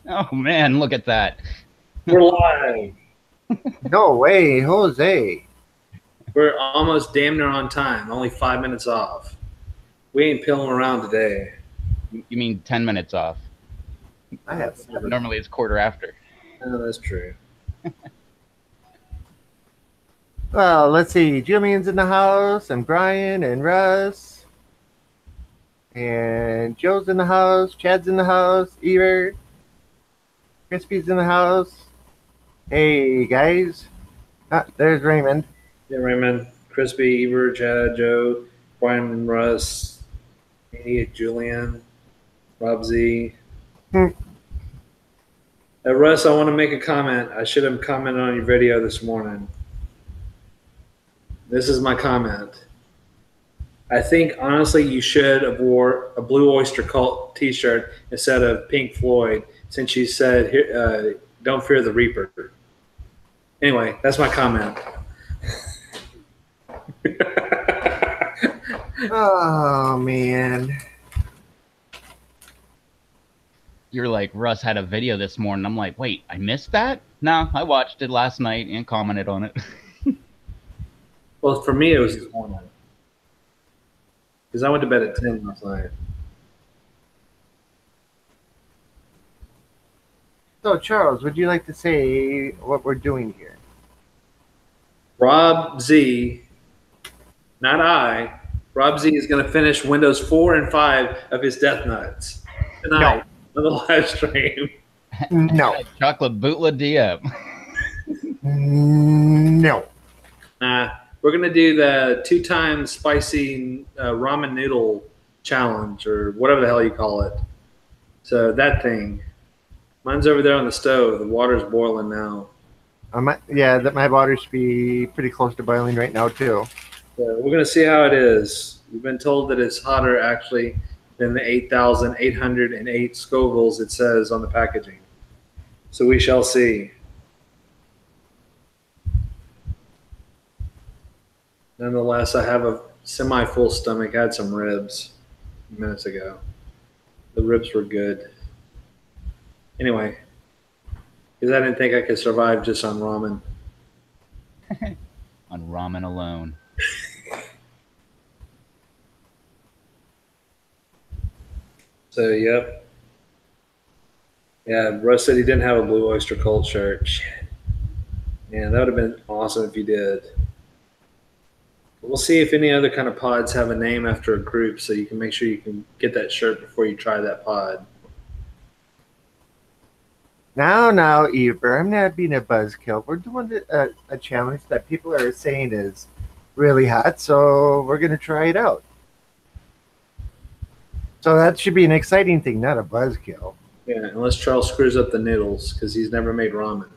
Oh man, look at that. We're live. No way, Jose. We're almost damn near on time. Only 5 minutes off. We ain't pilling around today. You mean 10 minutes off? I have 7. Normally it's quarter after. Oh, that's true. Well, let's see. Julian's in the house, and Brian, and Russ, and Joe's in the house. Chad's in the house. Eber, Crispy's in the house. Hey, guys. Ah, there's Raymond. Yeah, Raymond, Crispy, Eber, Chad, Joe, Brian, and Russ, Andy, Julian, Rob Z. Hmm. Russ, I want to make a comment. I should have commented on your video this morning. This is my comment. I think honestly you should have wore a Blue Oyster Cult T-shirt instead of Pink Floyd, since you said, "Don't fear the Reaper." Anyway, that's my comment. Oh, man. You're like, Russ had a video this morning. I'm like, wait, I missed that? No, I watched it last night and commented on it. Well, for me, it was this morning because I went to bed at 10 last night. So, Charles, would you like to say what we're doing here? Rob Z, not I. Rob Z is going to finish Windows 4 and 5 of his Death Nuts tonight on the live stream. No. Chocolate bootleg DM. No. We're going to do the 2 times spicy ramen noodle challenge or whatever the hell you call it. So that thing. Mine's over there on the stove. The water's boiling now. That my water should be pretty close to boiling right now, too. So we're going to see how it is. We've been told that it's hotter actually than the 8,808 Scovilles it says on the packaging. So we shall see. Nonetheless, I have a semi-full stomach. I had some ribs minutes ago. The ribs were good. Anyway, because I didn't think I could survive just on ramen. On ramen alone. So, yep. Yeah, Russ said he didn't have a Blue Oyster Cult shirt. Shit. Man, that would have been awesome if he did. We'll see if any other kind of pods have a name after a group so you can make sure you can get that shirt before you try that pod. Now, Eber, I'm not being a buzzkill. We're doing a challenge that people are saying is really hot, so we're going to try it out. So that should be an exciting thing, not a buzzkill. Yeah, unless Charles screws up the noodles because he's never made ramen.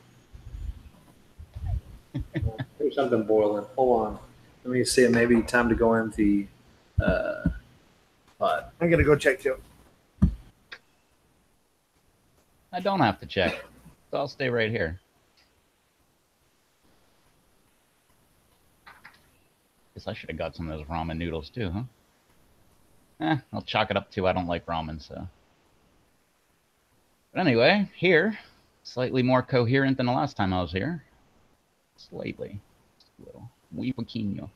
There's something boiling. Hold on. Let me see. It may be time to go in the pot. I'm going to go check too. I don't have to check. So I'll stay right here. Guess I should have got some of those ramen noodles too, huh? I'll chalk it up to I don't like ramen, so. But anyway, here, slightly more coherent than the last time I was here. Slightly. Just a little. Muy poquito.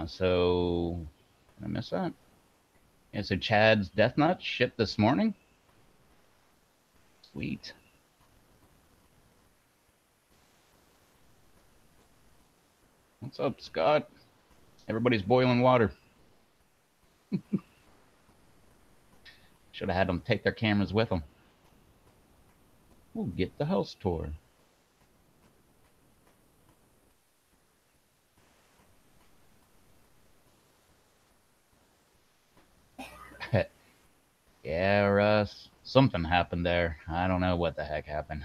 So did I miss that? Yeah, so Chad's Death Nut shipped this morning. Sweet. What's up, Scott? Everybody's boiling water. Should have had them take their cameras with them. We'll get the house tour. Yeah, Russ. Something happened there. I don't know what the heck happened.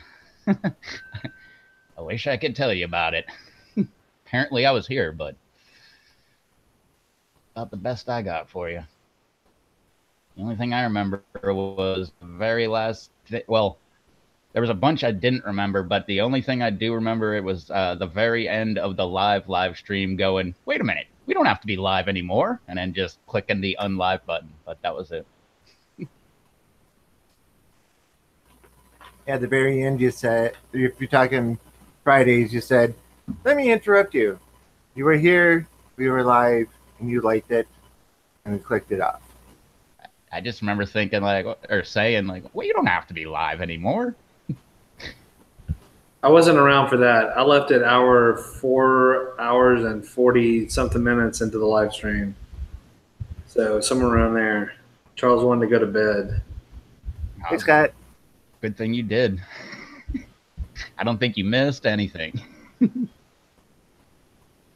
I wish I could tell you about it. Apparently I was here, but about the best I got for you. The only thing I remember was the very last... Well, there was a bunch I didn't remember, but the only thing I do remember, it was the very end of the live stream going, wait a minute, we don't have to be live anymore, and then just clicking the unlive button. But that was it. At the very end, you said, if you're talking Fridays, you said, let me interrupt you. You were here, we were live, and you liked it, and we clicked it off. I just remember thinking like, or saying like, well, you don't have to be live anymore. I wasn't around for that. I left at 4 hours and 40 something minutes into the live stream. So somewhere around there. Charles wanted to go to bed. Hey, Scott. Good thing you did. I don't think you missed anything.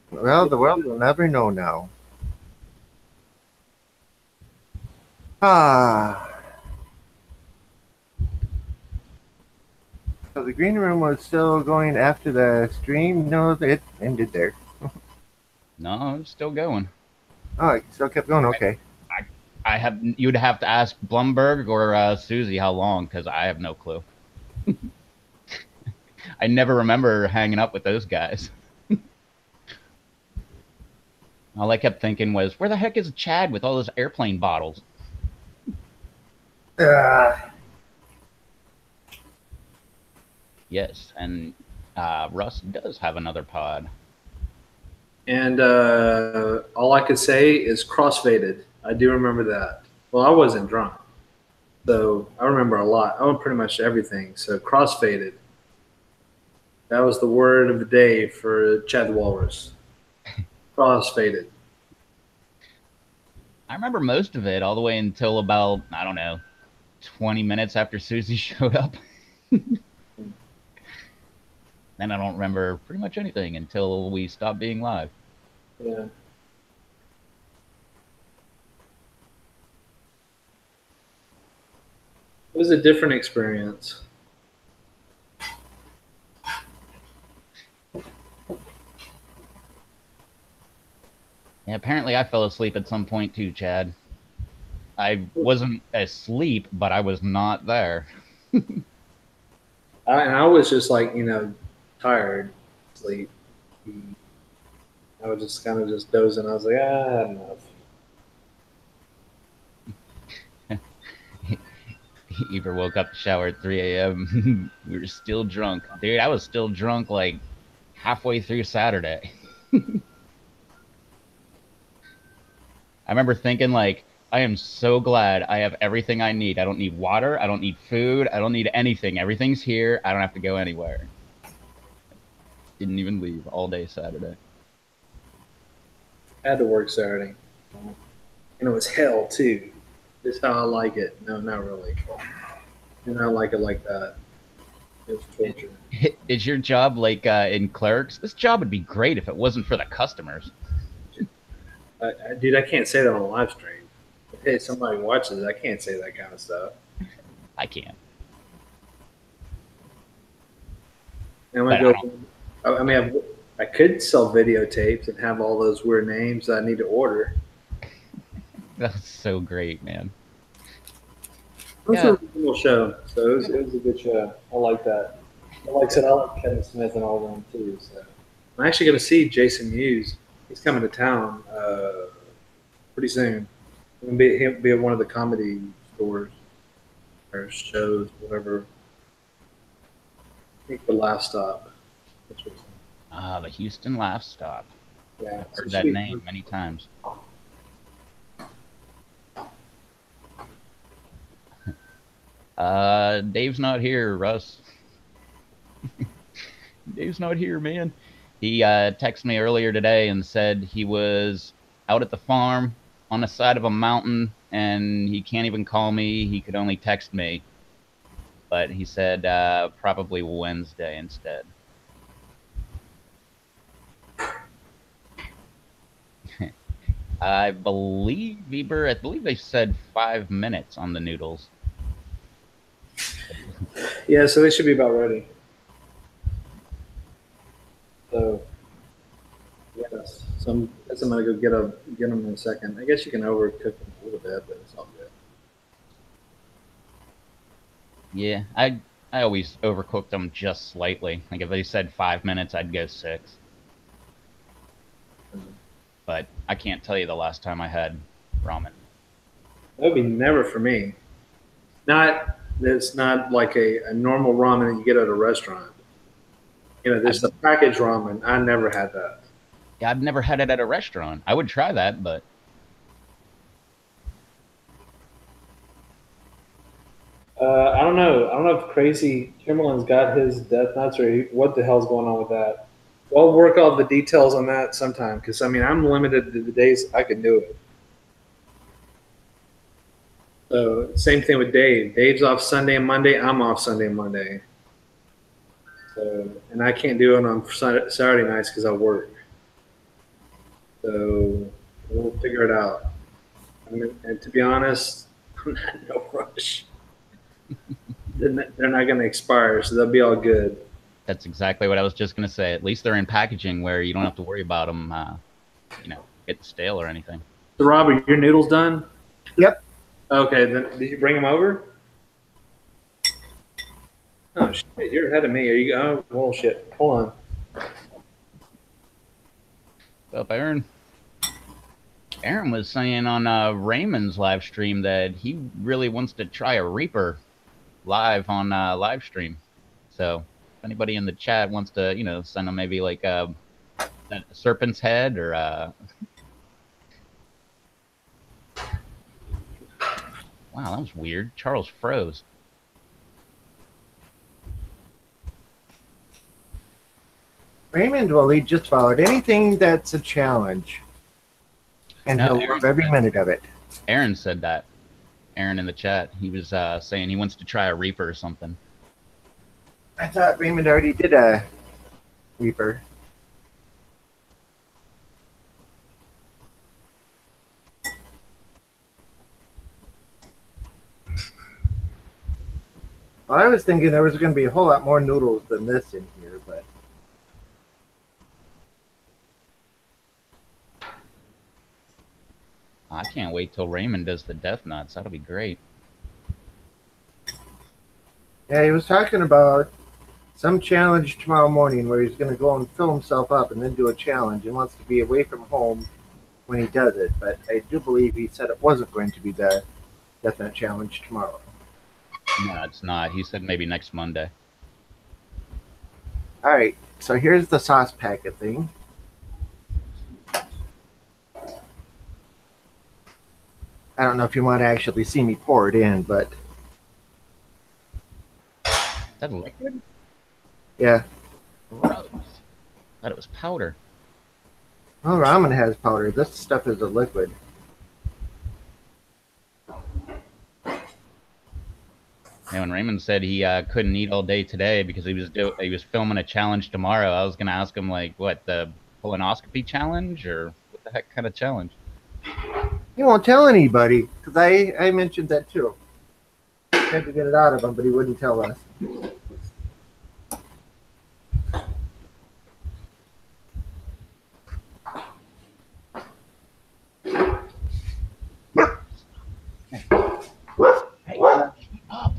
Well, the world will never know now. Ah. So the green room was still going after the stream? No, it ended there. No, it's still going. Oh, it still kept going. Okay. You'd have to ask Blumberg or Susie how long, because I have no clue. I never remember hanging up with those guys. All I kept thinking was, where the heck is Chad with all those airplane bottles? Yes, and Russ does have another pod. And all I could say is crossfaded. I do remember that. Well, I wasn't drunk, so I remember a lot. I remember pretty much everything. So crossfaded. That was the word of the day for Chad the Walrus. Crossfaded. I remember most of it all the way until about, I don't know, 20 minutes after Susie showed up. Then I don't remember pretty much anything until we stopped being live. Yeah. It was a different experience. Yeah, apparently I fell asleep at some point too, Chad. I wasn't asleep, but I was not there. I was just like, tired, sleep. I was just kind of just dozing. I was like, I had enough. Eber woke up to shower at 3 a.m. We were still drunk. Dude, I was still drunk like halfway through Saturday. I remember thinking like, I am so glad I have everything I need. I don't need water. I don't need food. I don't need anything. Everything's here. I don't have to go anywhere. Didn't even leave all day Saturday. I had to work Saturday. And it was hell, too. This is how I like it. No, not really. And I like it like that. It was torture. Is your job like in Clerks? This job would be great if it wasn't for the customers. Dude, I can't say that on a live stream. Hey, somebody watches it. I can't say that kind of stuff. I can't. I'm gonna go. I mean, I could sell videotapes and have all those weird names that I need to order. That's so great, man. It was a cool show. So it was a good show. I like that. Like I said, I like Kevin Smith and all of them too. So I'm actually going to see Jason Mewes. He's coming to town pretty soon. He'll be at one of the comedy stores or shows, whatever. I think the Laugh Stop. The Houston Laugh Stop. Yeah, I've heard that name many times. Dave's not here, Russ. Dave's not here, man. He texted me earlier today and said he was out at the farm on the side of a mountain, and he can't even call me. He could only text me. But he said probably Wednesday instead. I believe they said 5 minutes on the noodles. Yeah, so they should be about ready. So, yes. So I'm going to go get them in a second. I guess you can overcook them a little bit, but it's all good. Yeah, I always overcook them just slightly. Like if they said 5 minutes, I'd go 6. but I can't tell you the last time I had ramen. That would be never for me. Not It's not like a normal ramen that you get at a restaurant. This I've, is the packaged ramen. I never had that. I've never had it at a restaurant. I would try that, but I don't know. I don't know if Crazy Timberland's got his death nuts or what the hell's going on with that. We'll work all the details on that sometime because I mean I'm limited to the days I can do it. So same thing with Dave. Dave's off Sunday and Monday. I'm off Sunday and Monday. So and I can't do it on Saturday nights because I work. So we'll figure it out. And to be honest, I'm not in no rush. They're not going to expire, so they'll be all good. that's exactly what I was just going to say. At least they're in packaging where you don't have to worry about them, getting stale or anything. So, Robert, your noodles done? Yep. Okay, then did you bring them over? Oh shit, you're ahead of me. Are you? Oh, well, shit. Hold on. What's up, Aaron? Aaron was saying on Raymond's live stream that he really wants to try a Reaper live on live stream. So if anybody in the chat wants to, send them maybe like a serpent's head or wow, that was weird. Charles froze. Raymond will eat just about anything that's a challenge. And No, he'll love every minute of it. Aaron said that. Aaron in the chat. He was saying he wants to try a Reaper or something. I thought Raymond already did a Reaper. Well, I was thinking there was going to be a whole lot more noodles than this in here, but I can't wait till Raymond does the death nuts. That'll be great. yeah, he was talking about some challenge tomorrow morning where he's going to go and fill himself up and then do a challenge and wants to be away from home when he does it. But I do believe he said it wasn't going to be the death nut challenge tomorrow. No, it's not. He said maybe next Monday. All right, so here's the sauce packet thing. I don't know if you want to actually see me pour it in, but Is that liquid? yeah. Gross. Thought it was powder. Well, ramen has powder. This stuff is a liquid. Yeah, when Raymond said he couldn't eat all day today because he was filming a challenge tomorrow, I was gonna ask him like, what, the colonoscopy challenge or what the heck kind of challenge? He won't tell anybody because I mentioned that too. Tried to get it out of him, but he wouldn't tell us. Hey, keep up.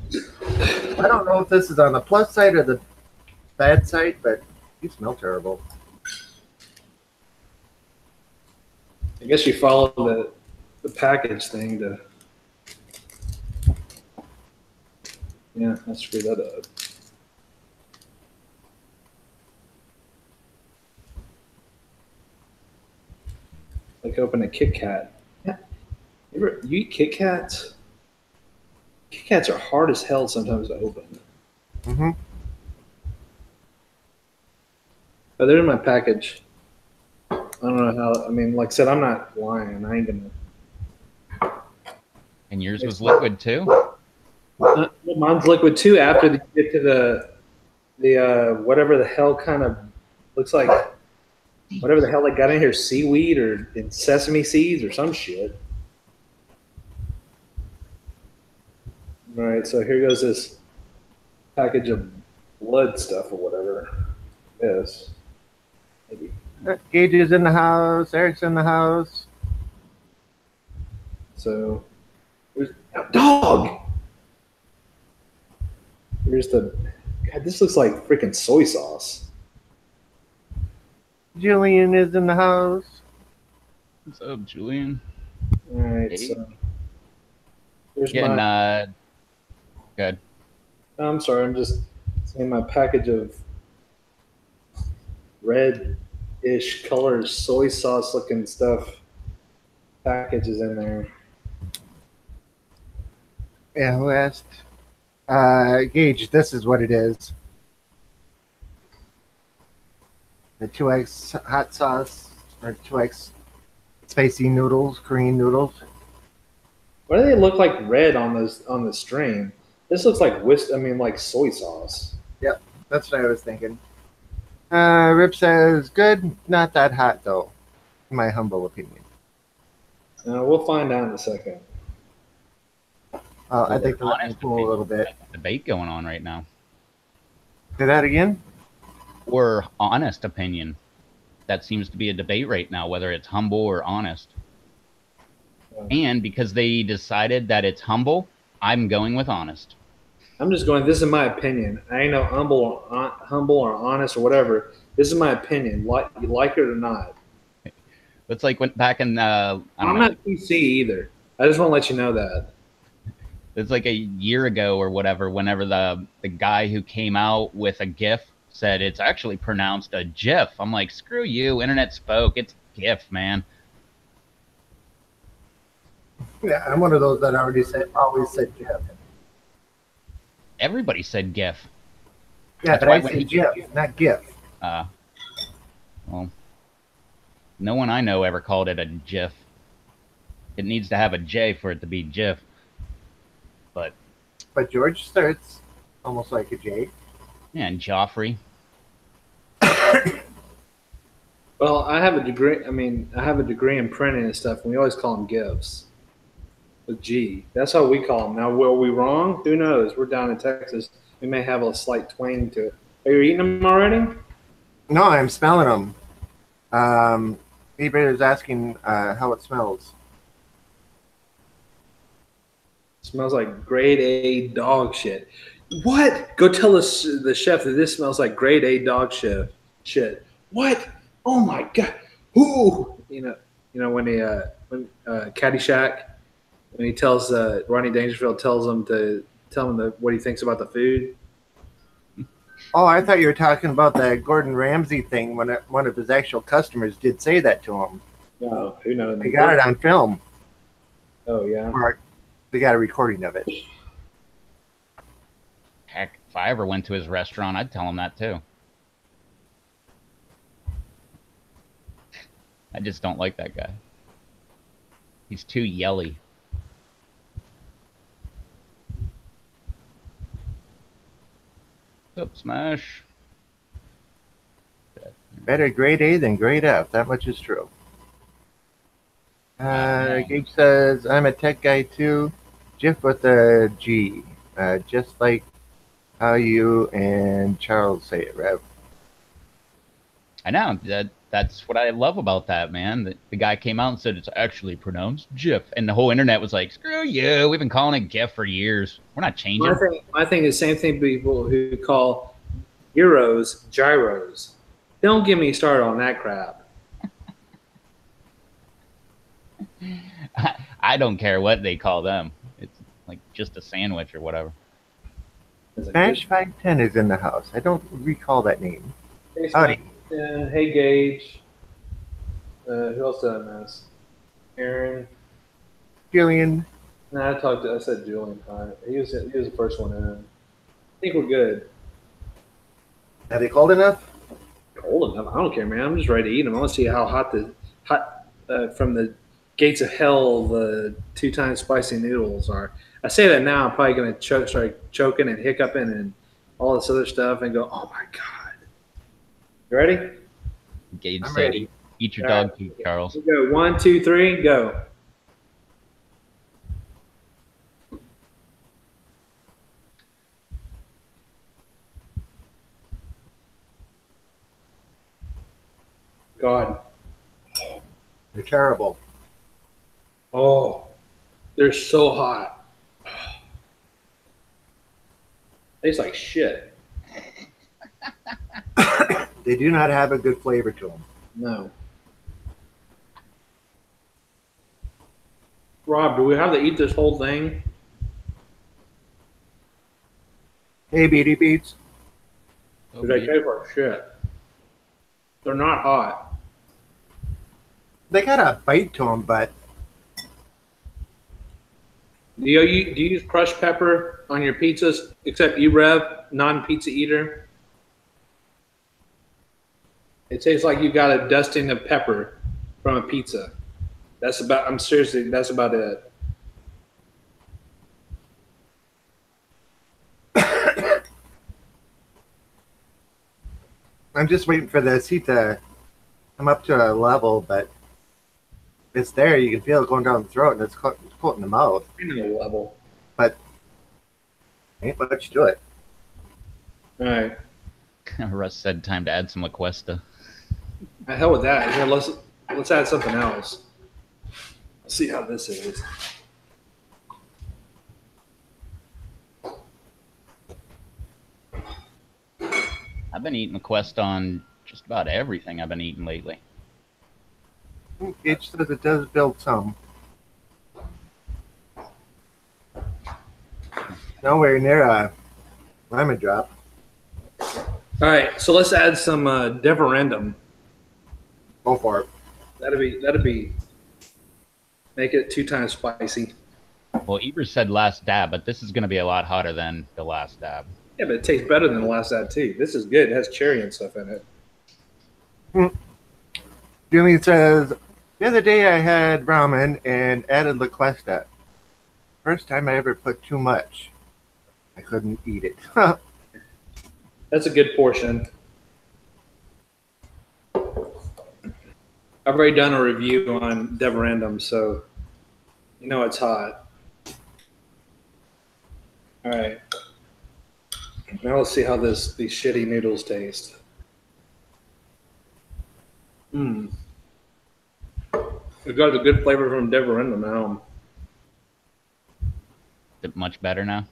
I don't know if this is on the plus side or the bad side, but you smell terrible. I guess you follow the package thing to. Yeah, I screwed that up. Like open a Kit Kat. Yeah. You eat Kit Kats? Kit Kats are hard as hell sometimes to open. Mm-hmm. Oh, they're in my package. I don't know how. I mean, like I said, I'm not lying. I ain't gonna. And yours was liquid too? Well, mine's liquid too. After you get to the whatever the hell kind of looks like, whatever the hell they got in here, seaweed or in sesame seeds or some shit. All right, so here goes this package of blood stuff or whatever. Yes, maybe. Gage is in the house. Eric's in the house. So, there's dog. Here's the. God, this looks like freaking soy sauce. Jillian is in the house. What's up, Julian? All right, Hey. so here's Getting my. good. I'm sorry, I'm just seeing my package of red-ish colors, soy sauce looking stuff. Packages in there. Yeah, who asked? Gage, this is what it is. The 2X hot sauce, or 2X spicy noodles, Korean noodles. Why do they look like red on the stream? This looks like like soy sauce. Yep, that's what I was thinking. Rip says, good, not that hot though, in my humble opinion. We'll find out in a second. I think they'll let me cool a little bit. Debate going on right now. Say that again? Or honest opinion. That seems to be a debate right now, whether it's humble or honest. And because they decided that it's humble, I'm going with honest. I'm just going. This is my opinion. I ain't no humble or honest or whatever. This is my opinion. You like it or not. It's like when back in I'm not PC either. I just want to let you know that. It's like a year ago or whatever. Whenever the guy who came out with a GIF said it's actually pronounced a GIF. I'm like, screw you. Internet spoke. It's GIF, man. Yeah, I'm one of those that always said GIF. Everybody said GIF. Yeah, but I said GIF, not GIF. Well, no one I know ever called it a GIF. It needs to have a J for it to be GIF. But George starts almost like a J. Yeah, and Joffrey. Well, I have a degree. I have a degree in printing and stuff, and we always call them GIFs. With G. That's how we call them. Now, were we wrong? Who knows? We're down in Texas. We may have a slight twang to it. Are you eating them already? No, I'm smelling them. EBay is asking how it smells. Smells like grade A dog shit. What? Go tell the chef that this smells like grade A dog shit. What? Oh my god. Ooh. You know when Caddyshack, when he tells Ronnie Dangerfield tells him to tell him what he thinks about the food. Oh, I thought you were talking about that Gordon Ramsay thing when one of his actual customers did say that to him. No, who knows? They got it on film. Oh yeah. Or they got a recording of it. Heck, if I ever went to his restaurant, I'd tell him that too. I just don't like that guy. He's too yelly. Up smash. Better grade A than grade F. That much is true. Gage says, I'm a tech guy too. GIF with a G. Just like how you and Charles say it, Rev. I know. That's what I love about that, man. The guy came out and said it's actually pronounced GIF. And the whole internet was like, screw you. We've been calling it GIF for years. We're not changing. I think the same thing people who call Euros gyros. Don't get me started on that crap. I don't care what they call them. It's like just a sandwich or whatever. Smash 510 is in the house. I don't recall that name. Hey, Howdy. Hey Gage. Who else did I miss? Aaron. Julian. No, I said Julian. He was the first one in. I think we're good. Are they cold enough? Cold enough? I don't care, man. I'm just ready to eat them. I want to see how hot from the gates of hell the 2 times spicy noodles are. I say that now, I'm probably going to start choking and hiccuping and all this other stuff and go, oh my god. You ready? Gage I'm said, ready. Eat your dog food, Charles. Here we go. 1, 2, 3, go. God. They're terrible. Oh, they're so hot. Tastes like shit. They do not have a good flavor to them. No. Rob, do we have to eat this whole thing? Hey, Beady Beats. Oh, Because they beat. taste like shit. They're not hot. They got a bite to them, but Do you use crushed pepper on your pizzas? Except you, Rev, non-pizza eater. It tastes like you got a dusting of pepper from a pizza. That's about. I'm seriously. That's about it. I'm just waiting for the heat to come up to a level, but it's there. You can feel it going down the throat, and it's coating the mouth. I know level. But ain't much to it. All right. Russ said time to add some LaQuesta. The hell with that. Here, let's add something else. Let's see how this is. I've been eating LaQuesta on just about everything I've been eating lately. It says it does build some. Nowhere near a lemon drop. All right, so let's add some Deverendum. Go for it. That'd be make it 2 times spicy. Well, Ebers said last dab, but this is going to be a lot hotter than the last dab. Yeah, but it tastes better than the last ad too. This is good. It has cherry and stuff in it. Jimmy says, the other day I had ramen and added LaQuesta. First time I ever put too much. I couldn't eat it. That's a good portion. I've already done a review on Deverendum, so you know it's hot. All right. Now let's see how these shitty noodles taste. Mmm. We've got a good flavor from Deverendum now. Is it much better now?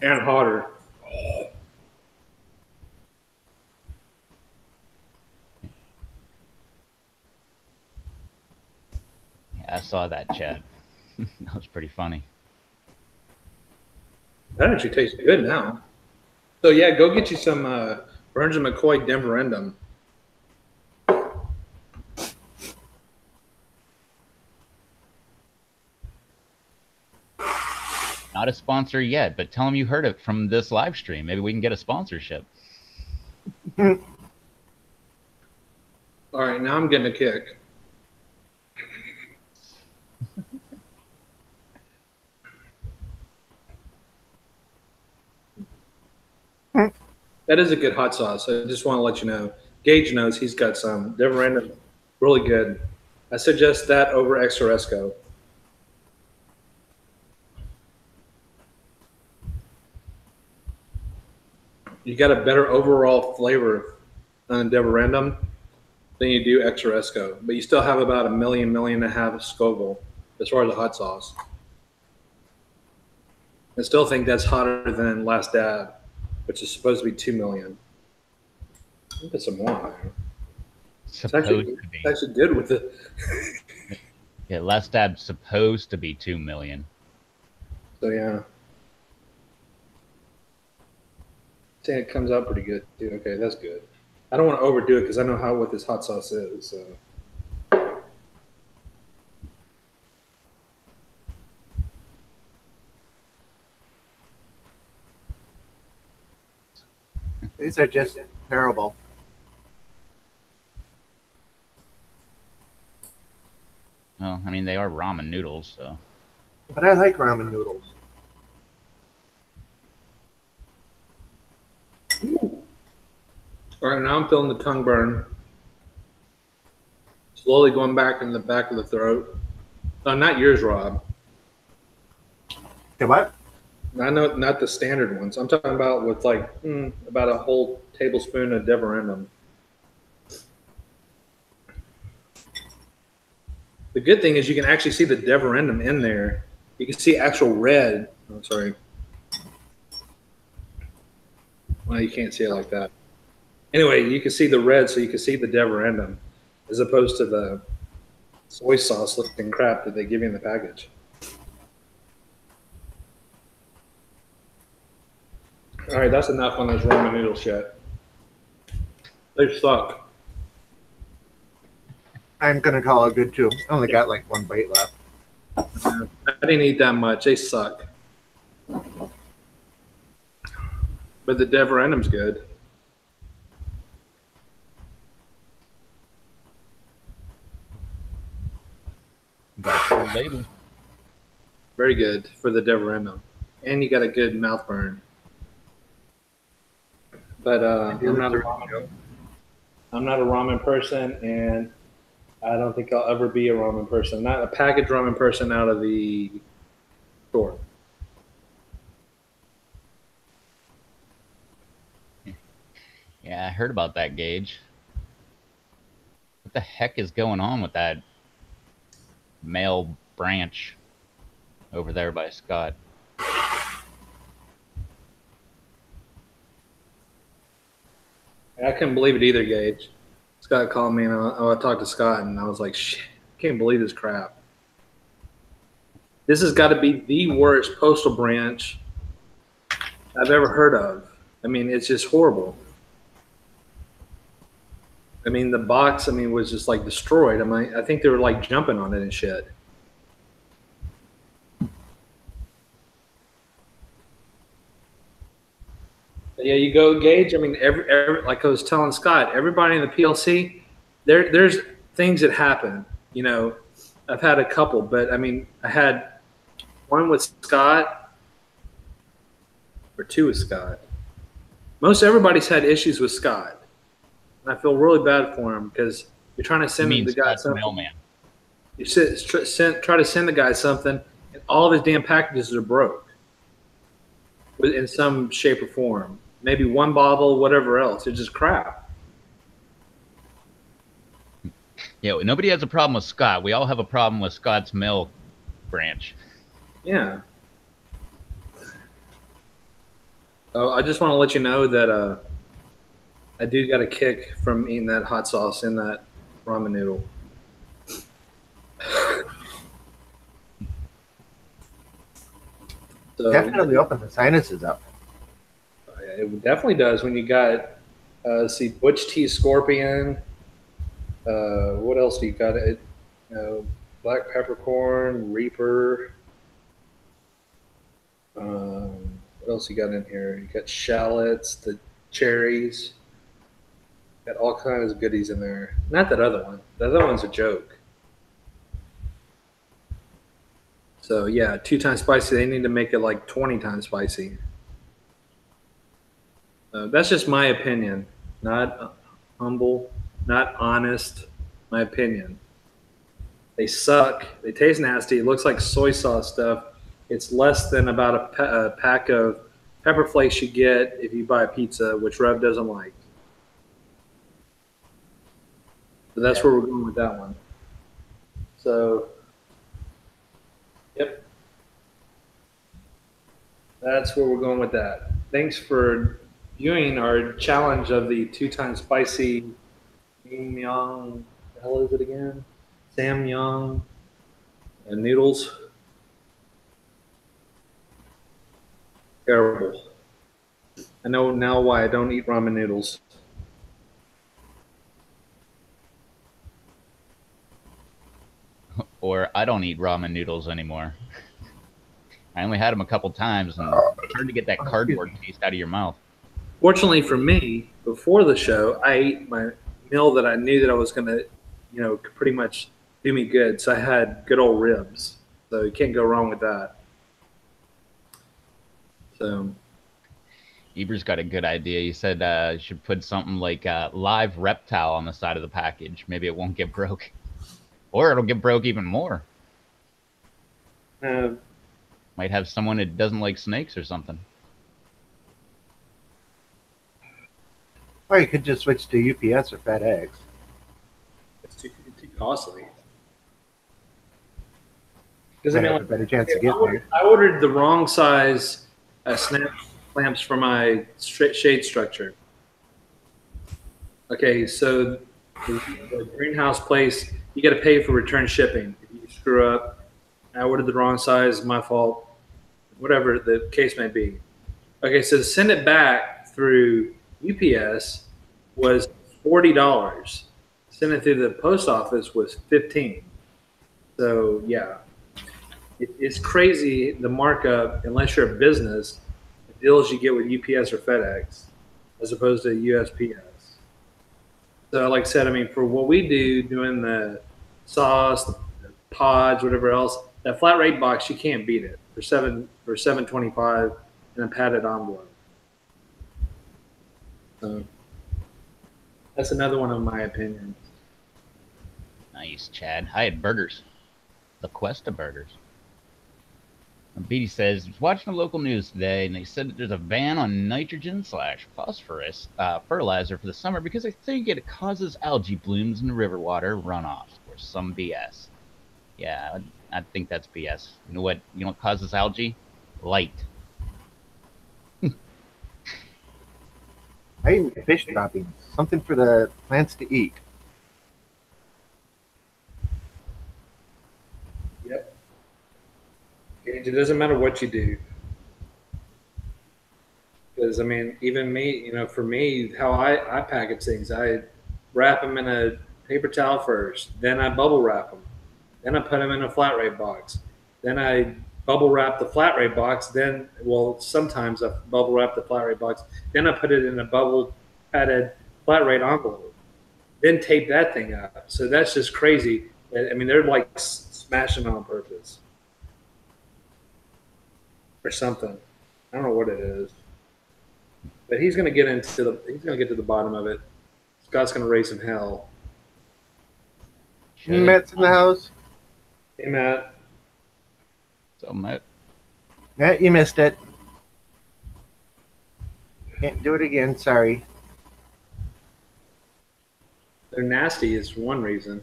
And hotter. Yeah, I saw that, Chad. That was pretty funny. That actually tastes good now. So yeah, go get you some Burns and McCoy Deverendum. Not a sponsor yet, but tell them you heard it from this live stream. Maybe we can get a sponsorship. All right, now I'm getting a kick. That is a good hot sauce. I just want to let you know. Gage knows he's got some. Deverendum, really good. I suggest that over Exoresco. You got a better overall flavor on Deverendum than you do Exoresco, but you still have about a million and a half Scoville as far as the hot sauce. I still think that's hotter than Last Dab, which is supposed to be 2 million. I'll put some more on there. It's actually good with it. Yeah, Last Dab's supposed to be 2 million. So yeah. I think it comes out pretty good too. Okay, that's good. I don't want to overdo it because I know what this hot sauce is. So. These are just terrible. Well, I mean, they are ramen noodles, so. But I like ramen noodles. All right, now I'm feeling the tongue burn. Slowly going back in the back of the throat. No, not yours, Rob. Okay, what? I know, not the standard ones. I'm talking about with like about a whole tablespoon of Deverendum. The good thing is you can actually see the Deverendum in there. You can see actual red. Oh, sorry. Well, you can't see it like that. Anyway, you can see the red, so you can see the Deverendum, as opposed to the soy sauce looking crap that they give you in the package. All right, that's enough on this ramen noodle shit. They suck. I'm gonna call it good too. I only got like one bite left. I didn't eat that much. They suck. But the Deverenum's good. Got a full label. Very good for the Deverenum. And you got a good mouth burn. But I'm not a ramen person, and I don't think I'll ever be a ramen person. Not a packaged ramen person out of the store. Yeah, I heard about that, Gage. What the heck is going on with that male branch over there by Scott? I couldn't believe it either, Gage. Scott called me, and I talked to Scott, and I was like, shit, I can't believe this crap. This has got to be the worst postal branch I've ever heard of. I mean, it's just horrible. I mean, the box, was just like destroyed. I think they were like jumping on it and shit. Yeah, you go, Gage. Every like I was telling Scott, everybody in the PLC, there's things that happen. You know, I've had a couple, but I had one with Scott or two with Scott. Most everybody's had issues with Scott, and I feel really bad for him because you're trying to send the guy something. Mailman. You try to send the guy something, and all of his damn packages are broke in some shape or form. Maybe one bottle, whatever else. It's just crap. Yeah, nobody has a problem with Scott. We all have a problem with Scott's mail branch. Yeah. Oh, I just want to let you know that I do got a kick from eating that hot sauce in that ramen noodle. So, Definitely open the sinuses up. it definitely does when you got, see, Butch T Scorpion. What else do you got? Black peppercorn, Reaper. What else you got in here? You got shallots, the cherries. Got all kinds of goodies in there. Not that other one. The other one's a joke. So yeah, 2 times spicy. They need to make it like 20 times spicy. That's just my opinion. Not humble, not honest. My opinion. They suck. They taste nasty. It looks like soy sauce stuff. It's less than about a pack of pepper flakes you get if you buy a pizza, which Rev doesn't like. So that's where we're going with that one. So, yep. That's where we're going with that. Thanks for viewing our challenge of the 2 times spicy Samyang. The hell is it again? Samyang and noodles. Terrible. I know now why I don't eat ramen noodles. Or I don't eat ramen noodles anymore. I only had them a couple times, and it's hard to get that cardboard taste out of your mouth. Fortunately for me, before the show, I ate my meal that I knew that I was going to, pretty much do me good. So I had good old ribs. So you can't go wrong with that. So Eber's got a good idea. He said you should put something like live reptile on the side of the package. Maybe it won't get broke. Or it'll get broke even more. Might have someone that doesn't like snakes or something. Or you could just switch to UPS or FedEx. it's too costly. Because Might have a better chance to get there. I ordered the wrong size snap clamps for my shade structure. Okay, so The greenhouse place, you got to pay for return shipping. If you screw up, I ordered the wrong size, my fault, whatever the case may be. Okay, so to send it back through UPS was $40. Send it through the post office was 15. So yeah, it's crazy the markup unless you're a business, the deals you get with UPS or FedEx as opposed to USPS. So like I said, I mean for what we do doing the sauce, the pods, whatever else, that flat rate box you can't beat it for 7.25 in a padded envelope. So that's another one of my opinions. Nice, Chad. I had burgers. The Cuesta burgers. And Beatty says, was watching the local news today, and they said that there's a ban on nitrogen slash phosphorus fertilizer for the summer because they think it causes algae blooms in the river water runoff, or some BS. Yeah, I think that's BS. You know what? You know what causes algae? Light. I eat fish droppings, something for the plants to eat. Yep. It doesn't matter what you do. Because, I mean, even me, for me, how I package things, I wrap them in a paper towel first, then I bubble wrap them, then I put them in a flat rate box, then I bubble wrap the flat rate box, then, well, sometimes I bubble wrap the flat rate box, then I put it in a bubble padded flat rate envelope, then tape that thing up. So that's just crazy. I mean, they're like smashing on purpose or something. I don't know what it is. But he's going to get to the bottom of it. Scott's going to raise some hell. Matt's in the house. Hey, Matt. So, Matt. Matt, you missed it. Can't do it again. Sorry. They're nasty is one reason.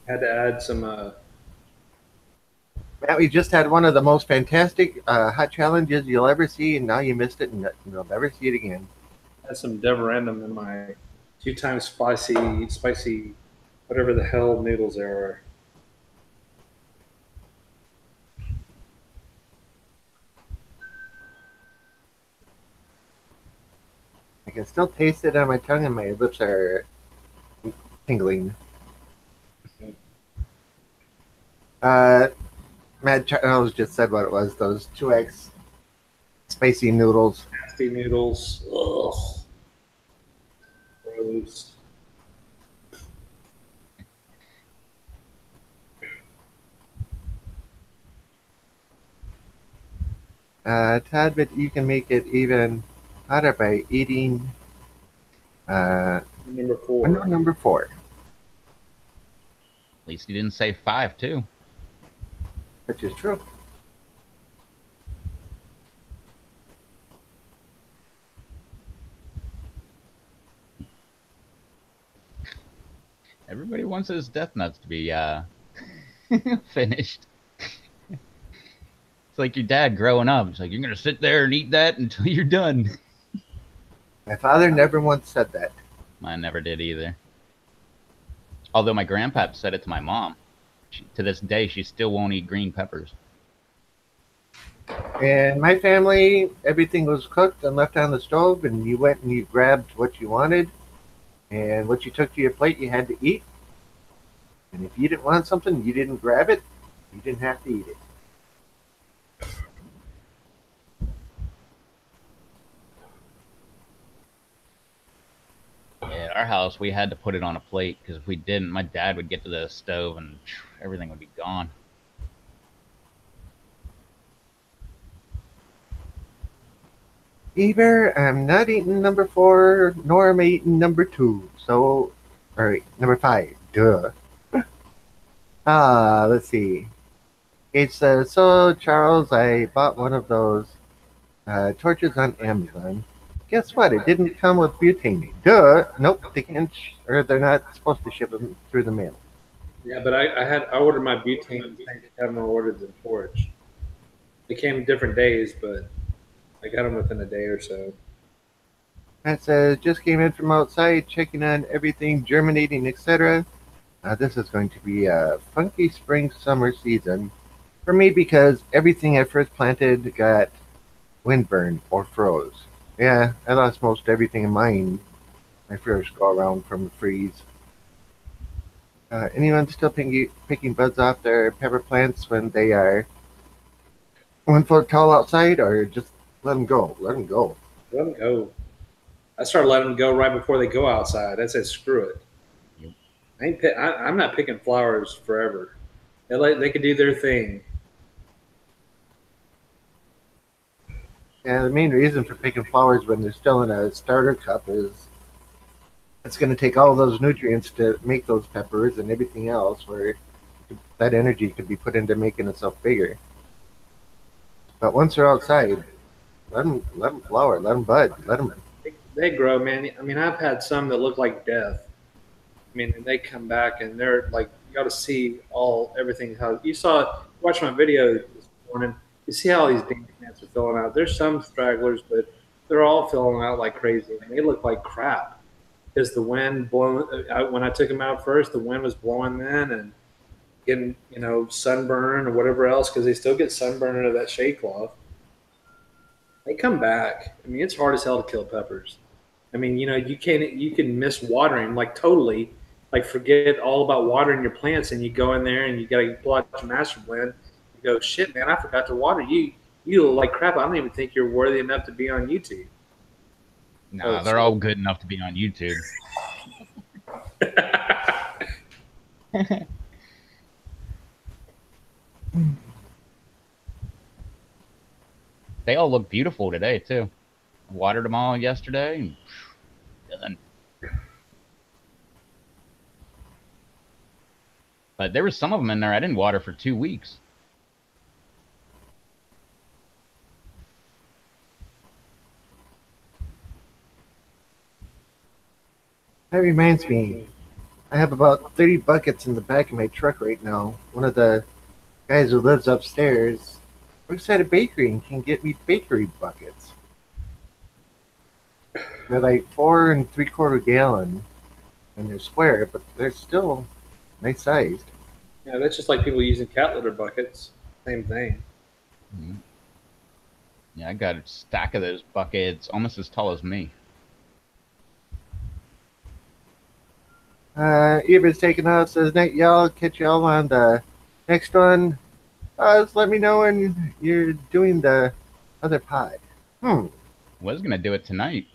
Had to add some. Matt, we just had one of the most fantastic hot challenges you'll ever see, and now you missed it, and you'll never see it again. Had some Deverendum in my 2 times spicy, whatever the hell noodles there are. I can still taste it on my tongue, and my lips are tingling. Matt Charles just said what it was. Those 2X spicy noodles. Nasty noodles. Ugh. Gross. Todd, but you can make it even hotter by eating Number 4. number 4. At least he didn't say 5, too. Which is true. Everybody wants his death nuts to be finished. It's like your dad growing up. It's like, you're going to sit there and eat that until you're done. My father never once said that. Mine never did either. Although my grandpa said it to my mom. To this day, she still won't eat green peppers. In my family, everything was cooked and left on the stove, and you went and you grabbed what you wanted, and what you took to your plate you had to eat. And if you didn't want something, you didn't grab it, you didn't have to eat it. Yeah, at our house, we had to put it on a plate, because if we didn't, my dad would get to the stove and everything would be gone. Either I'm not eating number 4, nor am I eating number 2. So, all right, number 5. Duh. Let's see. It says, so Charles, I bought one of those torches on Amazon. Guess what? It didn't come with butane. Duh. Nope. They can't, or they're not supposed to ship them through the mail. Yeah, but I ordered my butane tank. I haven't ordered the torch. They came different days, but I got them within a day or so. That says, just came in from outside, checking on everything germinating, etc. This is going to be a funky spring summer season for me because everything I first planted got windburn or froze. Yeah, I lost most everything in mine my first go around from the freeze. Anyone still picking buds off their pepper plants when they are 1 foot tall outside, or just let them go? Let them go. Let them go. I started letting them go right before they go outside. I said, screw it. Yep. I'm not picking flowers forever. They can do their thing. Yeah, the main reason for picking flowers when they're still in a starter cup is it's going to take all those nutrients to make those peppers and everything else, where that energy could be put into making itself bigger. But once they're outside, let them flower, let them bud, let them. They grow, man. I mean, I've had some that look like death. I mean, and they come back and they're like, you got to see everything. How you watch my video this morning. You see how these damn plants are filling out. There's some stragglers, but they're all filling out like crazy, and they look like crap because the wind blowing. When I took them out first, the wind was blowing then and getting sunburn or whatever else because they still get sunburn out of that shade cloth. They come back. I mean, it's hard as hell to kill peppers. I mean, you can miss watering like totally, like forget all about watering your plants, and you go in there and you got to pull out your master blend. You go, shit, man, I forgot to water you. You look like crap. I don't even think you're worthy enough to be on YouTube. Nah, they're all good enough to be on YouTube. They all look beautiful today too. Watered them all yesterday. And done. But there was some of them in there I didn't water for 2 weeks. That reminds me, I have about 30 buckets in the back of my truck right now. One of the guys who lives upstairs works at a bakery and can get me bakery buckets. They're like 4 3/4 gallon, and they're square, but they're still nice sized. Yeah, that's just like people using cat litter buckets. Same thing. Mm-hmm. Yeah, I got a stack of those buckets almost as tall as me. Eva's taking off, says, Night, y'all. Catch y'all on the next one. Just let me know when you're doing the other pod. Was gonna do it tonight.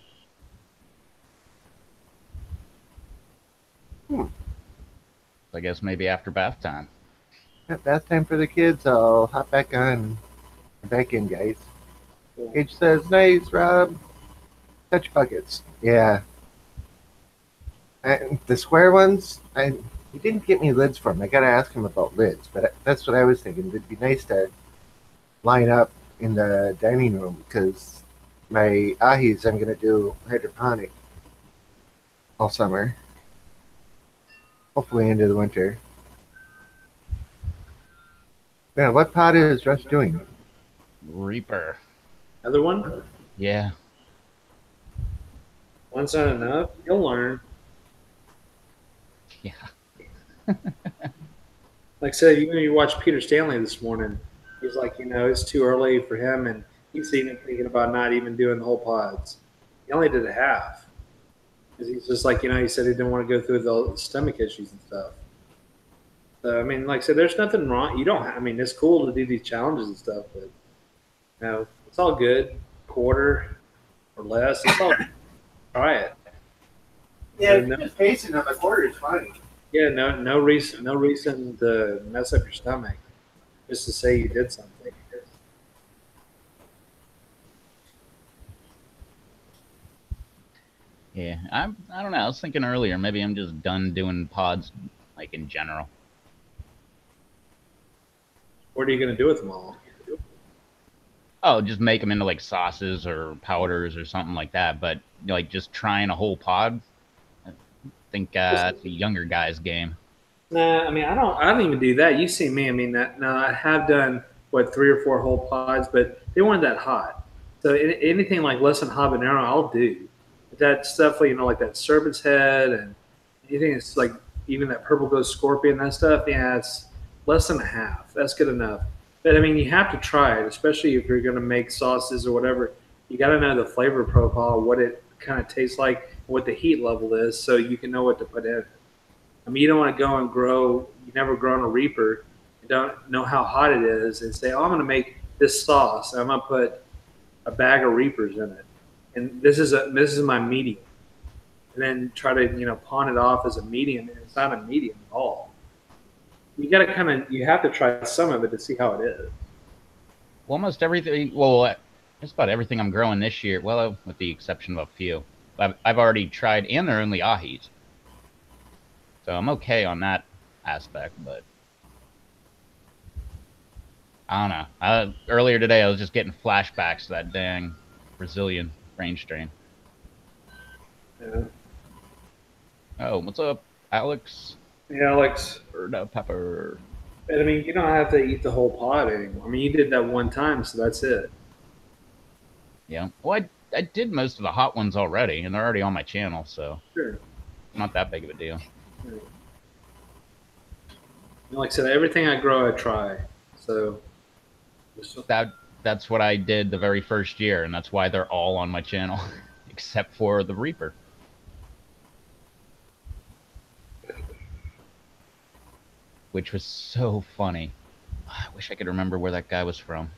I guess maybe after bath time. At bath time for the kids, I'll hop back on. Back in, guys. H says, nice, Rob. Touch buckets. Yeah. The square ones, he didn't get me lids for them. I got to ask him about lids, but that's what I was thinking. It'd be nice to line up in the dining room because my ahis I'm going to do hydroponic all summer. Hopefully into the winter. Yeah, what pot is Russ doing? Reaper. Another one? Yeah. One's not enough. You'll learn. Yeah. Like I said, you watch Peter Stanley this morning. He's like, it's too early for him, and he's even thinking about not even doing the whole pods. He only did a half because he's just like, he said he didn't want to go through the stomach issues and stuff. So I mean, like I said, there's nothing wrong. You don't. I mean, it's cool to do these challenges and stuff, but it's all good. Quarter or less, it's all. Try it. Yeah, if you're just pacing on the quarter, it's fine. Yeah, no reason to mess up your stomach, just to say you did something. Yeah, I don't know. I was thinking earlier, maybe I'm just done doing pods, like in general. What are you going to do with them all? Oh, just make them into like sauces or powders or something like that. But like just trying a whole pod, I think it's a younger guy's game. Nah, I mean I don't even do that. You see me. I mean I have done 3 or 4 whole pods, but they weren't that hot. So anything like less than habanero, I'll do. It that stuff, like, like that serpent's head and anything that's like even that purple ghost scorpion, that stuff, yeah, it's less than a half. That's good enough. But I mean, you have to try it, especially if you're going to make sauces or whatever. You got to know the flavor profile, what it kind of tastes like, what the heat level is, so you can know what to put in it. I mean, you don't want to go and grow. You never grown a Reaper. You don't know how hot it is, and say, "Oh, I'm going to make this sauce. I'm going to put a bag of Reapers in it, and this is my medium." And then try to pawn it off as a medium, and it's not a medium at all. You got to you have to try some of it to see how it is. Well, almost everything. Well, just about everything I'm growing this year. Well, with the exception of a few, I've already tried, and they're only ahis, so I'm okay on that aspect. But I don't know. Earlier today, I was just getting flashbacks to that dang Brazilian range strain. Yeah. Oh, what's up, Alex? Yeah, Alex. Pepper. But I mean, you don't have to eat the whole pot anymore. I mean, you did that one time, so that's it. Yeah. Well, I did most of the hot ones already, and they're already on my channel, so Sure. not that big of a deal. Sure. Like I said, everything I grow, I try. So that's what I did the very first year, and that's why they're all on my channel, except for the Reaper. Which was so funny. I wish I could remember where that guy was from.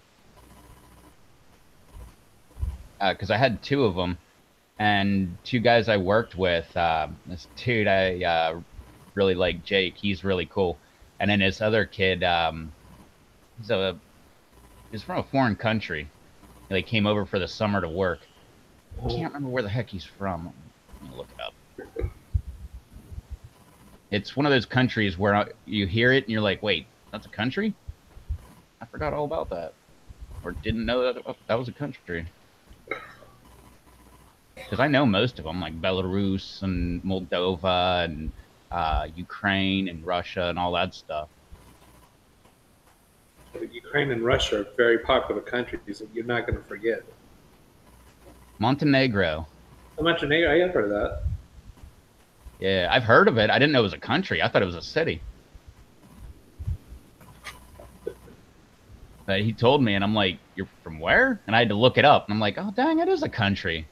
Because I had two of them, and two guys I worked with. This dude I really like, Jake. He's really cool. And then this other kid, he's from a foreign country. He like came over for the summer to work. I can't remember where the heck he's from. Let me look it up. It's one of those countries where you hear it and you're like, wait, that's a country? I forgot all about that. Or didn't know that was a country. Because I know most of them, like Belarus and Moldova and Ukraine and Russia and all that stuff. Ukraine and Russia are very popular countries that you're not going to forget. Montenegro. Montenegro, I have heard of that. Yeah, I've heard of it. I didn't know it was a country. I thought it was a city. But he told me, and I'm like, "You're from where?" And I had to look it up, and I'm like, "Oh, dang, it is a country."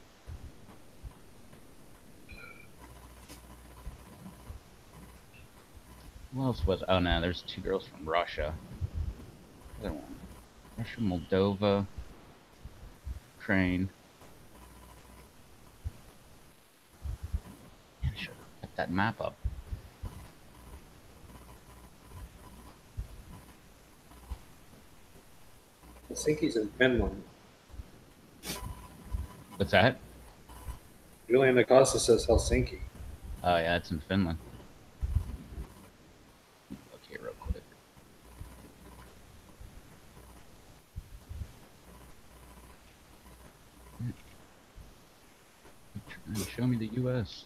Who else was? Oh no, there's two girls from Russia. Other one, Russia, Moldova, Ukraine. Man, I should have put that map up. Helsinki's in Finland. What's that? Julian Acosta says Helsinki. Oh yeah, it's in Finland. Look here real quick. Show me the U.S.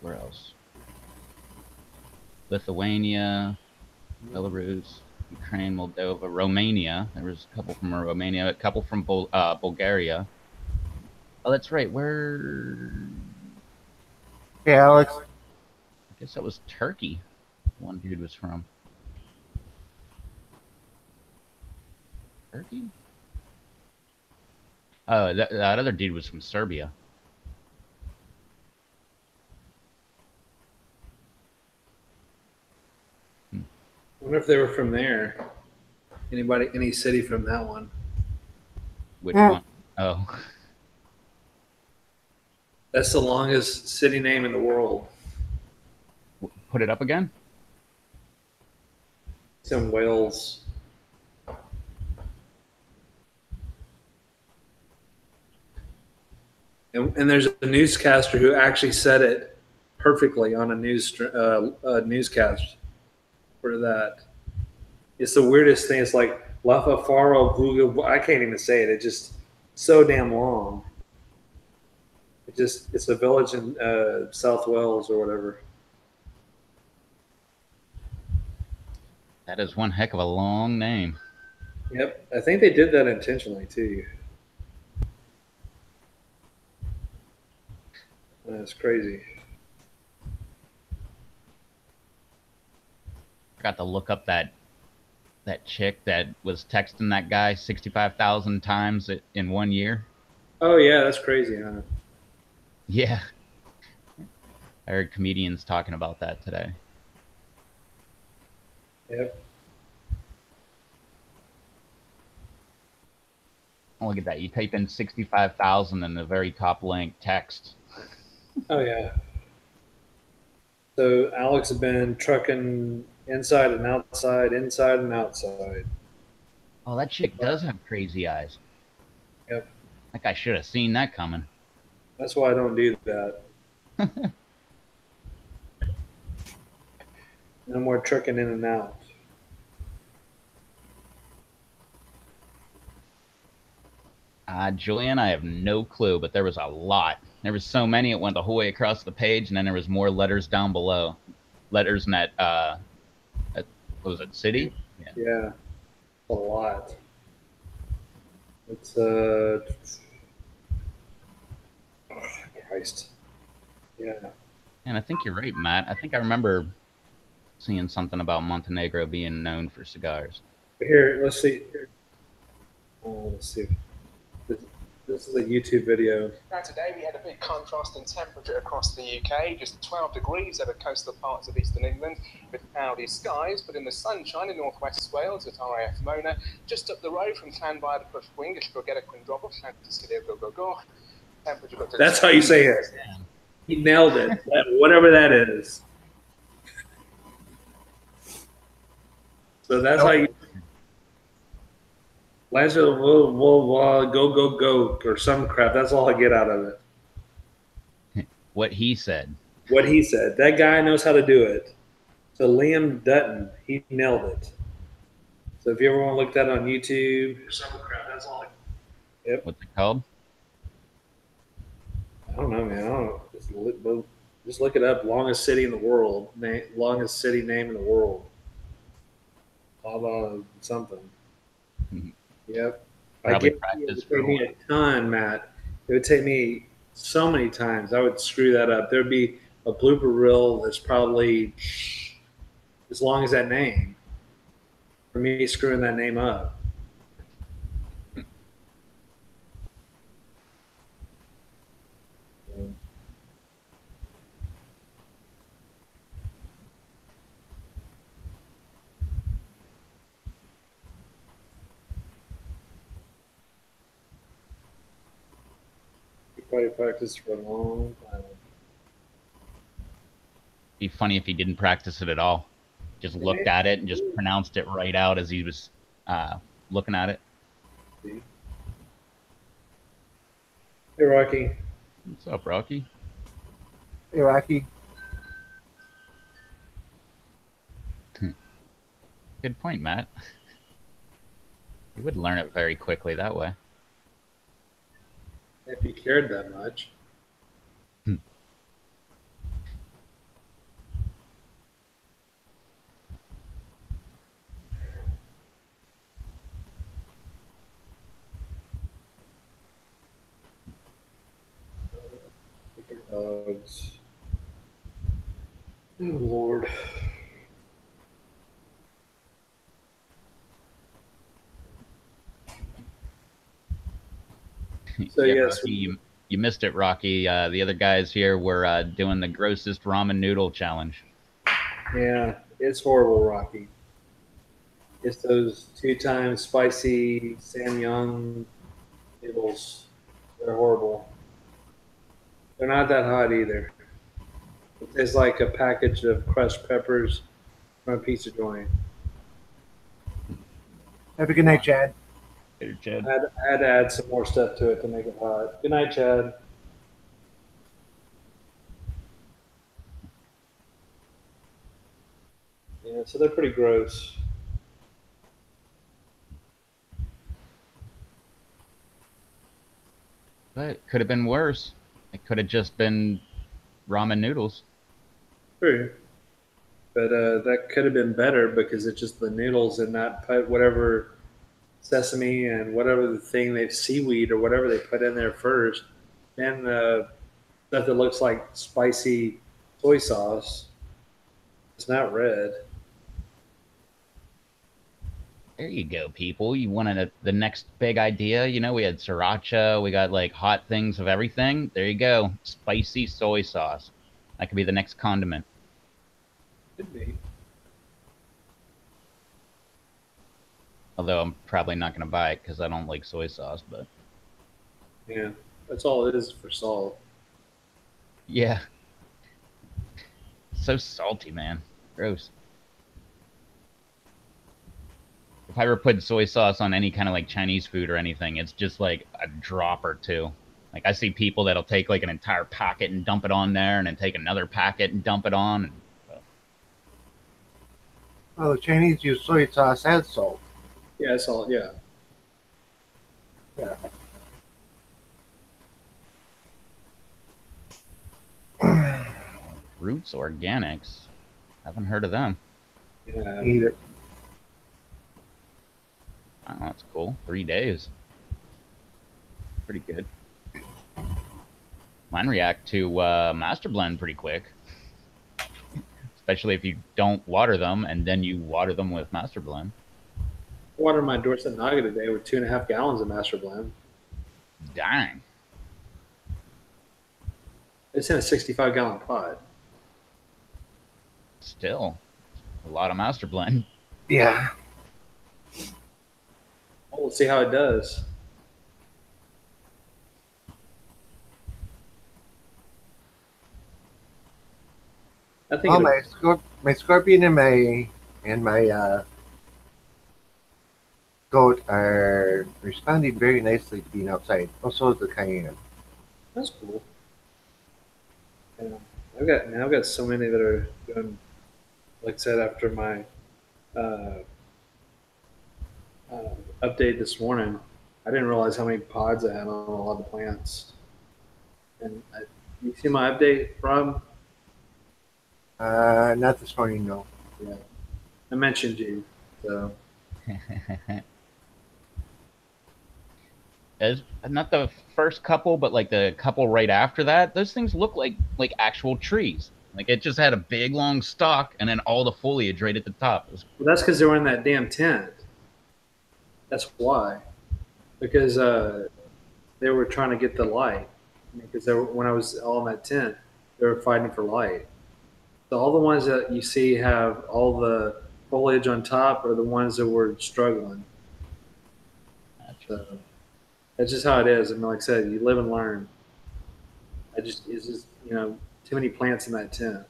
Where else? Lithuania, Belarus, Ukraine, Moldova, Romania. There was a couple from Romania, a couple from Bulgaria. Oh, that's right. Where? Hey, Alex. I guess that was Turkey. One dude was from. Turkey? Oh, that other dude was from Serbia. I wonder if they were from there. Any city from that one? Which one? Oh. That's the longest city name in the world. Put it up again? It's in Wales. And there's a newscaster who actually said it perfectly on a newscast for that. It's the weirdest thing. It's like Lafa Faro Google. I can't even say it. It's just so damn long. It's a village in South Wales or whatever. That is one heck of a long name. Yep, I think they did that intentionally too. That's crazy. Forgot to look up that chick that was texting that guy 65,000 times in 1 year. Oh yeah, that's crazy, huh? Yeah, I heard comedians talking about that today. Yep. Oh, look at that. You type in 65,000 in the very top link text. Oh yeah. So Alex has been trucking inside and outside. Oh, that chick does have crazy eyes. Yep. Like I should have seen that coming. That's why I don't do that. No more trucking in and out. Julian, I have no clue, but there was a lot. There was so many, it went the whole way across the page, and then there was more letters down below. Letters in at what was it, city? Yeah. Yeah, a lot. It's Christ. Yeah. And I think you're right, Matt. I think I remember seeing something about Montenegro being known for cigars. Here, let's see. Let's see. This, this is a YouTube video. Now today we had a big contrast in temperature across the UK, just 12 degrees over coastal parts of eastern England with cloudy skies, but in the sunshine in northwest Wales at RAF Mona, just up the road from Llanfair to Pwllgwyngyll, Llwgrera Quindrobwll, Llantysilio, temperature got to That's how you say it. He nailed it. Whatever that is. So that's how you. Lancer will go or some crap. That's all I get out of it. What he said. What he said. That guy knows how to do it. So Liam Dutton, he nailed it. So if you ever want to look that on YouTube, some crap. That's all. Yep. What's it called? I don't know, man. I don't know. Just look it up. Longest city in the world. Longest city name in the world. Blah blah something. Mhm. Yep. Probably it would practice take for a me while. a ton, Matt. It would take me so many times. I would screw that up. There'd be a blooper reel that's probably as long as that name for me screwing that name up. You probably practiced for a long time. Be funny if he didn't practice it at all. Just looked at it and just pronounced it right out as he was looking at it. Hey, Rocky. What's up, Rocky? Hey, Rocky. Good point, Matt. You would learn it very quickly that way. If you cared that much. Dogs. Oh, Lord. So Yeah, yes, Rocky, you missed it, Rocky. The other guys here were doing the grossest ramen noodle challenge. yeah, it's horrible, Rocky. It's those 2 times spicy Samyang noodles. They're horrible. They're not that hot either. It tastes like a package of crushed peppers from a pizza joint. Have a good night, Chad. Later, Chad. I had to add some more stuff to it to make it hot. Good night, Chad. Yeah, so they're pretty gross. But it could have been worse. It could have just been ramen noodles. True. But that could have been better because it's just the noodles and not put whatever sesame and whatever the thing they seaweed or whatever they put in there first. Then stuff that looks like spicy soy sauce. It's not red. There you go, people. You wanted the next big idea. You know, we had sriracha. We got like hot things of everything. There you go. Spicy soy sauce. That could be the next condiment. Could be. Although I'm probably not going to buy it because I don't like soy sauce. But Yeah, that's all it is for salt. yeah, so salty, man. Gross. If I ever put soy sauce on any kind of like Chinese food or anything, it's just like a drop or two. Like I see people that'll take like an entire packet and dump it on there, and then take another packet and dump it on. And, Well, the Chinese use soy sauce and salt. Yeah, salt. Yeah. Yeah. Roots Organics. Haven't heard of them. Yeah. Either. Oh, that's cool. 3 days. Pretty good. Mine react to Master Blend pretty quick. Especially if you don't water them and then you water them with Master Blend. I watered my Dorset Naga today with 2.5 gallons of Master Blend. Dang. It's in a 65-gallon pot. Still a lot of Master Blend. Yeah. Well, we'll see how it does. I think Well, my scorpion and my goat are responding very nicely to being outside. Also, is the cayenne. that's cool. Yeah. I've got so many that are doing, like I said, after my uh, update this morning. I didn't realize how many pods I had on a lot of the plants. And you see my update, Rob? Not this morning, no. Yeah, I mentioned you. So As not the first couple, but like the couple right after that, those things look like actual trees. Like it just had a big long stalk and then all the foliage right at the top. well, that's because they were in that damn tent. That's why. Because they were trying to get the light. Because when I was all in that tent, they were fighting for light. So all the ones that you see have all the foliage on top are the ones that were struggling. So that's just how it is. I mean, like I said, you live and learn. It's just too many plants in that tent.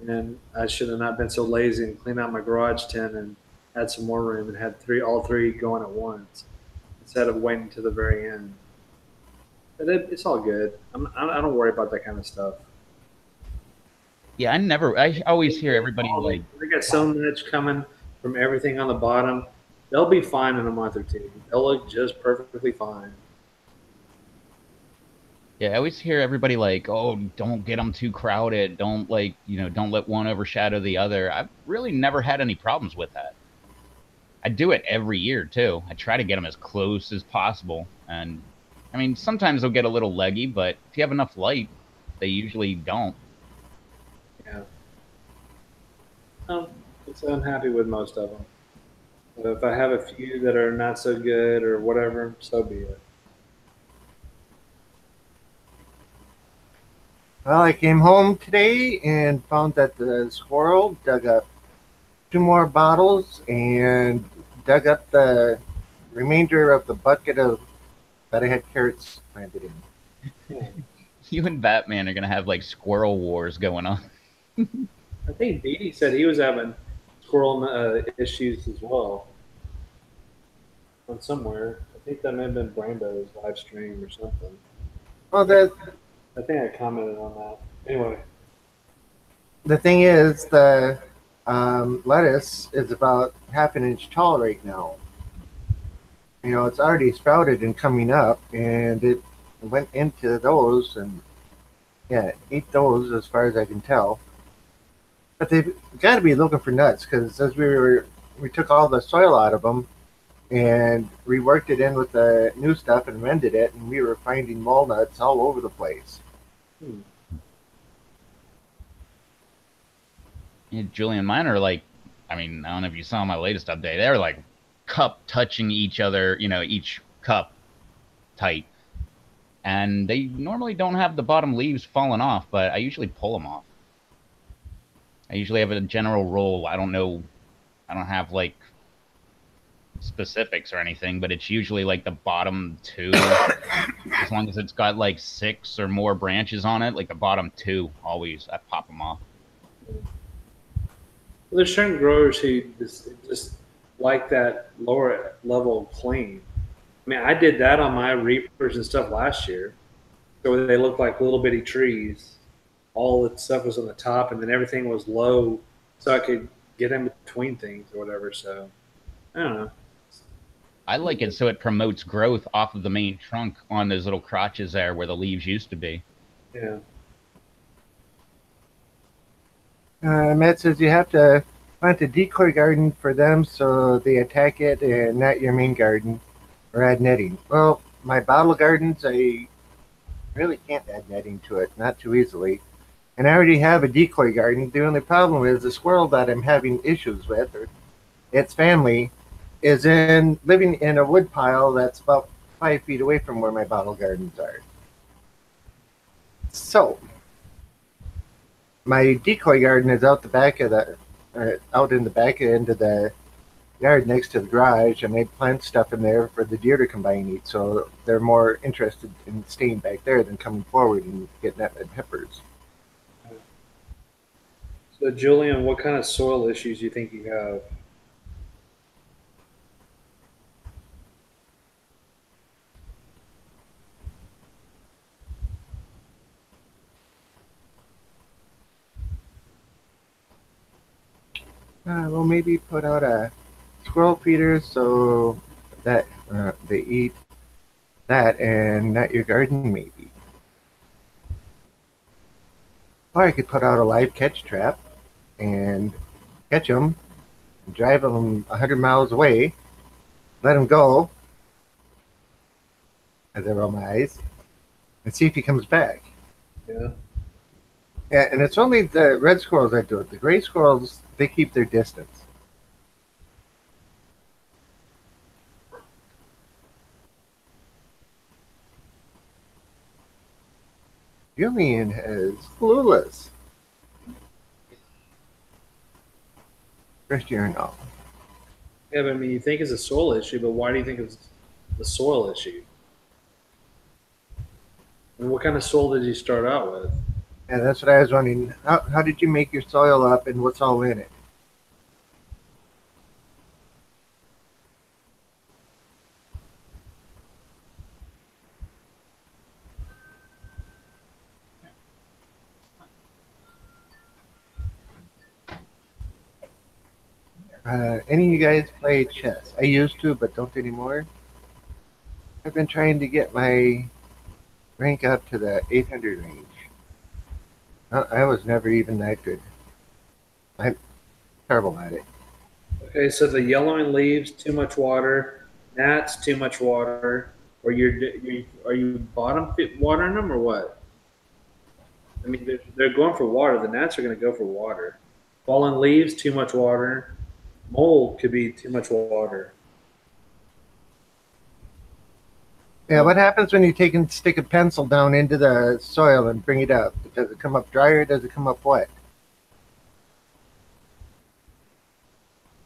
And I should have not been so lazy and cleaned out my garage tent and had some more room and had all three going at once instead of waiting to the very end. But it's all good. I don't worry about that kind of stuff. Yeah, I always hear everybody like, They got so much coming from everything on the bottom. They'll be fine in a month or two. They'll look just perfectly fine. yeah, I always hear everybody like, oh, don't get them too crowded. Don't don't let one overshadow the other. I've really never had any problems with that. I do it every year too. I try to get them as close as possible. And I mean, sometimes they'll get a little leggy, but if you have enough light, they usually don't. Yeah. So I'm happy with most of them. But if I have a few that are not so good or whatever, so be it. Well, I came home today and found that the squirrel dug up 2 more bottles and dug up the remainder of the bucket that I had carrots planted in. Yeah. You and Batman are gonna have like squirrel wars going on. I think Dee Dee said he was having squirrel issues as well. On somewhere. I think that may have been Brandon's live stream or something. Well, I think I commented on that. Anyway. the thing is, the lettuce is about half an inch tall right now. It's already sprouted and coming up, and it went into those and ate those as far as I can tell. But they've got to be looking for nuts because as we took all the soil out of them and reworked it in with the new stuff and mended it, and we were finding walnuts all over the place. Yeah, Julian, mine are like, I mean, I don't know if you saw my latest update. They're like cup touching each other, each cup tight. And they normally don't have the bottom leaves falling off, but I usually pull them off. I usually have a general rule. I don't know. I don't have like specifics or anything, but it's usually like the bottom two. As long as it's got like 6 or more branches on it, like the bottom two, always I pop them off. Well, there's certain growers who just like that lower level clean. I mean, I did that on my reapers and stuff last year. So they looked like little bitty trees. All the stuff was on the top, and then everything was low, so I could get in between things or whatever. So I don't know. I like it so it promotes growth off of the main trunk on those little crotches there where the leaves used to be. Yeah. Matt says you have to plant a decoy garden for them so they attack it and not your main garden, or add netting. Well, my bottle gardens, I really can't add netting to it, not too easily. And I already have a decoy garden. The only problem is the squirrel that I'm having issues with, or its family, is living in a wood pile that's about 5 feet away from where my bottle gardens are. So my decoy garden is out the back of out in the back end of the yard next to the garage, and they plant stuff in there for the deer to come by and eat. So they're more interested in staying back there than coming forward and getting at my peppers. So Julian, what kind of soil issues do you think you have? Well, maybe put out a squirrel feeder so that they eat that and not your garden, maybe. Or I could put out a live catch trap and catch them, drive them 100 miles away, let them go as I roll my eyes, and see if he comes back. Yeah. Yeah, and it's only the red squirrels that do it. The gray squirrels, they keep their distance. Julian is clueless. First year and all. Yeah, but I mean, you think it's a soil issue, but why do you think it's the soil issue? And what kind of soil did you start out with? And that's what I was wondering. How did you make your soil up and what's all in it? Any of you guys play chess? I used to, but don't anymore. I've been trying to get my rank up to the 800 range. I was never even that good. I'm terrible at it. Okay, so the yellowing leaves, too much water. Gnats, too much water. Or are you bottom watering them or what? I mean, they're going for water. The gnats are going to go for water. Fallen leaves, too much water. Mold could be too much water. Yeah, what happens when you stick a pencil down into the soil and bring it up? Does it come up dry or does it come up wet?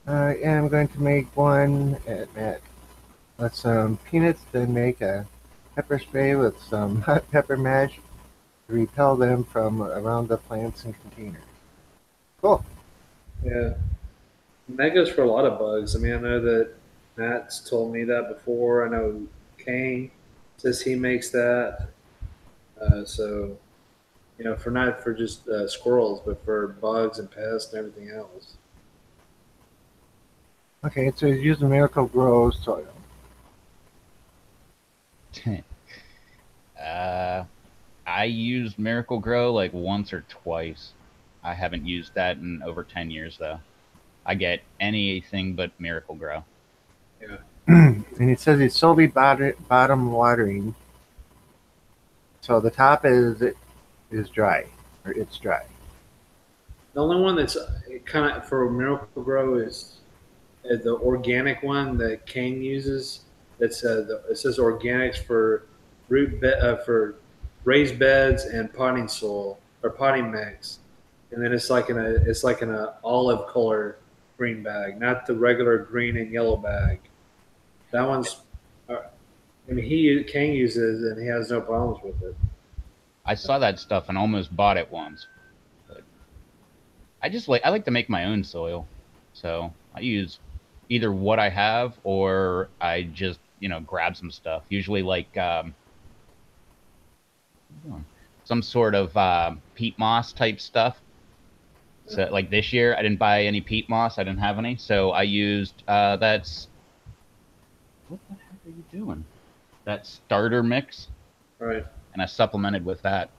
I am going to make one with some peanuts, then make a pepper spray with some hot pepper mash to repel them from around the plants and containers. Cool. Yeah. And that goes for a lot of bugs. I mean, I know that Matt's told me that before. I know Kane says he makes that. So, for not for just squirrels, but for bugs and pests and everything else. Okay, so he's using Miracle Grow soil. I used Miracle Grow like once or twice. I haven't used that in over 10 years, though. I get anything but Miracle Grow. Yeah. And he says he's solely bottom watering. So the top is is dry, or it's dry. The only one that's kind of for Miracle Grow is the organic one that Kane uses. That's it says organics for for raised beds and potting soil or potting mix, and then it's like in a olive color green bag, not the regular green and yellow bag. That one's. I mean, Kane uses it and he has no problems with it. I saw that stuff and almost bought it once. But I like to make my own soil. So I use either what I have or I just, grab some stuff. Usually like some sort of peat moss type stuff. So like this year I didn't buy any peat moss. I didn't have any. So I used that's what the heck are you doing? That starter mix. Right. And I supplemented with that.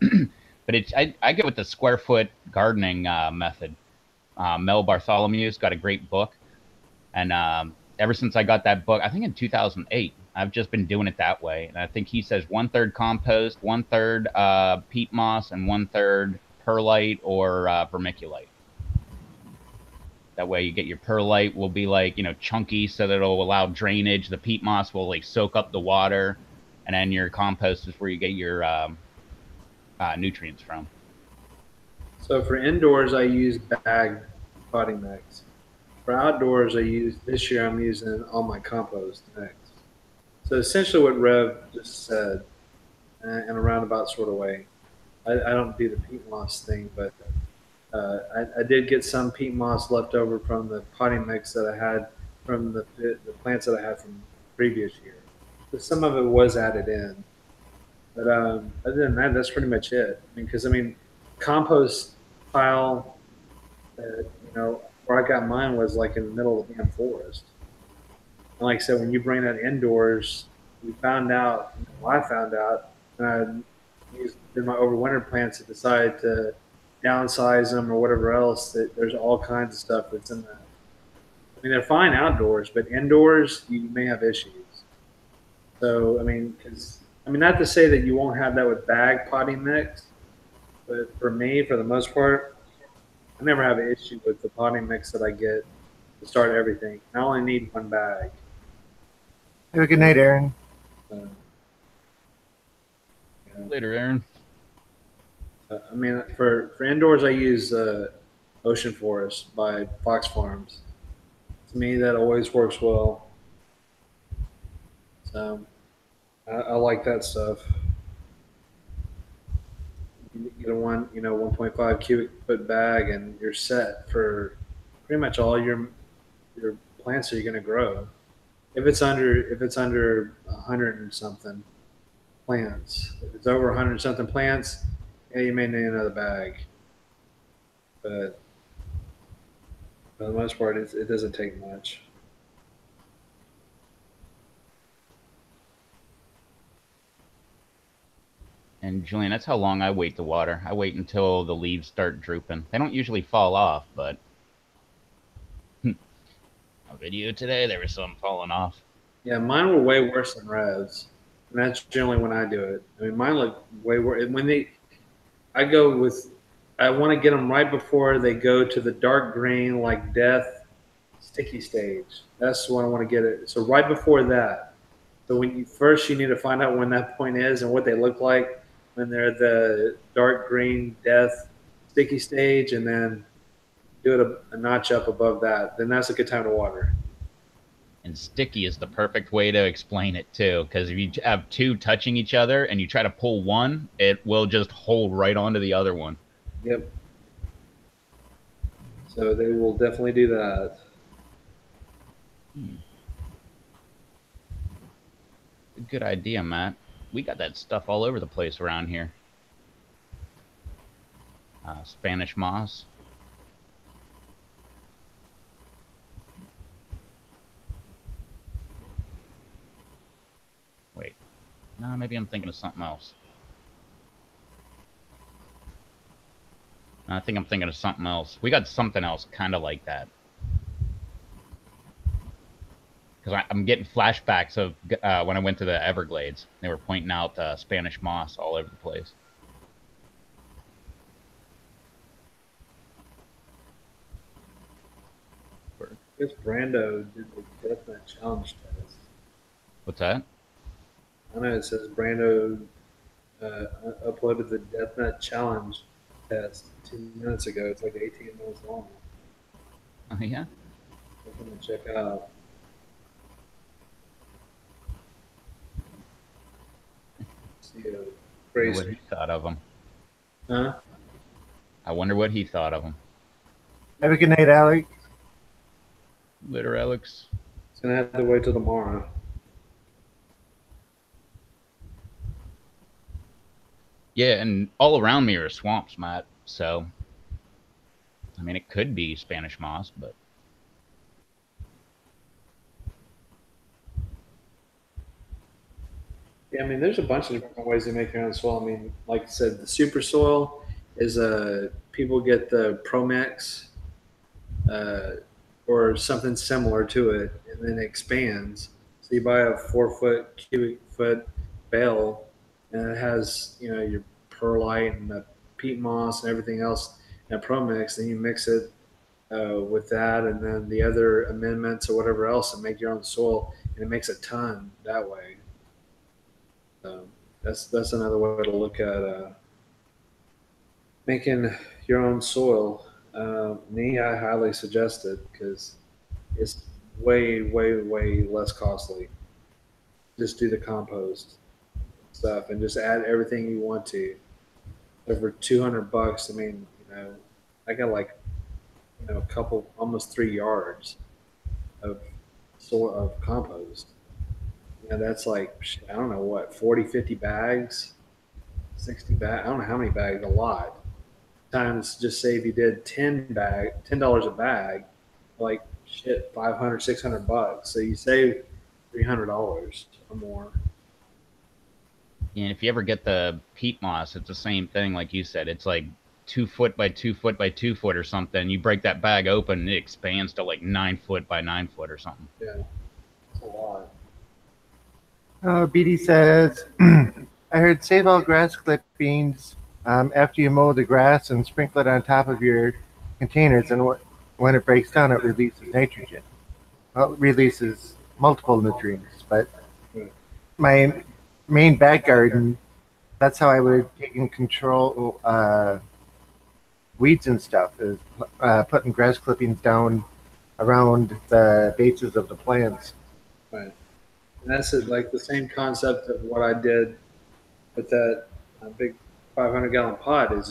But I get with the square foot gardening method. Mel Bartholomew's got a great book, and ever since I got that book, I think in 2008, I've just been doing it that way. And I think he says 1/3 compost, 1/3 peat moss, and 1/3 perlite or vermiculite. That way, you get your perlite will be like chunky, so that it'll allow drainage. The peat moss will like soak up the water, and then your compost is where you get your nutrients from. So for indoors, I use bagged potting mix. For outdoors, this year I'm using all my compost mix. So essentially, what Rev just said, in a roundabout sort of way. I don't do the peat moss thing, but I did get some peat moss left over from the potting mix that I had from the plants that I had from previous year. So some of it was added in, but other than that, that's pretty much it. I mean, compost pile, where I got mine was like in the middle of the damn forest. And like I said, when you bring that indoors, we found out. Well, I found out, and I used in my overwinter plants to decide to downsize them or whatever else. That there's all kinds of stuff that's in that. I mean, they're fine outdoors, but indoors you may have issues. So not to say that you won't have that with bag potting mix, but for me, for the most part, I never have an issue with the potting mix that I get to start everything. I only need one bag. Have a good night, Aaron. So, Later, Aaron. For indoors, I use Ocean Forest by Fox Farms. To me, that always works well. So I like that stuff. You get a 1.5 cubic foot bag, and you're set for pretty much all your plants that you're going to grow. If it's under 100 and something plants, if it's over 100 something plants, yeah, you may need another bag. But for the most part, it doesn't take much. And Julian, that's how long I wait to water. I wait until the leaves start drooping. They don't usually fall off, but a video today, there was some falling off. Yeah, mine were way worse than Rev's, and that's generally when I do it. I mean, mine look way worse. I want to get them right before they go to the dark green, like death, sticky stage. That's when I want to get it. So right before that. So you need to find out when that point is and what they look like when they're the dark green death sticky stage, and then do it a notch up above that. Then that's a good time to water. And sticky is the perfect way to explain it too, because if you have two touching each other and you try to pull one, it will just hold right onto the other one. Yep. So they will definitely do that. Good idea, Matt. We got that stuff all over the place around here. Spanish moss. Wait. No, maybe I'm thinking of something else. I think I'm thinking of something else. We got something else kind of like that. Because I'm getting flashbacks of when I went to the Everglades. They were pointing out Spanish moss all over the place. guess Brando did the deathmatch challenge test. What's that? I know it says Brando uploaded the deathmatch challenge test 2 minutes ago. It's like 18 minutes long. Oh yeah. I'm gonna check out. See a Wonder crazy. what he thought of him. Huh? I wonder what he thought of him. Have a good night, Alex. Later, Alex. It's gonna have to wait till tomorrow. Yeah, and all around me are swamps, Matt. So, I mean, it could be Spanish moss, but Yeah, I mean, there's a bunch of different ways to make your own soil. I mean, like I said, the super soil is people get the Promax uh, or something similar to it, and then it expands. So you buy a 4 foot cubic foot bale, and it has your perlite and the peat moss and everything else in a Promax. Then you mix it with that, and then the other amendments or whatever else, and make your own soil, and it makes a ton that way. That's another way to look at making your own soil. Me, I highly suggest it because it's way, way, way less costly. Just do the compost stuff and just add everything you want to. Over $200. I mean, I got like a couple, almost 3 yards of soil of compost. That's like I don't know what 40, 50 bags, 60 bags. I don't know how many bags. A lot. Times just say if you did $10 a bag, like shit, 500, $600. So you save $300 or more. and if you ever get the peat moss, it's the same thing. Like you said, it's like 2 foot by 2 foot by 2 foot or something. You break that bag open, and it expands to like 9 foot by 9 foot or something. Yeah, it's a lot. BD says, I heard save all grass clippings after you mow the grass and sprinkle it on top of your containers, and when it breaks down, it releases nitrogen. Well, it releases multiple nutrients, but my main back garden, that's how I would take and control weeds and stuff, is putting grass clippings down around the bases of the plants. Right. And that's like the same concept of what I did with that big 500-gallon pot is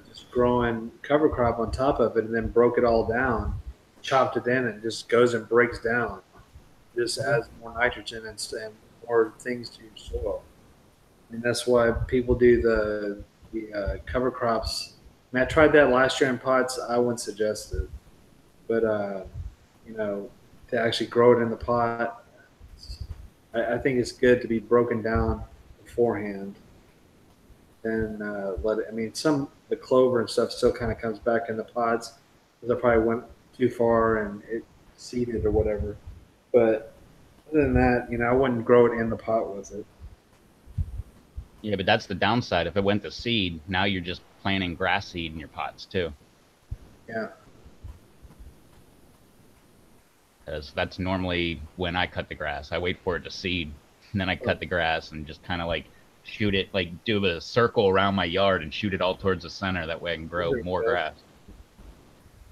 just growing cover crop on top of it, and then broke it all down, chopped it in, and it just goes and breaks down. Just adds more nitrogen and more things to your soil. I mean, that's why people do the cover crops. I mean, I tried that last year in pots. I wouldn't suggest it, but to actually grow it in the pot, I think it's good to be broken down beforehand. Then let it. I mean, the clover and stuff still kind of comes back in the pots because I probably went too far and it seeded or whatever. But other than that, I wouldn't grow it in the pot with it. Yeah, but that's the downside. If it went to seed, now you're just planting grass seed in your pots too. Yeah. Because that's normally when I cut the grass. I wait for it to seed, and then I cut the grass and just kind of like shoot it, like do a circle around my yard and shoot it all towards the center. That way I can grow more grass.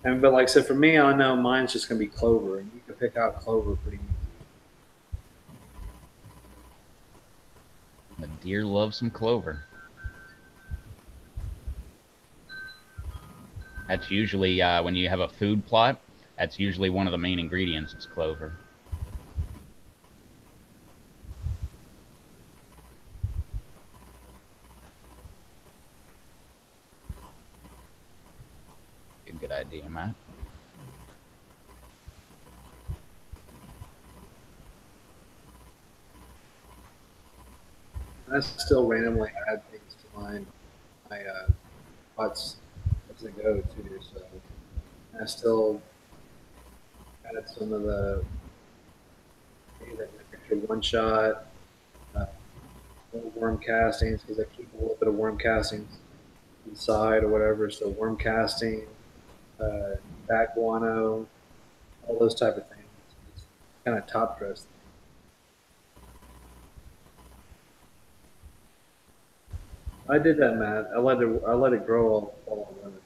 But like I said, for me, I know mine's just gonna be clover, and you can pick out clover pretty easy. The deer love some clover. That's usually when you have a food plot. That's usually one of the main ingredients. It's clover. Good idea, Matt. I still randomly add things to my pots as I go too. So I still added some of the one shot worm castings because I keep a little bit of worm castings inside or whatever. So worm casting, bat guano, all those type of things. It's kind of top dress. I did that, Matt. I let it grow all winter.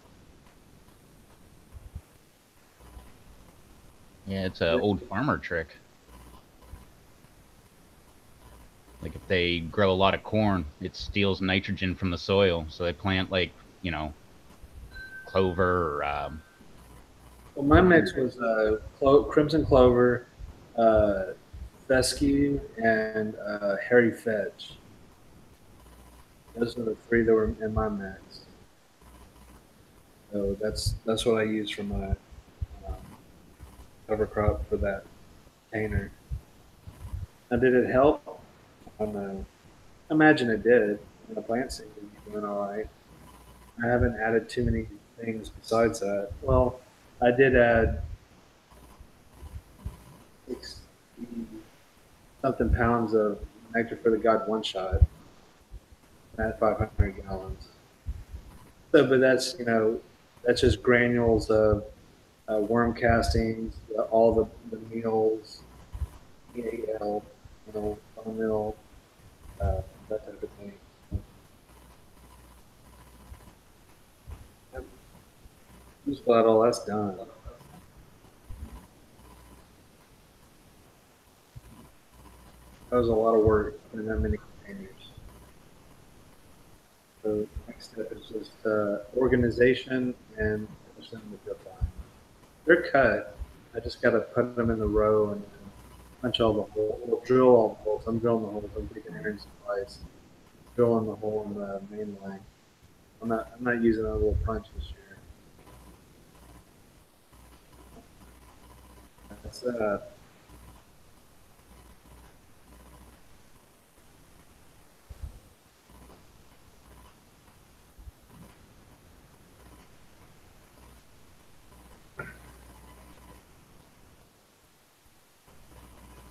Yeah, it's an old farmer trick. Like if they grow a lot of corn, it steals nitrogen from the soil, so they plant like clover or Well, my mix was crimson clover, uh, fescue, and hairy fetch. Those are the three that were in my mix. So that's what I use for my cover crop for that container. Now, did it help? I don't know. I imagine it did. The plant seemed to be doing all right. I haven't added too many things besides that. Well, I did add 60 something pounds of nectar for the god one shot at 500 gallons. So, but that's that's just granules of worm castings, all the meals, EAL, bone meal, that type of thing. I'm just glad all that's done. That was a lot of work in that many containers. So next step is just organization and push them to drip line. They're cut. I just got to put them in the row and punch all the holes. We'll drill all the holes. I'm drilling the holes. I'm taking Aaron's advice. Drilling the hole in the main line. I'm not using a little punch this year. That's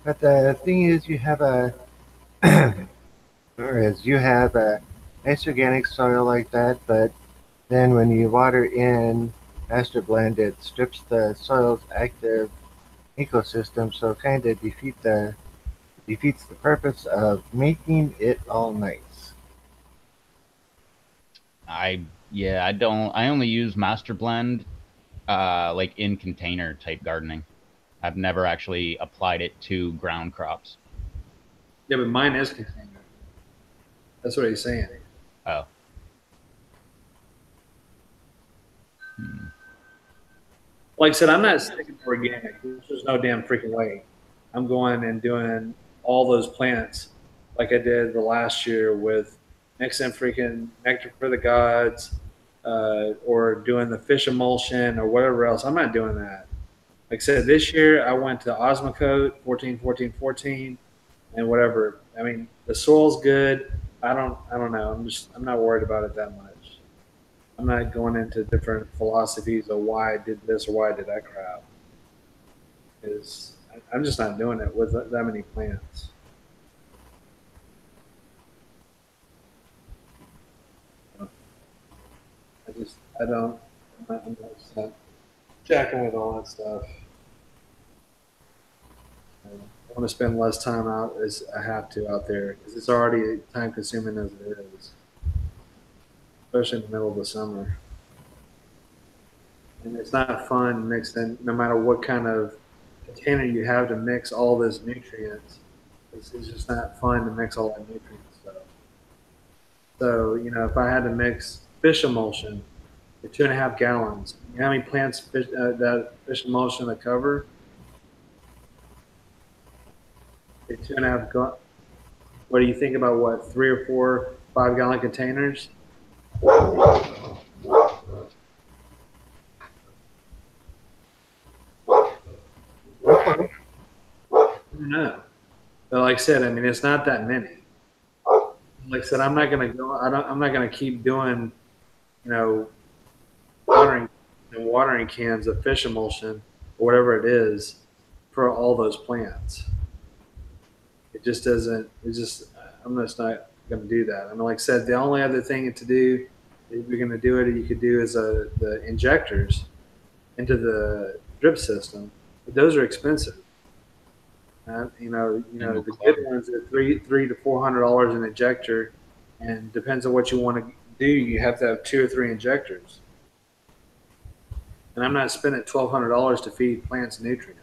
But the thing is, you have a nice organic soil like that, but then when you water in master blend, it strips the soil's active ecosystem, so kind of defeats the purpose of making it all nice. I only use master blend like in container type gardening. I've never actually applied it to ground crops. yeah, but mine is container. That's what he's saying. Oh. Hmm. Like I said, I'm not sticking to organic. There's no damn freaking way. I'm going and doing all those plants like I did the last year with mixing freaking nectar for the gods, or doing the fish emulsion or whatever else. I'm not doing that. Like I said, this year I went to Osmocote 14, 14, 14, and whatever. I mean, the soil's good. I don't know. I'm not worried about it that much. I'm not going into different philosophies of why I did this or why I did that crap. Is I'm just not doing it with that many plants. I don't. I'm not jacking with all that stuff. I want to spend less time out as I have to out there because it's already time consuming as it is, especially in the middle of the summer. And it's not fun mixing, no matter what kind of container you have to mix all this nutrients. It's just not fun to mix all that nutrient stuff. So, if I had to mix fish emulsion for 2.5 gallons, you know how many plants that fish emulsion to cover? Two and a half. What do you think about what 3 or 4 5-gallon containers? No, but like I said, I mean it's not that many. Like I said, I'm not going to go. I'm not going to keep doing, you know, watering watering cans of fish emulsion or whatever it is for all those plants. It just doesn't. It's just. I'm just not going to do that. I mean, like I said, the only other thing to do, if you're going to do it, you could do is the injectors into the drip system. But those are expensive. The good ones are three to $400 an injector, and depends on what you want to do. You have to have 2 or 3 injectors, and I'm not spending $1,200 to feed plants nutrients.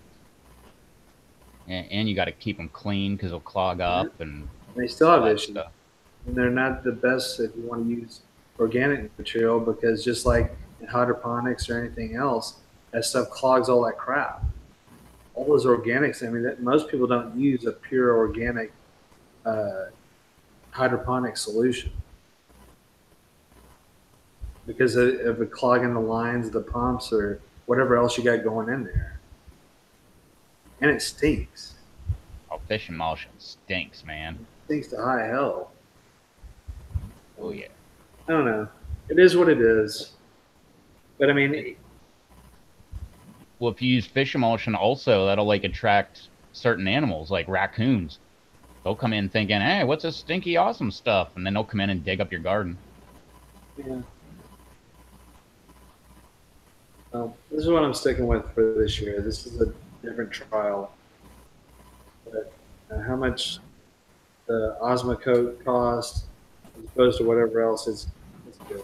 And you got to keep them clean because they'll clog Yeah. up and They still all have that issues, stuff. and they're not the best if you want to use organic material, because just like in hydroponics or anything else, that stuff clogs all that crap. All those organics. I mean, most people don't use a pure organic uh, hydroponic solution because of it clogging the lines, the pumps, or whatever else you got going in there, and it stinks. Oh, fish emulsion stinks, man. It stinks to high hell. Oh yeah. I don't know. It is what it is. But I mean, Well, if you use fish emulsion, also that'll like attract certain animals, like raccoons. They'll come in thinking, "Hey, what's this stinky, awesome stuff?" And then they'll come in and dig up your garden. yeah. This is what I'm sticking with for this year. This is a different trial. But how much the Osmocote cost as opposed to whatever else is good.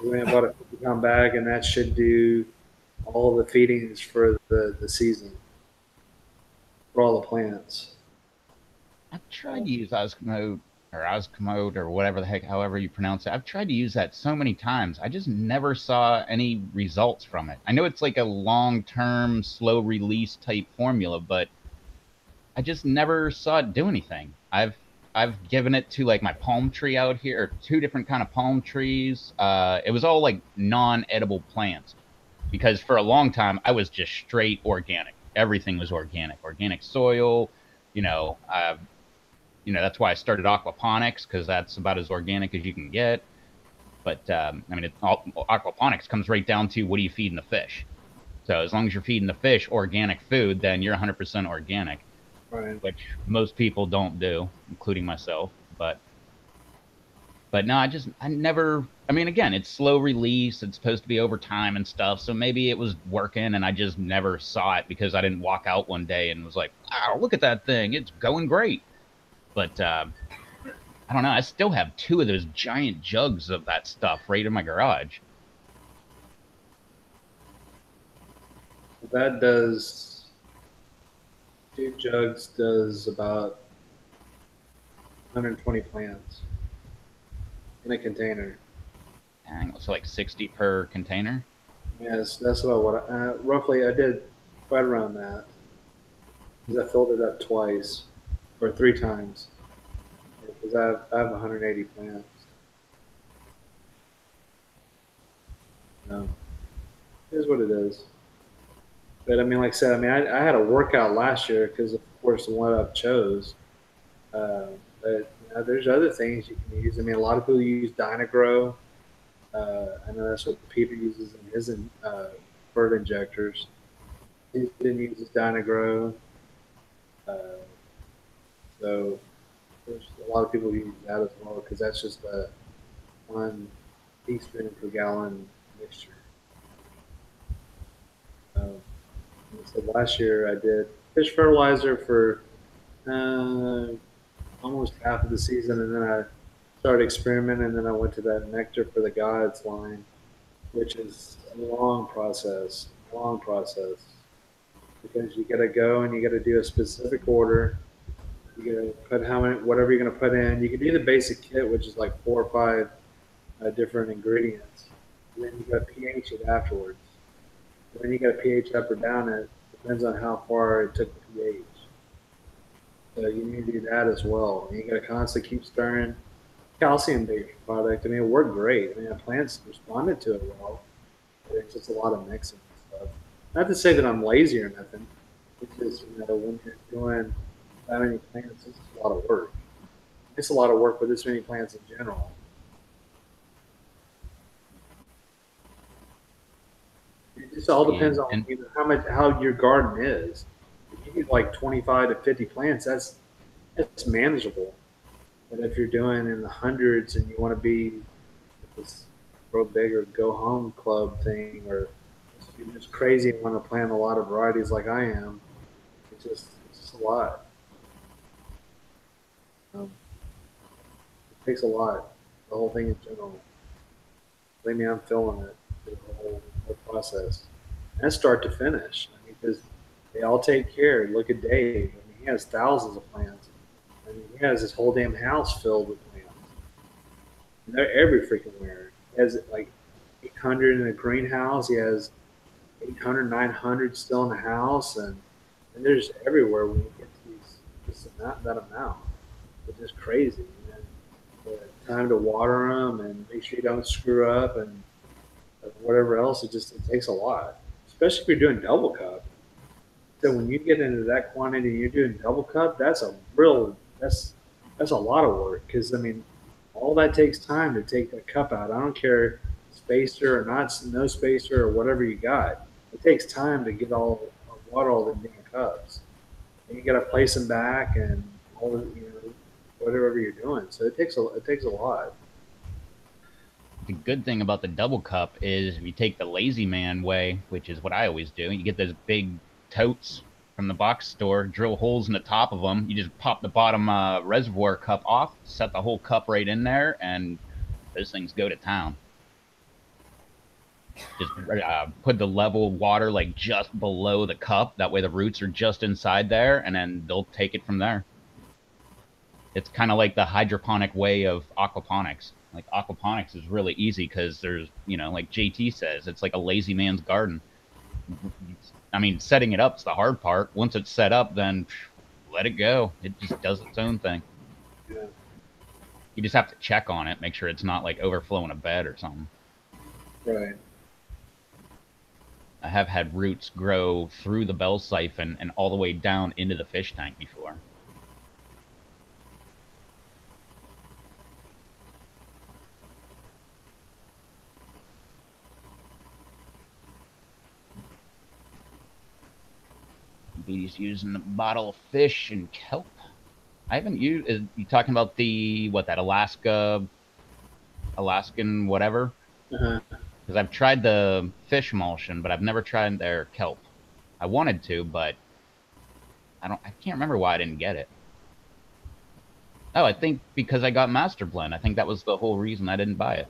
We went and bought a 50-pound bag, and that should do all the feedings for the season for all the plants. I've tried to use Osmocote or whatever the heck, however you pronounce it. I've tried to use that so many times. I just never saw any results from it. I know it's like a long-term, slow release type formula, but I just never saw it do anything. I've given it to like my palm tree out here, or 2 different kind of palm trees. It was all like non-edible plants because for a long time I was just straight organic. Everything was organic, organic soil. You know, that's why I started aquaponics, because that's about as organic as you can get. But I mean, aquaponics comes right down to what are you feeding the fish. So as long as you're feeding the fish organic food, then you're 100% organic, Right. which most people don't do, including myself. But no, I never. I mean, again, it's slow release. It's supposed to be over time and stuff. So maybe it was working, and I just never saw it because I didn't walk out one day and was like, "Wow, look at that thing! It's going great." But I don't know. I still have 2 of those giant jugs of that stuff right in my garage. That does 2 jugs does about 120 plants in a container. Dang, so like 60 per container. Yes, that's about what roughly I did right around that. Because I filled it up twice or 3 times. Because I have 180 plants. No, it is what it is. But I mean, like I said, I mean, I had a workout last year because, of course, the one I chose. Uh, but there's other things you can use. I mean, a lot of people use Dynagrow. I know that's what Peter uses in his bird injectors. He didn't use his Dynagrow. Uh, so there's a lot of people who use that as well because that's just a 1 teaspoon per gallon mixture. So last year I did fish fertilizer for almost half of the season, and then I started experimenting, and then I went to that Nectar for the Gods line, which is a long process, because you got to go and you got to do a specific order. You got to put how many, whatever you're going to put in. You can do the basic kit, which is like 4 or 5 different ingredients, and then you got to pH it afterwards. And then you got to pH up or down it. Depends on how far it took the pH. So you need to do that as well. And you got to constantly keep stirring. Calcium-based product. I mean, it worked great. I mean, the plants responded to it well. But it's just a lot of mixing and stuff. Not to say that I'm lazy or nothing. It's just, when you're doing that many plants, it's a lot of work. It's a lot of work with this many plants in general. It just all depends on how your garden is. If you get like 25 to 50 plants, that's manageable. But if you're doing in the hundreds and you want to be this grow big or go home club thing or you're just crazy and want to plant a lot of varieties like I am, it's just a lot. It takes a lot. The whole thing in general. Believe me, I'm feeling it. The whole process. And start to finish. I mean, because they all take care. Look at Dave. I mean, he has thousands of plants. I mean, he has his whole damn house filled with plants. And they're every freaking where. He has like 800 in a greenhouse. He has 800, 900 still in the house, and they're just everywhere when you get to that amount. It's just crazy. And then the time to water them and make sure you don't screw up and whatever else. It takes a lot, especially if you're doing double cup. So when you get into that quantity, you're doing double cup. That's a lot of work because I mean, all that takes time to take that cup out. I don't care spacer or not, no spacer or whatever you got. It takes time to get all water all the damn cups. And you got to place them back and all the whatever you're doing. So it takes a lot. The good thing about the double cup is if you take the lazy man way, which is what I always do, you get those big totes from the box store, drill holes in the top of them. You just pop the bottom reservoir cup off, set the whole cup right in there, and those things go to town. Just put the level water like just below the cup. That way the roots are just inside there, and then they'll take it from there. It's kind of like the hydroponic way of aquaponics. Like aquaponics is really easy because there's, like JT says, it's like a lazy man's garden. I mean, setting it up is the hard part. Once it's set up, then let it go. It just does its own thing. Yeah. You just have to check on it, make sure it's not like overflowing a bed or something. Right. I have had roots grow through the bell siphon and all the way down into the fish tank before. He's using a bottle of fish and kelp. I haven't used. You talking about that Alaskan whatever? Uh-huh. Because I've tried the fish emulsion, but I've never tried their kelp. I wanted to, but I can't remember why I didn't get it. Oh, I think because I got Master Blend. I think that was the whole reason I didn't buy it.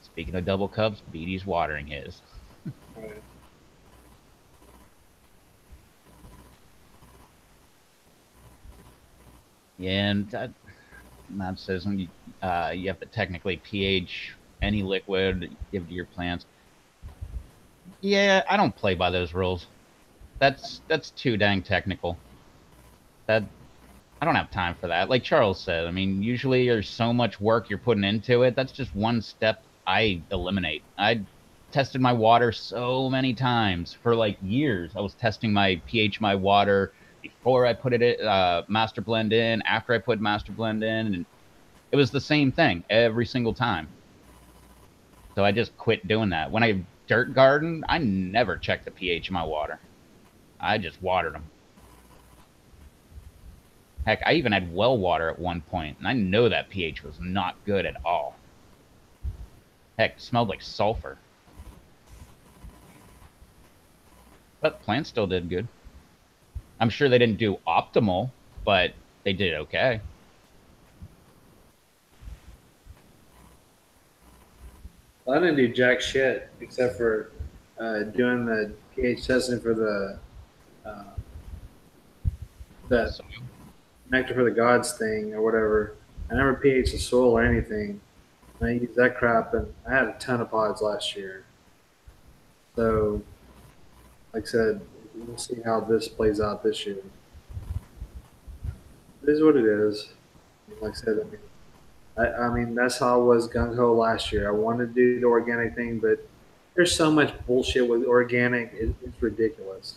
Speaking of double cups, Beatty's watering his. Right. Yeah, and Matt says when you have to technically pH any liquid, give to your plants. Yeah, I don't play by those rules. That's too dang technical. That I don't have time for that. Like Charles said, I mean, usually there's so much work you're putting into it. That's just one step I eliminate. I tested my water so many times for like years. I was testing my pH, my water before I put it Master Blend in, after I put Master Blend in, and it was the same thing every single time. So I just quit doing that. When I dirt garden, I never checked the pH of my water. I just watered them. Heck, I even had well water at one point, and I know that pH was not good at all. Heck, it smelled like sulfur. But plants still did good. I'm sure they didn't do optimal, but they did okay. Well, I didn't do jack shit except for doing the pH testing for uh, the So, nectar for the gods thing or whatever. I never pH the soil or anything. I used that crap, and I had a ton of pods last year. So, like I said, we'll see how this plays out this year. It is what it is. Like I said, I mean that's how I was gung ho last year. I wanted to do the organic thing, but there's so much bullshit with organic. It's ridiculous.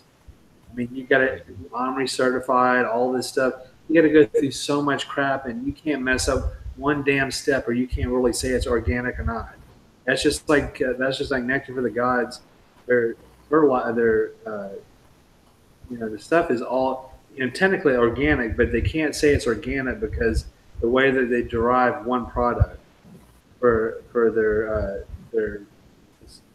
I mean, you got to Omri certified, all this stuff. You got to go through so much crap, and you can't mess up one damn step, or you can't really say it's organic or not. That's just like nectar for the gods. They're fertilizer. The stuff is all technically organic, but they can't say it's organic because the way that they derive one product for their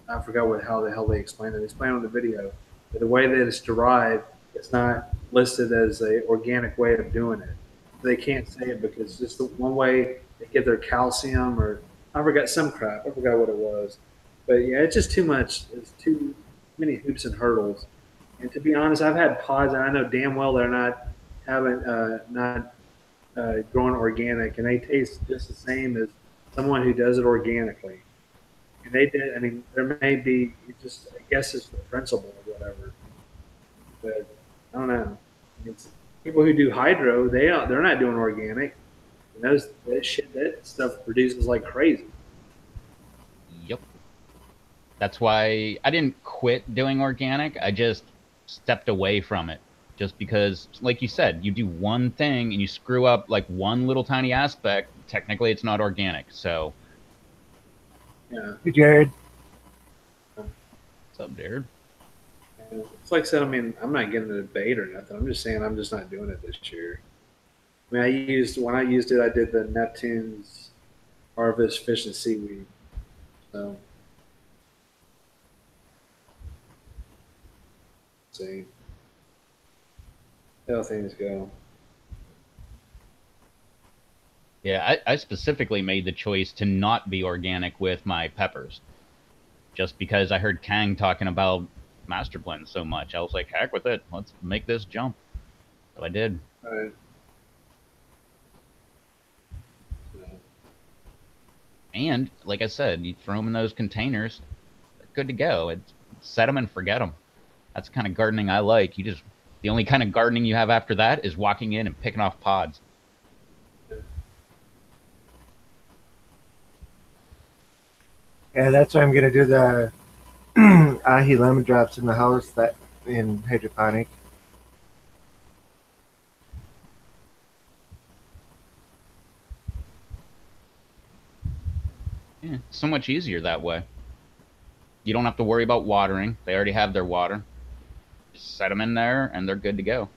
I forgot how the hell they explained it. They explained on the video, but the way that it's derived, it's not listed as a organic way of doing it. They can't say it because just the one way they get their calcium, or I forgot some crap. I forgot what it was, but yeah, it's just too much. It's too many hoops and hurdles. And to be honest, I've had pods, and I know damn well they're not growing organic, and they taste just the same as someone who does it organically. And they did. I mean, there may be just. I guess it's the principle or whatever. But I don't know. It's people who do hydro. They're not doing organic. And that stuff produces like crazy. Yep. That's why I didn't quit doing organic. I just stepped away from it. Just because, like you said, you do one thing and you screw up like one little tiny aspect, technically it's not organic. So, Yeah. Hey, Jared. what's up, Jared? It's like I said. I mean, I'm not getting a debate or nothing. I'm just saying I'm just not doing it this year. I mean, when I used it, I did the Neptune's Harvest Fish and Seaweed. So, see how things go. Yeah, I specifically made the choice to not be organic with my peppers. Just because I heard Kang talking about Master Blend so much. I was like, heck with it. Let's make this jump. So I did. All right. And like I said, you throw them in those containers, they're good to go. Set them and forget them. That's the kind of gardening I like. The only kind of gardening you have after that is walking in and picking off pods. Yeah, that's why I'm gonna do the ahi lemon drops in the house that in hydroponic. Yeah, so much easier that way. You don't have to worry about watering. They already have their water. Just set them in there and they're good to go.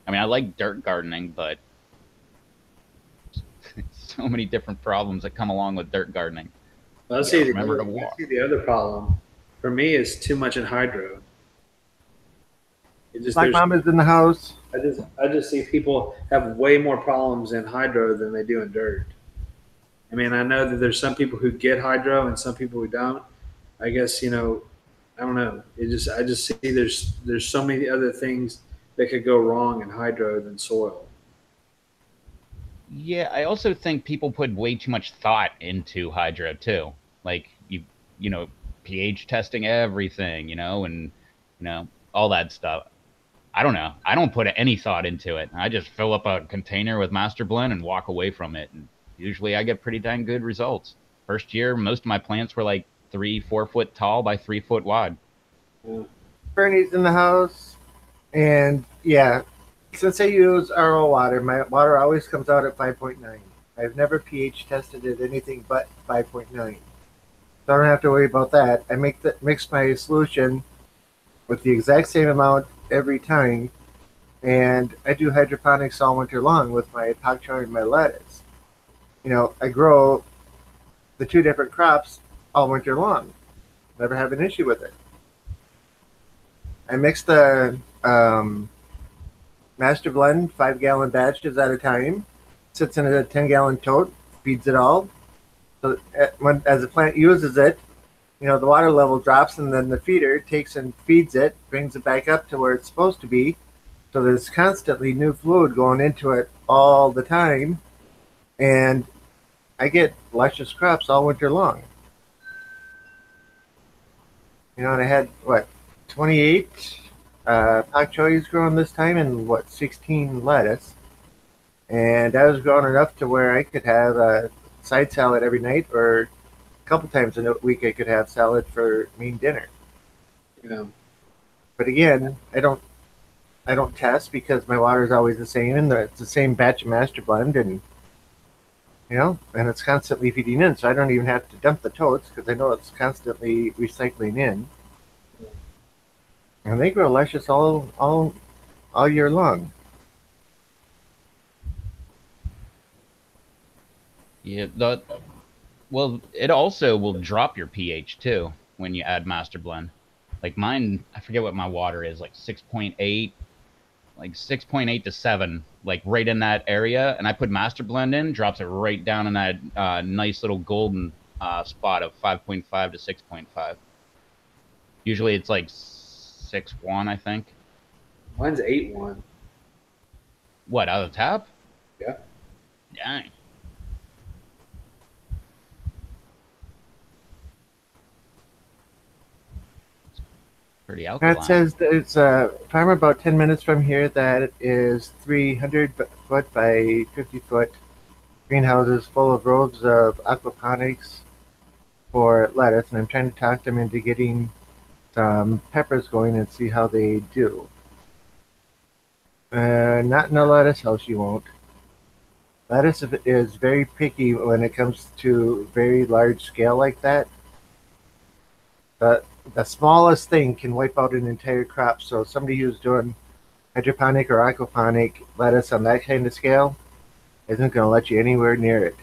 I mean, I like dirt gardening, but so many different problems that come along with dirt gardening. Well, You gotta remember to I walk. see the other problem. For me, is too much in hydro. Black Mama's in the house. I just see people have way more problems in hydro than they do in dirt. I mean, I know that there's some people who get hydro and some people who don't. I guess I don't know. I just see there's so many other things that could go wrong in hydro than soil. Yeah, I also think people put way too much thought into hydro too. Like you know, pH testing everything, and all that stuff. I don't know. I don't put any thought into it. I just fill up a container with Master Blend and walk away from it. And usually I get pretty dang good results. First year, most of my plants were like 3-4 foot tall by 3 foot wide. Yeah. Bernie's in the house, and yeah, since I use RO water, my water always comes out at 5.9. I've never pH tested it anything but 5.9, so I don't have to worry about that. I mix my solution with the exact same amount every time, and I do hydroponics all winter long with my pak choi and my lettuce. I grow the two different crops all winter long. Never have an issue with it. I mix the Master Blend 5-gallon batches at a time. Sits in a 10-gallon tote, feeds it all. So as the plant uses it, the water level drops, and then the feeder takes and feeds it, brings it back up to where it's supposed to be. So there's constantly new fluid going into it all the time, and I get luscious crops all winter long. And I had 28 pak choys growing this time, and 16 lettuce, and I was growing enough to where I could have a side salad every night, or a couple times a week I could have salad for main dinner. But again, I don't test because my water is always the same, and it's the same batch of Master Blend, and and it's constantly feeding in, so I don't even have to dump the totes because I know it's constantly recycling in. And they grow luscious all all year long. Yeah, well, it also will drop your pH too when you add Master Blend. Like mine, I forget what my water is, like 6.8, like 6.8 to 7, like right in that area. And I put Master Blend in, drops it right down in that nice little golden spot of 5.5 to 6.5. Usually it's like 6.1, I think. Mine's 8.1. What, out of the tap? Yeah. Dang. Pretty That alkaline. says there's a farm about 10 minutes from here that is 300 foot by 50 foot greenhouses full of rows of aquaponics for lettuce, and I'm trying to talk them into getting some peppers going and see how they do. Not in a lettuce house, you won't. Lettuce is very picky when it comes to very large scale like that. But the smallest thing can wipe out an entire crop. So somebody who's doing hydroponic or aquaponic lettuce on that kind of scale isn't going to let you anywhere near it.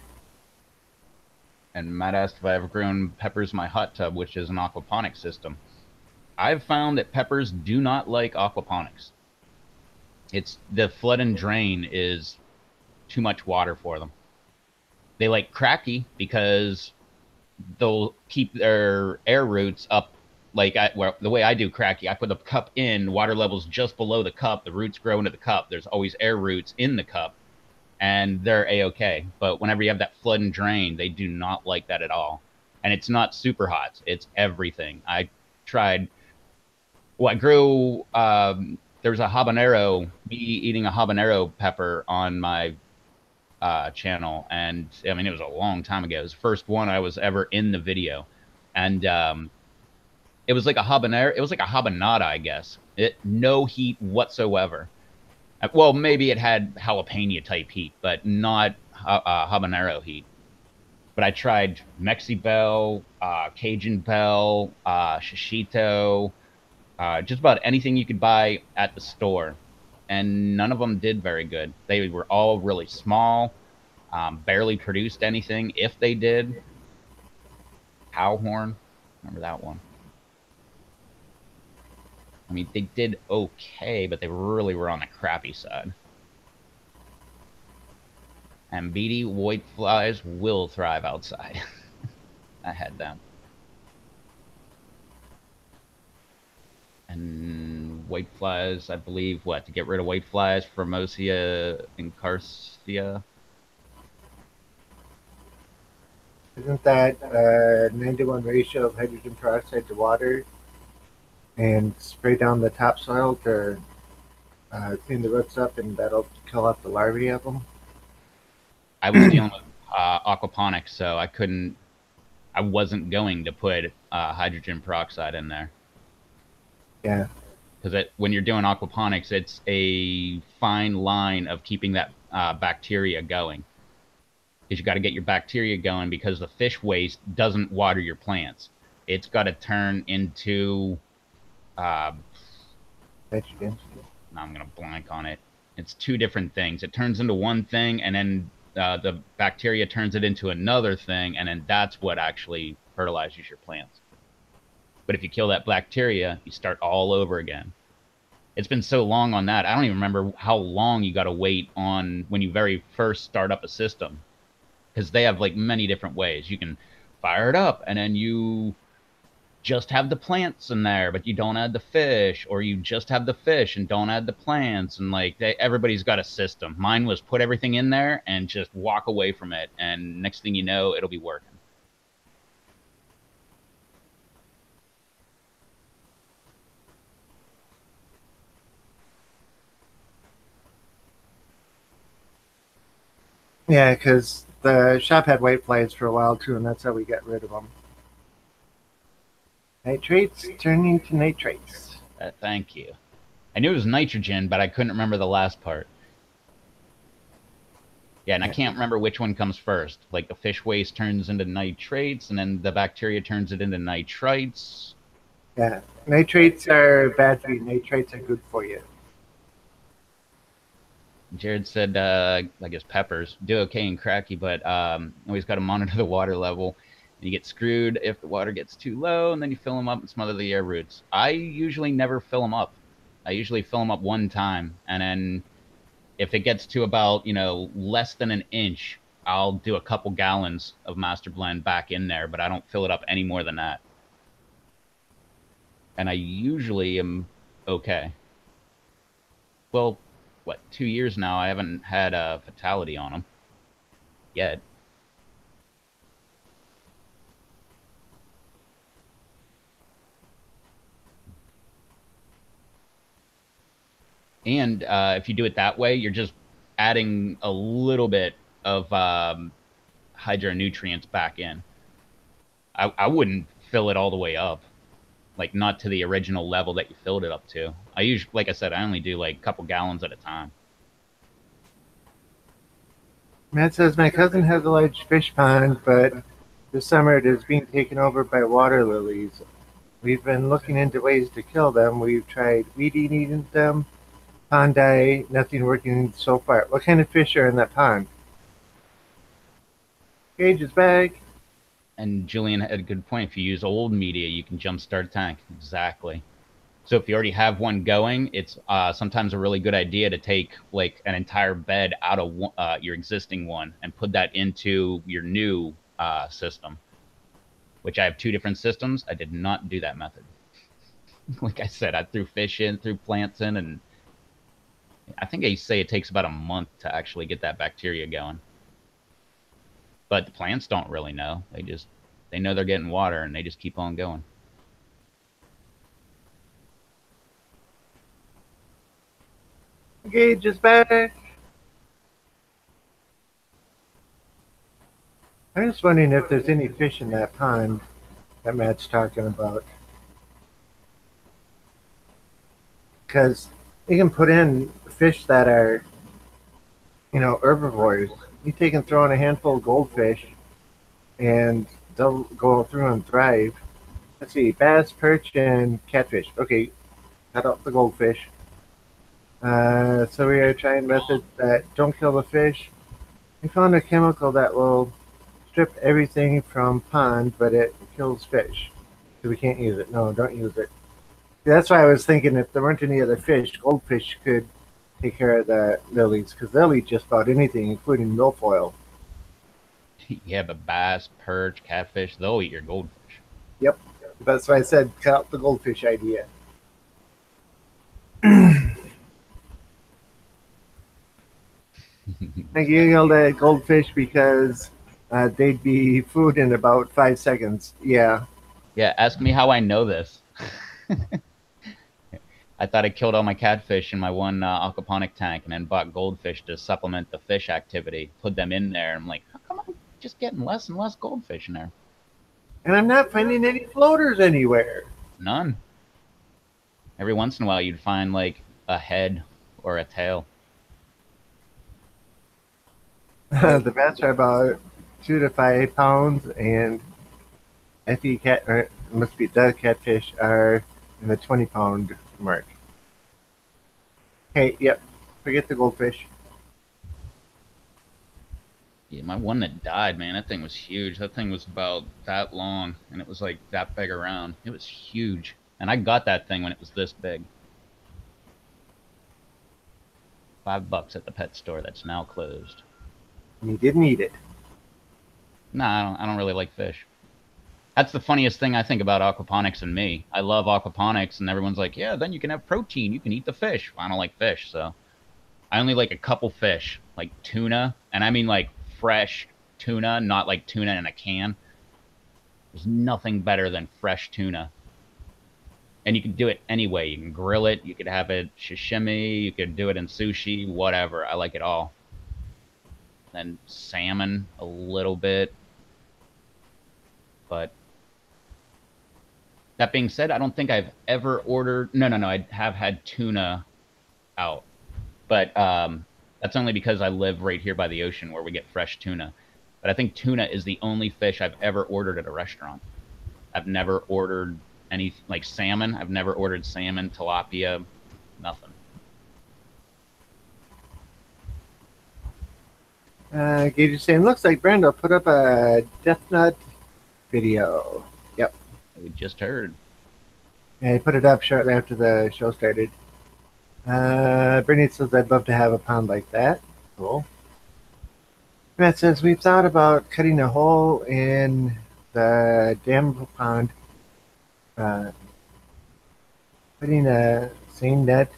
And Matt asked if I ever grown peppers in my hot tub, which is an aquaponic system. I've found that peppers do not like aquaponics. It's the flood and drain is too much water for them. They like cracky because they'll keep their air roots up. Like the way I do cracky, I put the cup in, water levels just below the cup, the roots grow into the cup. There's always air roots in the cup, and they're a-okay. But whenever you have that flood and drain, they do not like that at all. And it's not super hot. It's everything. I tried. Well, I grew. There was a habanero. Me eating a habanero pepper on my channel, and I mean it was a long time ago. It was the first one I was ever in the video, and it was like a habanero. It was like a habanada, I guess. It no heat whatsoever. Well, maybe it had jalapeno type heat, but not habanero heat. But I tried Mexi Bell, Cajun Bell, Shishito, just about anything you could buy at the store, and none of them did very good. They were all really small, barely produced anything. If they did, Cowhorn, remember that one? I mean, they did okay, but they really were on the crappy side. And beady white flies will thrive outside. I had them. And white flies, I believe, what, to get rid of white flies, Formosia incarcia? Isn't that 9-to-1 ratio of hydrogen peroxide to water and spray down the topsoil to clean the roots up, and that'll kill off the larvae of them? I was dealing with aquaponics, so I wasn't going to put hydrogen peroxide in there. Yeah. Because when you're doing aquaponics, it's a fine line of keeping that bacteria going. Because you got to get your bacteria going, because the fish waste doesn't water your plants. It's got to turn into Nitrogen. now I'm going to blank on it. It's two different things. It turns into one thing, and then the bacteria turns it into another thing, and then that's what actually fertilizes your plants. But if you kill that bacteria, you start all over again. It's been so long on that. I don't even remember how long you got to wait on when you very first start up a system. Because they have like many different ways. You can fire it up, and then you just have the plants in there, but you don't add the fish, or you just have the fish and don't add the plants. And like everybody's got a system. Mine was put everything in there and just walk away from it, and next thing you know, it'll be working. Yeah, because the shop had white flies for a while too, and that's how we got rid of them. Nitrates turning to nitrates. Thank you. I knew it was nitrogen, but I couldn't remember the last part. Yeah, and I can't remember which one comes first. Like the fish waste turns into nitrates, and then the bacteria turns it into nitrites. Yeah, nitrates are bad for you. Nitrates are good for you. Jared said, I guess peppers do okay in cracky, but always got to monitor the water level. And you get screwed if the water gets too low, and then you fill them up and smother the air roots. I usually never fill them up. I usually fill them up one time, and then if it gets to about less than an inch, I'll do a couple gallons of Master Blend back in there, but I don't fill it up any more than that. And I usually am okay. Well, what, 2 years now? I haven't had a fatality on them yet. And if you do it that way, you're just adding a little bit of hydro nutrients back in. I wouldn't fill it all the way up, like not to the original level that you filled it up to. I usually, like I said, I only do like a couple gallons at a time. Matt says, my cousin has a large fish pond, but this summer it is being taken over by water lilies. We've been looking into ways to kill them. We've tried weed eating them, pond dye, nothing working so far. What kind of fish are in that pond? Gage is back. And Julian had a good point. If you use old media, you can jumpstart a tank. Exactly. So if you already have one going, it's sometimes a really good idea to take like an entire bed out of your existing one and put that into your new system, which I have 2 different systems. I did not do that method. Like I said, I threw fish in, threw plants in, and I think they say it takes about a month to actually get that bacteria going. But the plants don't really know. They know they're getting water and they just keep on going. Gage is back. I'm just wondering if there's any fish in that pond that Matt's talking about. Because you can put in fish that are, herbivores. You take and throw in a handful of goldfish, and they'll go through and thrive. Let's see, bass, perch, and catfish. Okay, cut out the goldfish. So we are trying methods that don't kill the fish. We found a chemical that will strip everything from pond, but it kills fish. So we can't use it. No, don't use it. That's why I was thinking if there weren't any other fish, goldfish could take care of the lilies, because they'll eat just about anything, including milfoil. Yeah, but bass, perch, catfish, they'll eat your goldfish. Yep. That's why I said cut out the goldfish idea. I yelled at goldfish because they'd be food in about 5 seconds. Yeah. Yeah, ask me how I know this. I thought I killed all my catfish in my one aquaponic tank and then bought goldfish to supplement the fish activity. Put them in there. I'm like, how come I'm just getting less and less goldfish in there? And I'm not finding any floaters anywhere. None. Every once in a while, you'd find like a head or a tail. The bass are about 2 to 5 pounds, and FE cat, or it must be the catfish, are in the 20-pound mark. Hey, yep, forget the goldfish. Yeah, my one that died, man, that thing was huge. That thing was about that long, and it was like that big around. It was huge. And I got that thing when it was this big. $5 at the pet store that's now closed. And you didn't eat it. Nah, I don't really like fish. That's the funniest thing I think about aquaponics and me. I love aquaponics, and everyone's like, yeah, then you can have protein. You can eat the fish. I don't like fish, so I only like a couple fish, like tuna, and I mean like fresh tuna, not like tuna in a can. There's nothing better than fresh tuna. And you can do it any way. You can grill it. You could have it sashimi. You could do it in sushi, whatever. I like it all. Then salmon a little bit. But that being said, I don't think I've ever ordered... No, I have had tuna out. But that's only because I live right here by the ocean where we get fresh tuna. But I think tuna is the only fish I've ever ordered at a restaurant. I've never ordered any, like salmon. I've never ordered salmon, tilapia, nothing. Gage is saying, looks like Brando put up a Death Nut video. Yep. We just heard. Yeah, he put it up shortly after the show started. Brittany says, I'd love to have a pond like that. Cool. Matt says, we've thought about cutting a hole in the dam pond, uh, putting a seine net,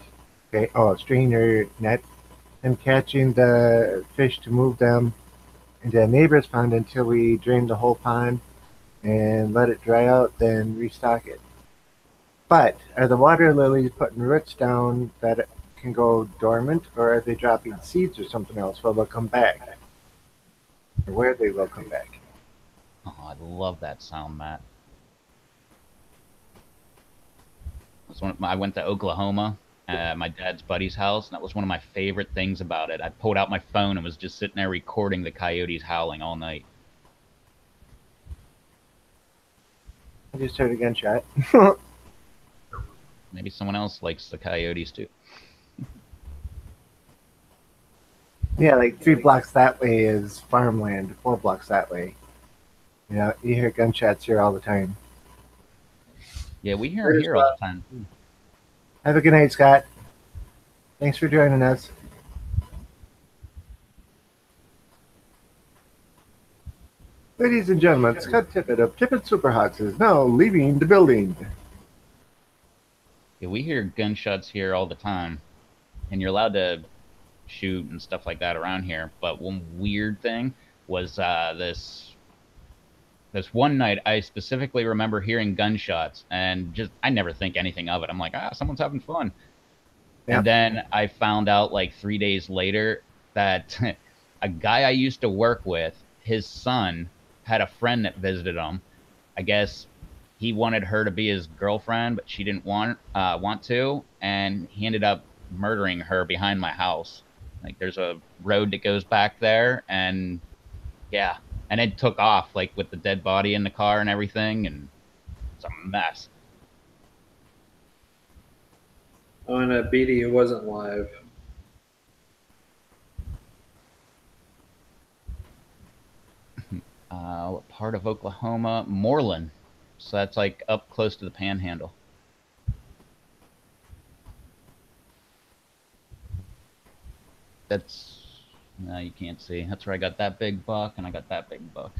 okay, a strainer net, and catching the fish to move them into a neighbor's pond until we drain the whole pond and let it dry out, then restock it. But are the water lilies putting roots down that can go dormant, or are they dropping seeds or something else where they'll come back? Or where they will come back? Oh, I love that sound, Matt. I went to Oklahoma, my dad's buddy's house, and that was one of my favorite things about it. I pulled out my phone and was just sitting there recording the coyotes howling all night. I just heard a gunshot. Maybe someone else likes the coyotes too. Yeah, like 3 blocks that way is farmland, 4 blocks that way. You know, you hear gunshots here all the time. Yeah, we hear them here all the time. Have a good night, Scott. Thanks for joining us. Ladies and gentlemen, Scott Tippett of Tippett Superhots is now leaving the building. Yeah, we hear gunshots here all the time, and you're allowed to shoot and stuff like that around here. But one weird thing was this one night I specifically remember hearing gunshots, and just I never think anything of it. I'm like, someone's having fun. Yep. And then I found out like 3 days later that a guy I used to work with, his son had a friend that visited him. I guess he wanted her to be his girlfriend, but she didn't want to, and he ended up murdering her behind my house. Like there's a road that goes back there, and yeah, and it took off like with the dead body in the car and everything, and it's a mess. Oh, and a Beatty who wasn't live. What part of Oklahoma? Moreland. So that's like up close to the Panhandle. That's no, you can't see. That's where I got that big buck, and I got that big buck.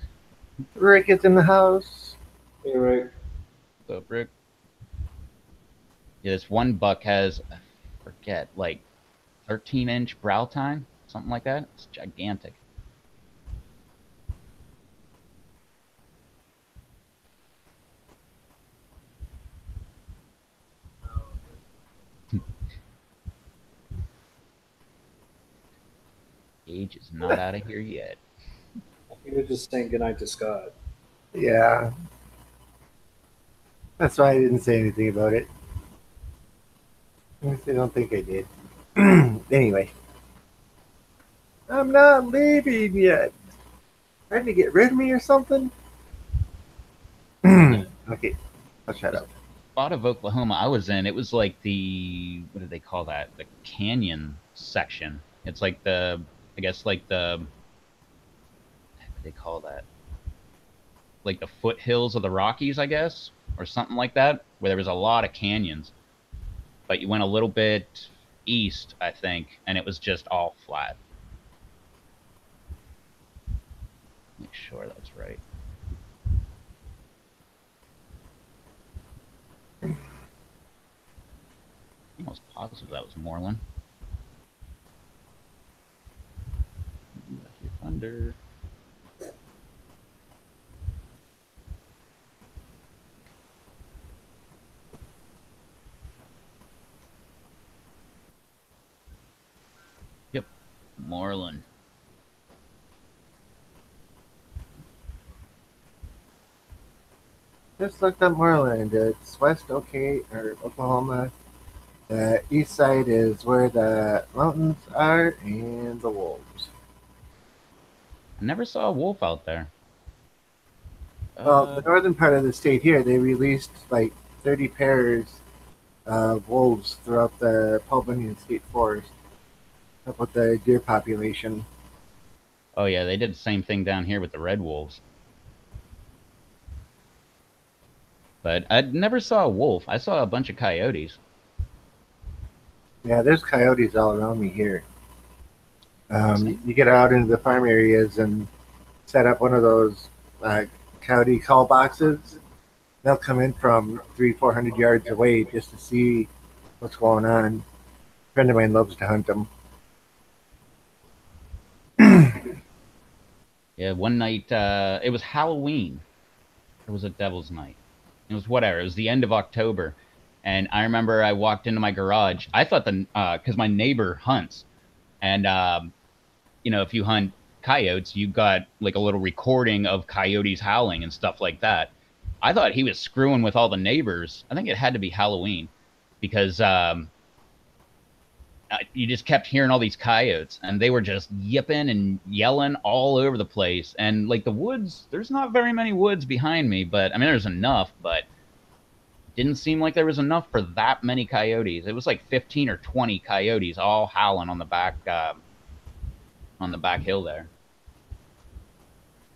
Rick is in the house. Hey, Rick. So, Rick. Yeah, this one buck has, I forget, like 13-inch brow tine, something like that. It's gigantic. Gage is not out of here yet. He was just saying goodnight to Scott. Yeah. That's why I didn't say anything about it. I don't think I did. Anyway. I'm not leaving yet. Trying to get rid of me or something? Okay. I'll shut up. Spot of Oklahoma I was in, it was like what did they call that? The canyon section. It's like I guess like what do they call that? Like the foothills of the Rockies, I guess, or something like that, where there was a lot of canyons. But you went a little bit east, I think, and it was just all flat. Make sure that's right. I'm almost positive that was Moreland. Lucky Thunder. Yep, Moreland. Just looked up Moreland. It's west, okay, or Oklahoma. The east side is where the mountains are and the wolves. I never saw a wolf out there. Well, the northern part of the state here, they released like 30 pairs of wolves throughout the Paul Bunyan State Forest, up with the deer population. Oh yeah, they did the same thing down here with the red wolves. But I never saw a wolf. I saw a bunch of coyotes. Yeah, there's coyotes all around me here. Same. You get out into the farm areas and set up one of those uh, coyote call boxes. They'll come in from 300-400 yards away just to see what's going on. A friend of mine loves to hunt them. Yeah, one night it was Halloween. It was a Devil's Night. It was whatever. It was the end of October, and I remember I walked into my garage. I thought the because my neighbor hunts, and if you hunt coyotes, you got like a little recording of coyotes howling and stuff like that. I thought he was screwing with all the neighbors. I think it had to be Halloween because you just kept hearing all these coyotes and they were just yipping and yelling all over the place. And like the woods, there's not very many woods behind me, but I mean, there's enough, but didn't seem like there was enough for that many coyotes. It was like 15 or 20 coyotes all howling on the back hill there.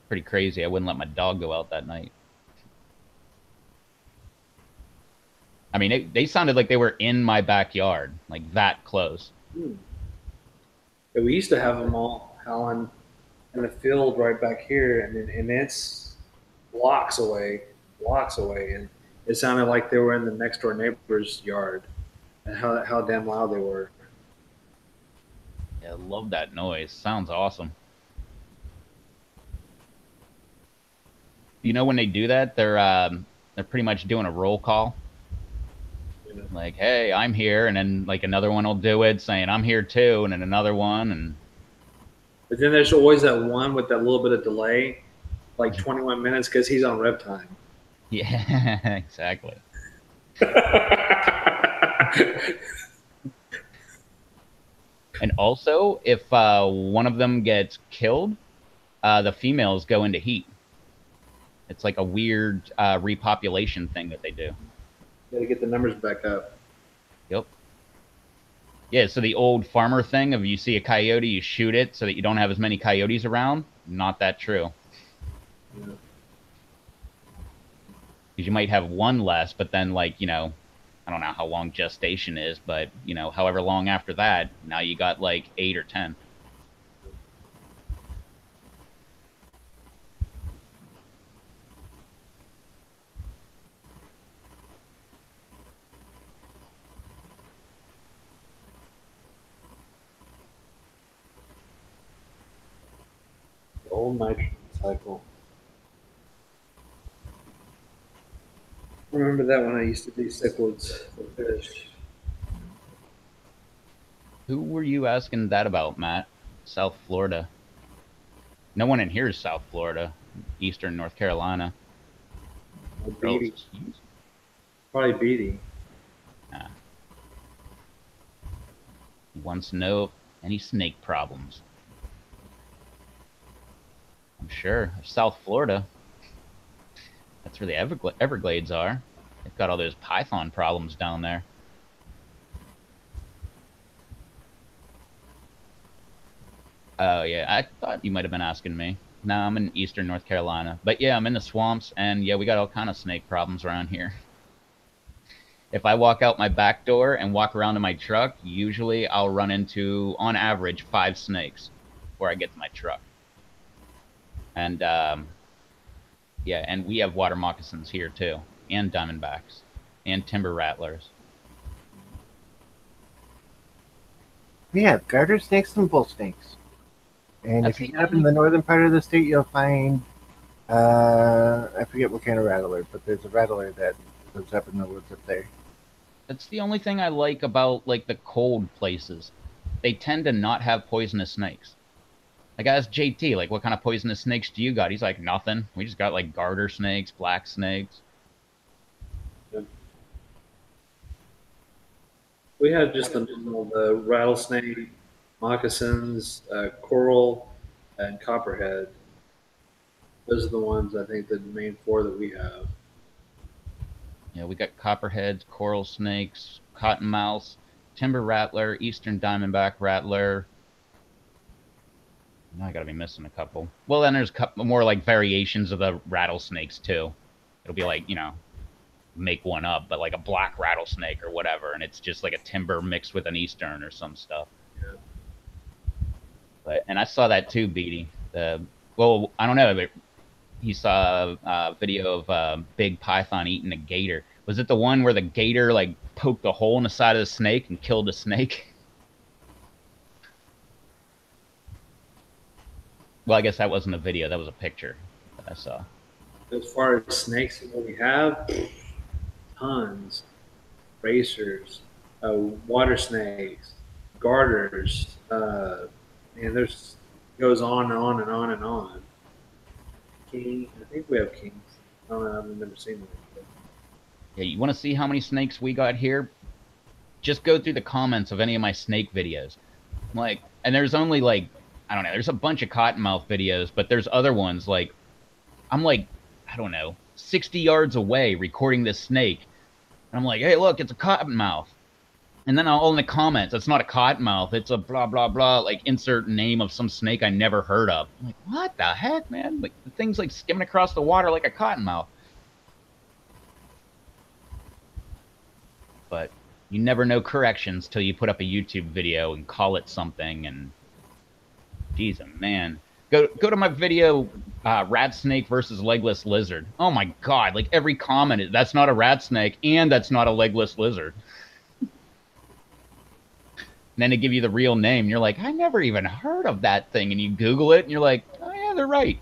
Pretty crazy. I wouldn't let my dog go out that night. I mean, they sounded like they were in my backyard, like that close. Hmm. Yeah, we used to have them all howling in the field right back here, and it's blocks away, and it sounded like they were in the next door neighbor's yard, and how damn loud they were. Yeah, I love that noise. Sounds awesome. You know, when they do that, they're pretty much doing a roll call. You know? Like, hey, I'm here, and then like another one will do it, saying I'm here too, and then another one, and But then there's always that one with that little bit of delay, like 21 minutes, because he's on rev time. yeah, exactly. And also, if one of them gets killed, the females go into heat. It's like a weird repopulation thing that they do. Got to get the numbers back up. Yep. Yeah, so the old farmer thing of you see a coyote, you shoot it so that you don't have as many coyotes around. Not that true. Yeah. Because you might have one less, but then like, I don't know how long gestation is, but however long after that, now you got like 8 or 10. The old nitrogen cycle. I remember that when I used to do cichlids for fish. Who were you asking that about, Matt? South Florida. No one in here is South Florida. Eastern North Carolina. Beatty. Girls. Probably Beatty. He wants to know if any snake problems. I'm sure. South Florida. That's where the Everglades are. They've got all those python problems down there. Oh, yeah. I thought you might have been asking me. No, I'm in Eastern North Carolina. But yeah, I'm in the swamps, and yeah, we got all kind of snake problems around here. If I walk out my back door and walk around to my truck, usually I'll run into, on average, 5 snakes before I get to my truck. And, yeah, and we have water moccasins here, too. And diamondbacks. And timber rattlers. We have garter snakes and bull snakes. And That's if you the get up in only- the northern part of the state, you'll find, I forget what kind of rattler, but there's a rattler that lives up in the woods up there. That's the only thing I like about, like, the cold places. They tend to not have poisonous snakes. Like, I asked JT, like, what kind of poisonous snakes do you got? He's like, nothing. We just got, like, garter snakes, black snakes. We have just the rattlesnake, moccasins, coral, and copperhead. Those are the ones I think the main 4 that we have. Yeah, we got copperheads, coral snakes, cottonmouths, timber rattler, eastern diamondback rattler, I gotta be missing a couple. Well, then there's a couple more like variations of the rattlesnakes too. It'll be like, make one up, but like a black rattlesnake or whatever, and it's just like a timber mixed with an eastern or some stuff. Yeah. But and I saw that too, Beatty. Well, I don't know, but he saw a video of a big python eating a gator. Was it the one where the gator like poked a hole in the side of the snake and killed the snake? Well, I guess that wasn't a video. That was a picture that I saw. As far as snakes, what we have, tons. Racers, water snakes, garters, and there's goes on and on and on and on. King, I think we have kings. I don't know, I've never seen one. Yeah, you want to see how many snakes we got here? Just go through the comments of any of my snake videos. Like, and there's only like, I don't know, there's a bunch of cottonmouth videos, but there's other ones like, I'm like, I don't know, 60 yards away recording this snake. And I'm like, hey, look, it's a cottonmouth. And then all in the comments, it's not a cottonmouth, it's a blah, blah, blah, like insert name of some snake I never heard of. I'm like, what the heck, man? Like, the thing's like skimming across the water like a cottonmouth. But you never know corrections till you put up a YouTube video and call it something. And geez, man, go to my video, rat snake versus legless lizard. Oh my god! Like every comment is that's not a rat snake and that's not a legless lizard. And then they give you the real name. And you're like, I never even heard of that thing. And you Google it, and you're like, oh yeah, they're right.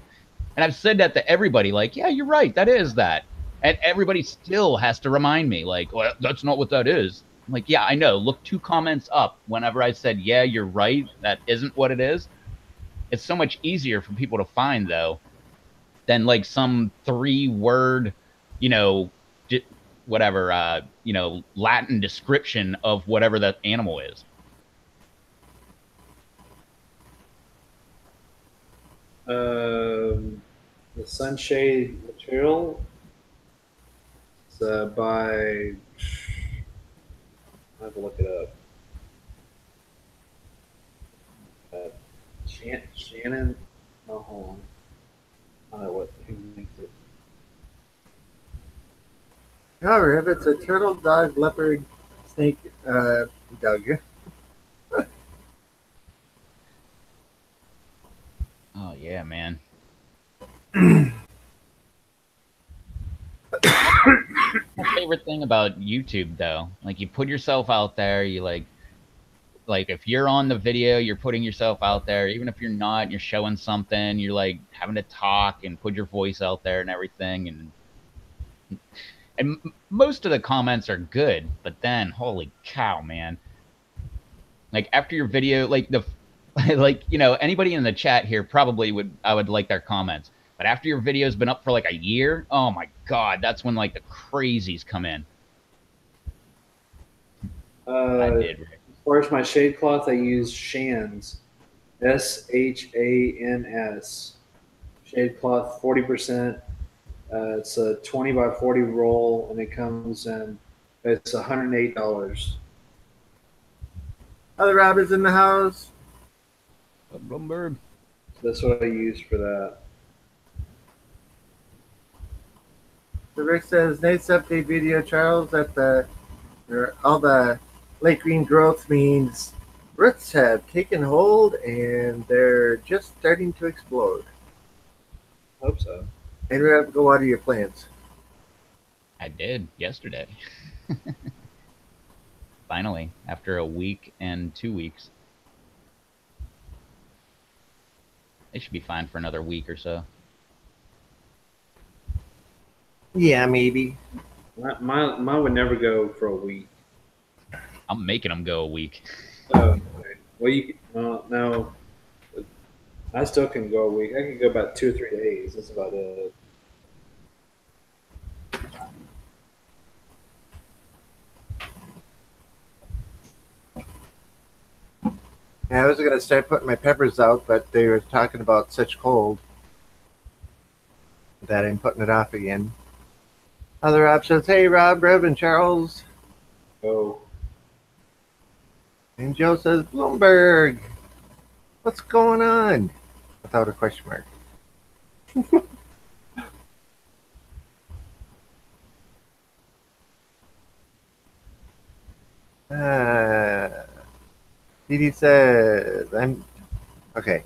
And I've said that to everybody. Like, yeah, you're right. That is that. And everybody still has to remind me, like, well, that's not what that is. I'm like, yeah, I know. Look 2 comments up whenever I said, yeah, you're right. That isn't what it is. It's so much easier for people to find, though, than like some 3-word, whatever, Latin description of whatever that animal is. The sunshade material. It's by. I have to look it up. Shannon. Oh, hold on. I don't know who makes it. However, if it's a turtle, dog, leopard, snake, dog. Oh yeah, man. My favorite thing about YouTube, though, like you put yourself out there, you like if you're on the video, you're putting yourself out there. Even if you're not, you're showing something. You're like having to talk and put your voice out there and everything. And most of the comments are good, but then holy cow, man! Like after your video, like anybody in the chat here probably I would like their comments. But after your video's been up for like a year, oh my god, that's when like the crazies come in. I did. Rick. As far as my shade cloth, I use Shans, SHANS. Shade cloth, 40%. It's a 20 by 40 roll, and it comes in. It's $108. Other rabbits in the house. Bloomberg. That's what I use for that. So Rick says, nice update video, Charles, that all the lake green growth means roots have taken hold and they're just starting to explode. Hope so. And we have to go water your plants. I did yesterday. Finally, after a week and 2 weeks. They should be fine for another week or so. Yeah, maybe. Mine would never go for a week. I'm making them go a week. Oh, okay. Well, no. I still can go a week. I can go about 2 or 3 days. That's about it. Yeah, I was going to start putting my peppers out, but they were talking about such cold that I'm putting it off again. Other options, hey, Rob, Reb, and Charles. Oh. And Joe says, Bloomberg, what's going on? without a question mark. Dee says, I'm okay.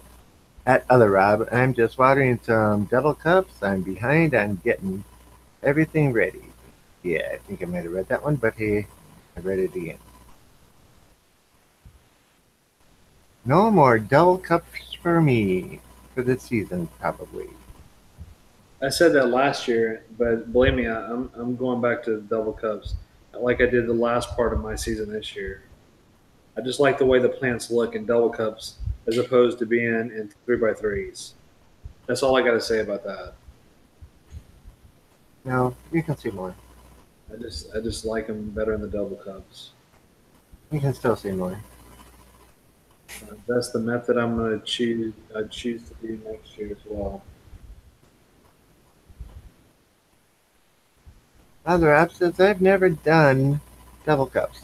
At Other Rob, I'm just watering some double cups. I'm behind on getting everything ready. Yeah, I think I might have read that one, but hey, I read it again. No more double cups for me for this season, probably. I said that last year, but believe me, I'm going back to double cups like I did the last part of my season this year. I just like the way the plants look in double cups as opposed to being in 3x3s. That's all I got to say about that. No, you can see more. I just like them better in the double cups. You can still see more. That's the method I'm going to choose. I choose to do next year as well. Other app says I've never done double cups.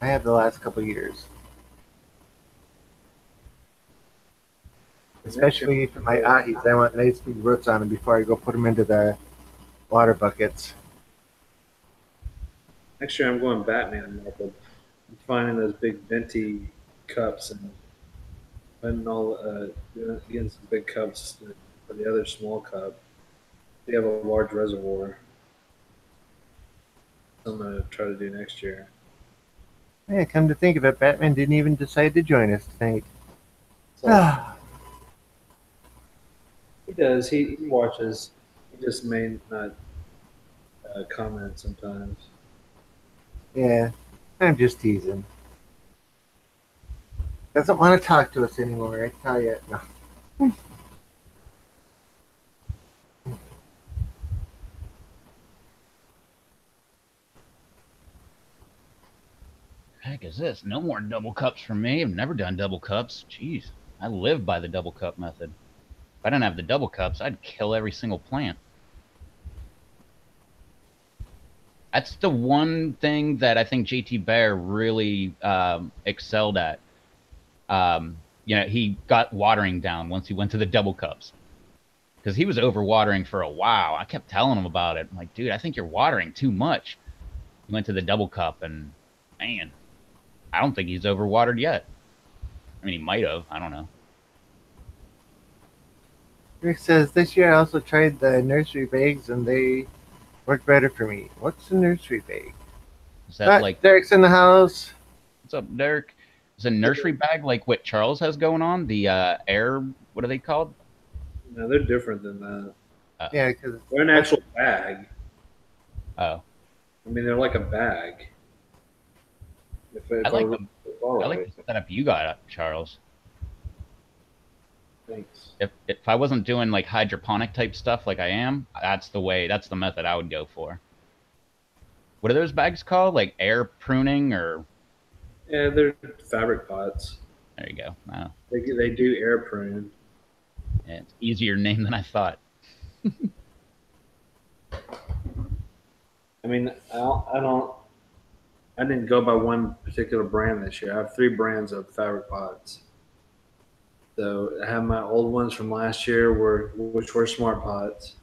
I have the last couple years. Especially for my ahis, I want nice big roots on them before I go put them into the water buckets. Next year I'm going Batman method. I'm finding those big venti cups and putting getting some big cups for the other small cup. They have a large reservoir. I'm gonna try to do next year. Yeah, come to think of it, Batman didn't even decide to join us tonight. So he does. He watches. He just may not comment sometimes. Yeah, I'm just teasing. Doesn't want to talk to us anymore, I tell you. No. Heck is this? No more double cups for me. I've never done double cups. Jeez, I live by the double cup method. If I didn't have the double cups, I'd kill every single plant. That's the one thing that I think JT Bear really excelled at. He got watering down once he went to the double cups. Because he was overwatering for a while. I kept telling him about it. I'm like, dude, I think you're watering too much. He went to the double cup, and man, I don't think he's overwatered yet. I mean, he might have. I don't know. Rick says, this year I also tried the nursery bags and they work better for me. What's a nursery bag? Is that like Derek's in the house? What's up, Derek? Is a nursery bag like what Charles has going on? The air, what are they called? No, they're different than that. Yeah, because They're an actual bag. Oh, I mean, they're like a bag. I like the setup you got, Charles. Thanks. If I wasn't doing like hydroponic type stuff like I am, that's the method I would go for. What are those bags called? Like air pruning or? Yeah, they're fabric pots. There you go. Wow. They do air prune. Yeah, it's easier name than I thought. I mean, I didn't go by one particular brand this year. I have 3 brands of fabric pots. So I have my old ones from last year, which were smart pots.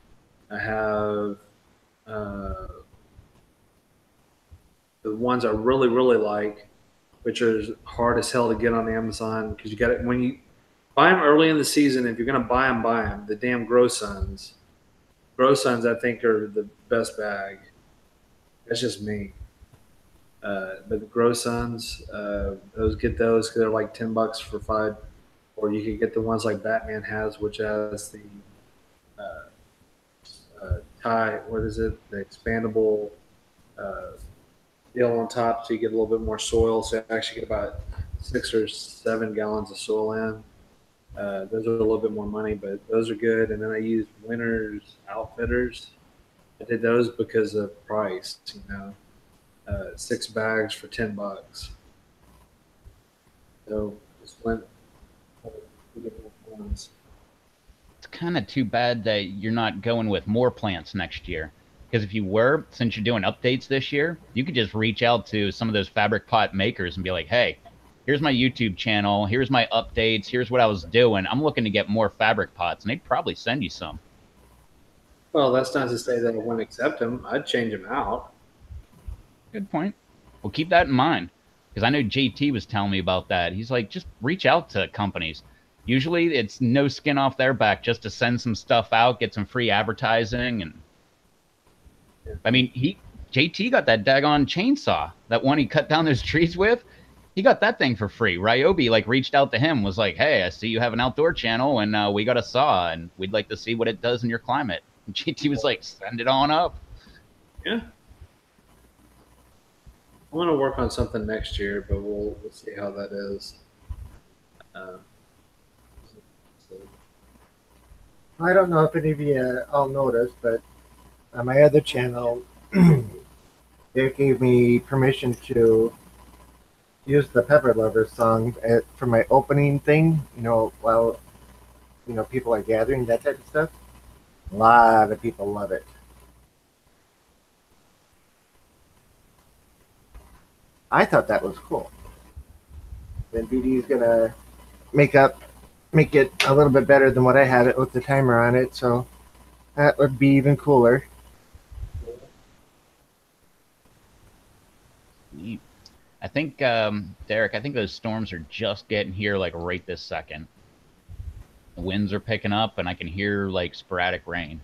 I have the ones I really really like, which are hard as hell to get on Amazon because you got it when you buy them early in the season. If you're gonna buy them. The damn Grow Suns. Grow Suns, I think, are the best bag. That's just me. But the Grow Suns, those because they're like $10 for 5, or you could get the ones like Batman has, which has the tie. What is it? The expandable deal on top, so you get a little bit more soil. So you actually get about 6 or 7 gallons of soil in. Those are a little bit more money, but those are good. And then I used Winners Outfitters. I did those because of price. 6 bags for $10. So just went. It's kind of too bad that you're not going with more plants next year. Because if you were, since you're doing updates this year, you could just reach out to some of those fabric pot makers and be like, hey, here's my YouTube channel, here's my updates, here's what I was doing. I'm looking to get more fabric pots, and they'd probably send you some. Well, that's not to say that I wouldn't accept them. I'd change them out. Good point. Well, keep that in mind because I know JT was telling me about that. He's like, just reach out to companies. Usually, it's no skin off their back just to send some stuff out, get some free advertising, and I mean, JT got that daggone chainsaw, that one he cut down those trees with. He got that thing for free. Ryobi like reached out to him, was like, "Hey, I see you have an outdoor channel, and we got a saw, and we'd like to see what it does in your climate." And JT was like, "Send it on up." Yeah. I'm gonna work on something next year, but we'll see how that is. Uh, so, I don't know if any of you all noticed, but on my other channel, they gave me permission to use the Pepper Lovers song for my opening thing. While people are gathering, that type of stuff. A lot of people love it. I thought that was cool. Then BD is gonna make it a little bit better than what I had it with the timer on it, so that would be even cooler. I think, Derek, I think those storms are just getting here, like right this second. The winds are picking up, and I can hear like sporadic rain.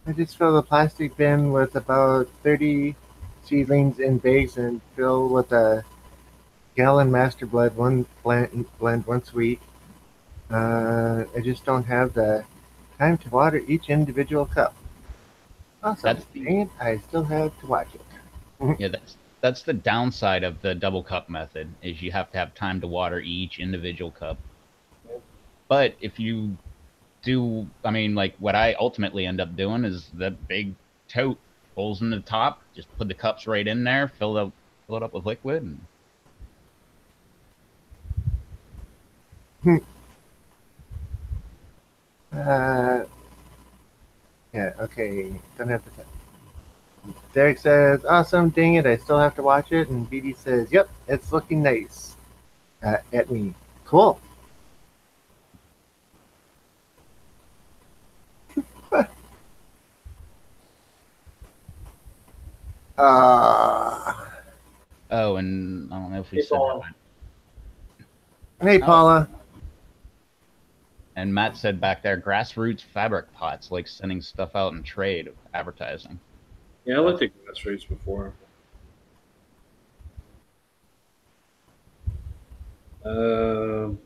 I just fill the plastic bin with about 30 seedlings in bags and fill with a gallon master blend once a week. I just don't have the time to water each individual cup. Awesome. Dang it, I still have to watch it. Yeah, that's the downside of the double cup method, is you have to have time to water each individual cup. But if you do, I mean, like what I ultimately end up doing is the big tote, holes in the top, just put the cups right in there, fill it up with liquid, and yeah, okay. Don't have to. Derek says, awesome, dang it, I still have to watch it. And BD says, yep, it's looking nice at me. Cool. oh, and I don't know if we said that. Hey, Paula. And Matt said back there, grassroots fabric pots, like sending stuff out in trade of advertising. yeah, I looked at grassroots before. I'm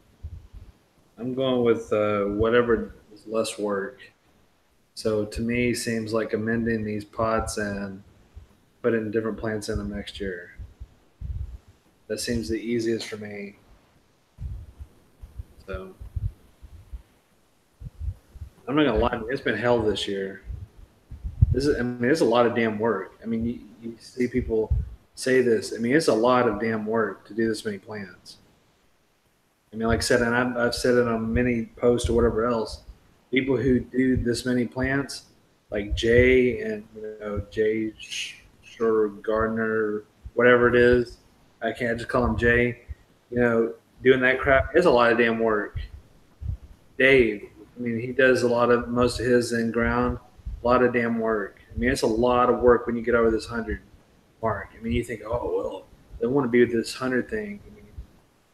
going with whatever is less work. So to me, seems like amending these pots and putting different plants in them next year. That seems the easiest for me. So I'm not gonna lie, it's been hell this year. I mean, it's a lot of damn work. I mean, you see people say this. I mean, it's a lot of damn work to do this many plants. I mean, like I said, and I've said it on many posts or whatever else. People who do this many plants, like Jay and Jay Shorter Gardner, whatever it is, I can't just call him Jay. Doing that crap, it's a lot of damn work. Dave, I mean, he does most of his in ground, a lot of damn work. I mean, it's a lot of work when you get over this 100 mark. I mean, you think, oh well, they want to be with this 100 thing. I mean,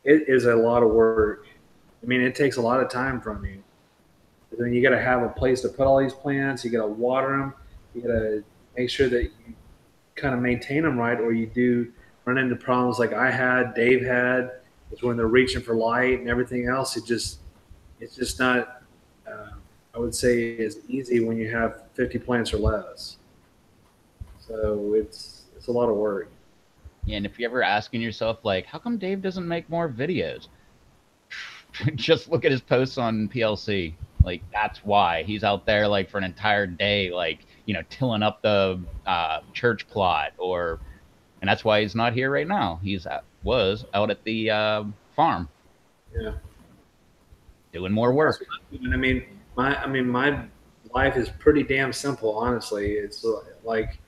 it is a lot of work. I mean, it takes a lot of time from you. But then you got to have a place to put all these plants. You got to water them. You got to make sure that you kind of maintain them right, or you do run into problems like I had, Dave had. It's when they're reaching for light and everything else. It's just not. I would say as easy when you have 50 plants or less. So it's a lot of work. Yeah, and if you're ever asking yourself, like, how come Dave doesn't make more videos? Just look at his posts on PLC. Like, that's why he's out there, like, for an entire day, like, tilling up the church plot, and that's why he's not here right now. Was out at the farm. Yeah. Doing more work. I mean, my life is pretty damn simple, honestly. It's like,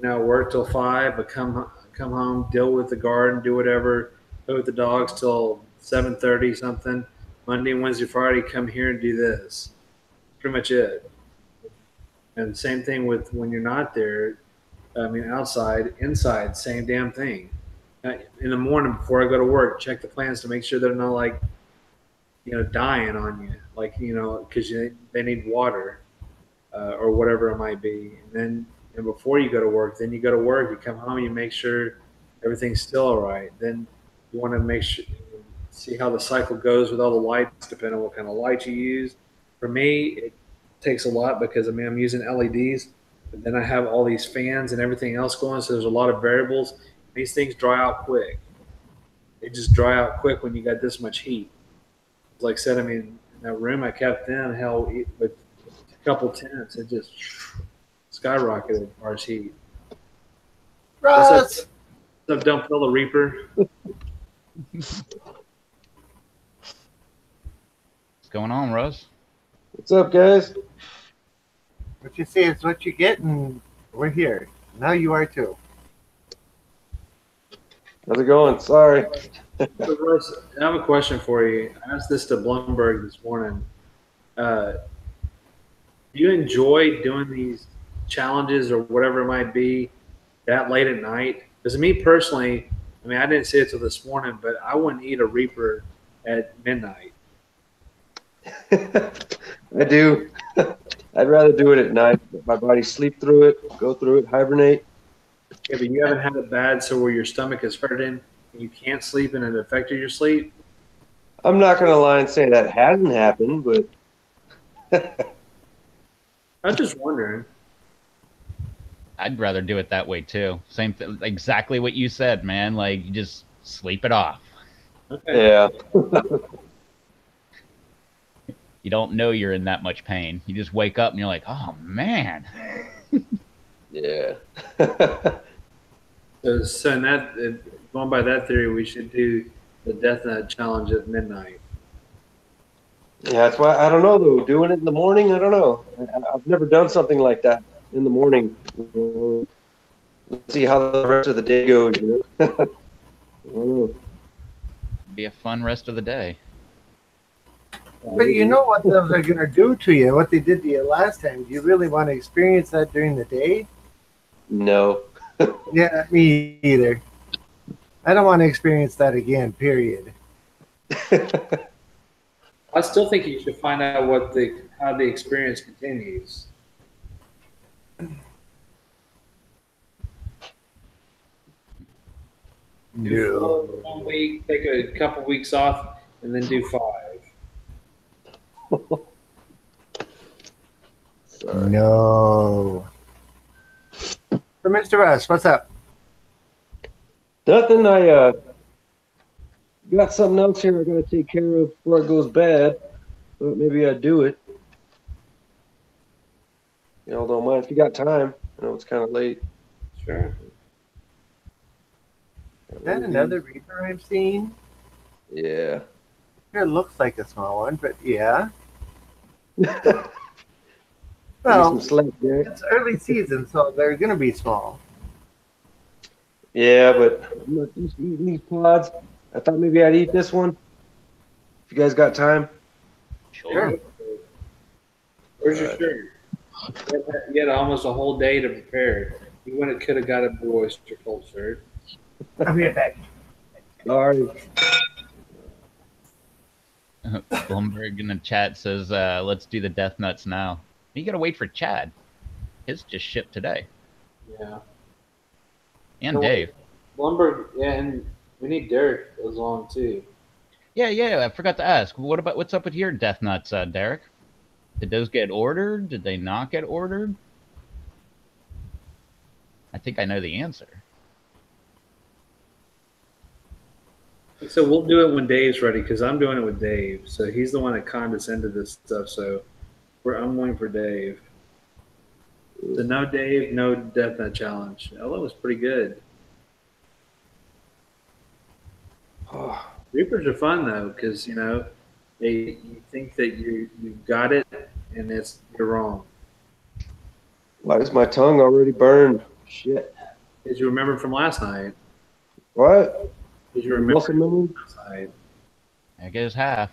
work till 5, but come home, deal with the garden, do whatever, play with the dogs till 7:30 something. Monday, Wednesday, Friday, come here and do this. Pretty much it. And same thing with when you're not there. I mean, outside, inside, same damn thing. In the morning before I go to work, check the plants to make sure they're not like, dying on you, like, because they need water or whatever it might be. And then before you go to work, then you go to work, you come home, you make sure everything's still all right. Then you want to make sure, see how the cycle goes with all the lights, depending on what kind of light you use. For me, it takes a lot because I'm using LEDs, but then I have all these fans and everything else going, so there's a lot of variables. These things dry out quick. They just dry out quick when you got this much heat. Like I said, in that room I kept in, hell, with a couple tents, it just skyrocketed as far as heat. Russ! What's up, Don't Kill the Reaper? What's going on, Russ? What's up, guys? What you see is what you get, and we're here. Now you are too. How's it going? Sorry. So, Russ, I have a question for you. I asked this to Blumberg this morning. Do you enjoy doing these challenges or whatever it might be that late at night? Because me personally, I didn't say it till this morning, but I wouldn't eat a Reaper at midnight. I do. I'd rather do it at night. Let my body sleep through it, go through it, hibernate. Yeah, but you haven't had it bad, so where your stomach is hurting and you can't sleep and it affected your sleep? I'm not going to lie and say that hasn't happened, but I'm just wondering. I'd rather do it that way too. Same thing, exactly what you said, man. Like, you just sleep it off. Okay. yeah. You don't know you're in that much pain. You just wake up and you're like, oh man. Yeah. So in that, going by that theory, we should do the Death Nut challenge at midnight. Yeah, that's why I don't know though. Doing it in the morning, I don't know. I've never done something like that in the morning. Let's see how the rest of the day goes. I don't know. Be a fun rest of the day. But you know what those are going to do to you, what they did to you last time. Do you really want to experience that during the day? No. Yeah, me either. I don't want to experience that again, period. I still think you should find out how the experience continues. Do 1 week, take a couple weeks off, and then do 5. Sorry. No. So, Mr. Russ, what's up? Nothing. I got something else here I got to take care of before it goes bad. But maybe I'd do it. Y'all don't mind if you got time. I know it's kind of late. Sure. Is that another Reaper I've seen? Yeah. It looks like a small one, but yeah. Well, Well, some slack there. it's early season, so they're going to be small. Yeah, but I'm not used to eating these pods. I thought maybe I'd eat this one. If you guys got time. Sure. Where's your shirt? You had almost a whole day to prepare. You could have got a Blue Oyster Cult shirt. I'll be right back. Sorry. Bloomberg in the chat says, let's do the Death Nuts now. You gotta wait for Chad. His just shipped today. Yeah. And So, Dave. Lumber, yeah, and we need Derek along too. Yeah, I forgot to ask. What's up with your Death Nuts, Derek? Did those get ordered? Did they not get ordered? I think I know the answer. So we'll do it when Dave's ready because I'm doing it with Dave. So he's the one that condescended this stuff. So I'm waiting for Dave. So no Dave, no Death Nut challenge. Oh, that was pretty good. Reapers are fun though because you think that you got it and you're wrong. Why is my tongue already burned? Shit. Did you remember from last night? What? Did you Muscle remember memory? last night? There goes half.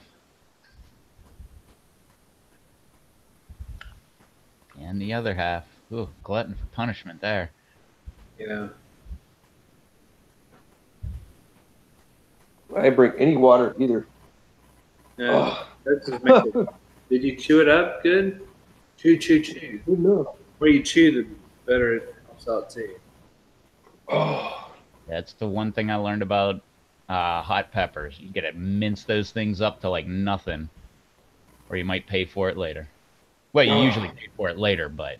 And the other half. Ooh, glutton for punishment there. Yeah. I didn't drink any water either. Yeah. That's just make it. Did you chew it up good? Chew, chew, chew. Good enough. The more you chew, the better it comes out too. Oh, That's the one thing I learned about hot peppers. You gotta mince those things up to like nothing, or you might pay for it later. Well, you usually pay for it later, but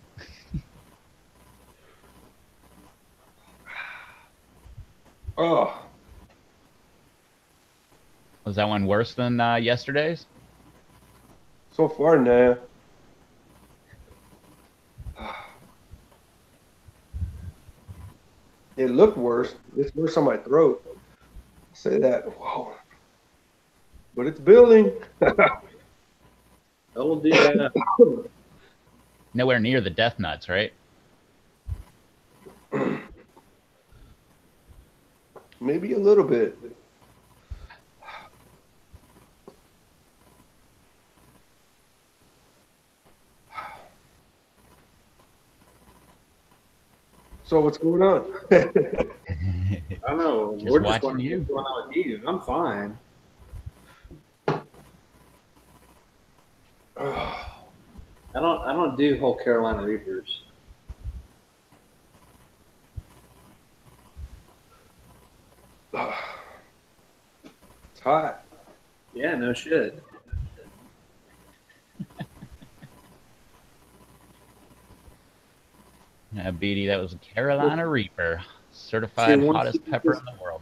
oh. was that one worse than yesterday's? So far, nah. It looked worse. It's worse on my throat. I'll say that. Whoa. But it's building. That'll do that. Nowhere near the death nuts, right? Maybe a little bit. So what's going on? I don't know. Just We're just watching wondering you. what's going on with you. I'm fine. I don't do whole Carolina Reapers. It's hot. Yeah, no shit. Beatty, that was a Carolina Reaper, certified See, hottest pepper in the world.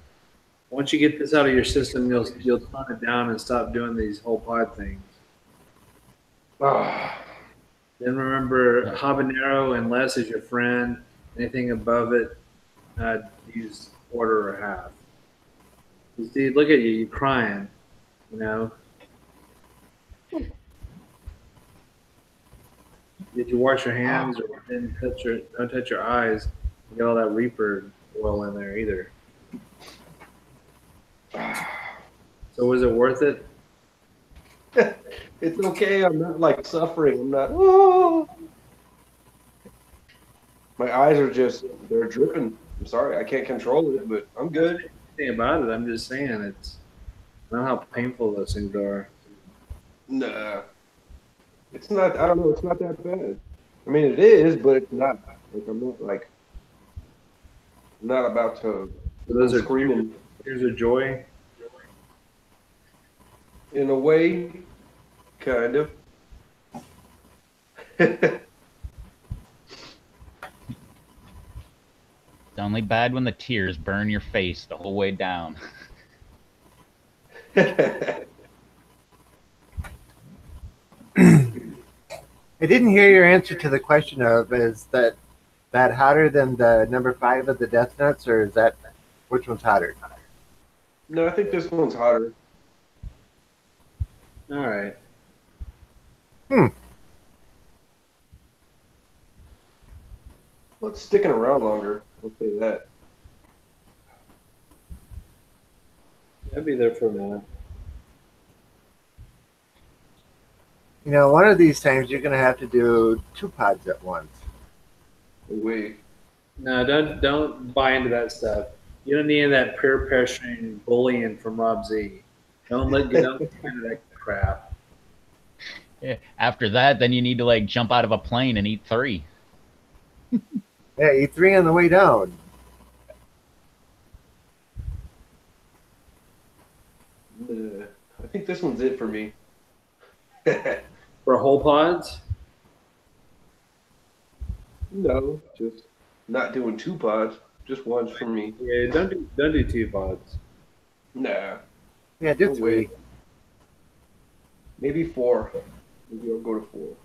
Once you get this out of your system, you'll tone it down and stop doing these whole pod things. Then remember, habanero and less is your friend. Anything above it, use quarter or half. 'Cause, dude, look at you, you crying. You know. Did you wash your hands or didn't don't touch your eyes? You got all that Reaper oil in there either. So was it worth it? It's okay. I'm not like suffering. I'm not. Oh. My eyes are they're dripping. I'm sorry. I can't control it, but I'm good. Thing about it, I'm just saying it's I don't know how painful those things are. Nah. It's not, I don't know. It's not that bad. I mean, it is, but it's not. Like, I'm not about to So those are screaming. tears of joy. In a way, kind of. It's only bad when the tears burn your face the whole way down. I didn't hear your answer to the question of is that hotter than the number 5 of the death nuts, or is that which one's hotter? No, I think this one's hotter. All right. Well, it's sticking around longer. I'll say that. I'll be there for a minute. You know, one of these times you're going to have to do 2 pods at once. Wait. No, don't buy into that stuff. You don't need any of that peer pressuring bullying from Rob Z. Don't get into that crap. Yeah. After that, then you need to like jump out of a plane and eat 3. Yeah, eat 3 on the way down. I think this one's it for me. For whole pods? No, just not doing 2 pods. Just one for me. Yeah, don't do 2 pods. Nah. Yeah, do No 3. way. Maybe 4. Maybe I'll go to 4.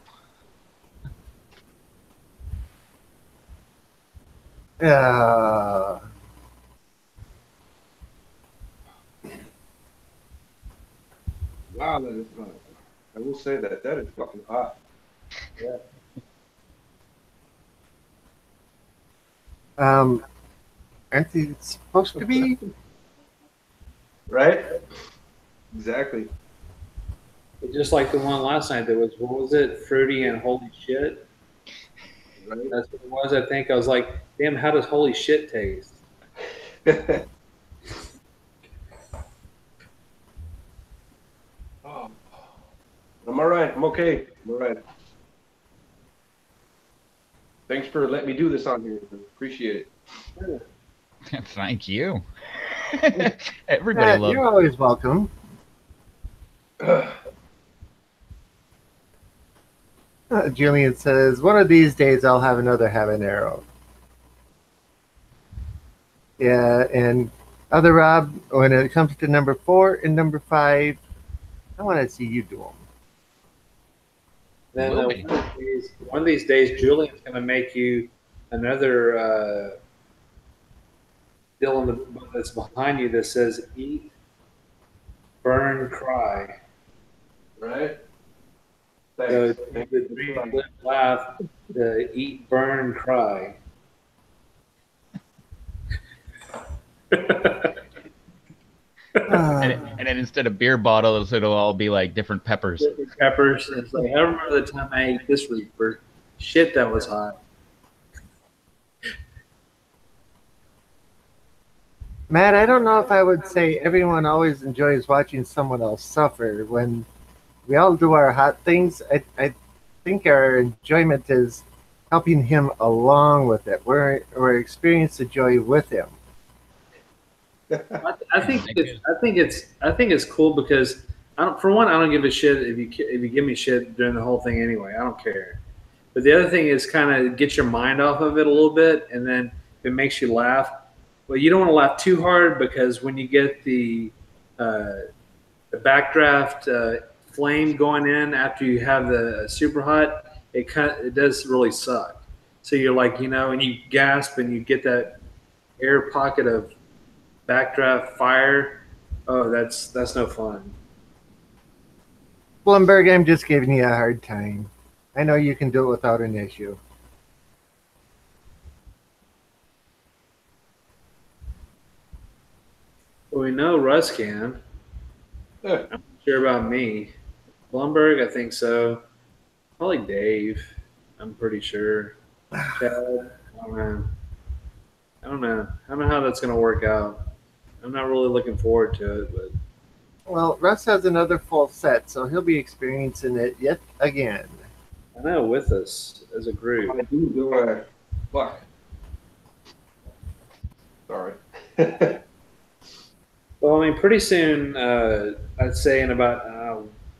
Wow, that is hot. I will say that is fucking hot. Yeah. Aren't they supposed to be? Right? Exactly. Just like the one last night that was, what was it? Fruity and holy shit. Right. That's what it was. I think I was like, damn, how does holy shit taste? Oh, I'm all right. I'm okay. I'm all right. Thanks for letting me do this on here. Appreciate it. Thank you. Everybody Matt, loves. you're always welcome. Julian says, one of these days I'll have another habanero. Yeah, and other Rob, when it comes to number 4 and number 5, I want to see you do them. Then Will be. one of these days, Julian's going to make you another deal in the that's behind you that says "Eat, Burn, Cry." Right? So Thanks. Thank the you. dream, live, laugh, the eat, burn, cry. And then instead of beer bottles, it'll all be like different peppers. Peppers. It's like I remember the time I ate this Reaper. Shit, that was hot. Matt, I don't know if I would say everyone always enjoys watching someone else suffer. When we all do our hot things, I think our enjoyment is helping him along with it. We're experiencing the joy with him. I think it's cool because for one, I don't give a shit if you give me shit during the whole thing anyway. I don't care. But the other thing is kind of get your mind off of it a little bit, and then if it makes you laugh. Well, you don't want to laugh too hard because when you get the backdraft flame going in after you have the super hot, it does really suck. So you're like, and you gasp and you get that air pocket of backdraft fire. Oh, that's no fun. Blumberg, I'm just giving you a hard time. I know you can do it without an issue. Well, we know Russ can. I'm not sure about me. Blumberg, I think so. Probably Dave. I'm pretty sure. Chad, I don't know. I don't know how that's going to work out. I'm not really looking forward to it, but Well, Russ has another full set, so he'll be experiencing it yet again. I know with us as a I group. do fuck. Sorry. Well, I mean, pretty soon, I'd say in about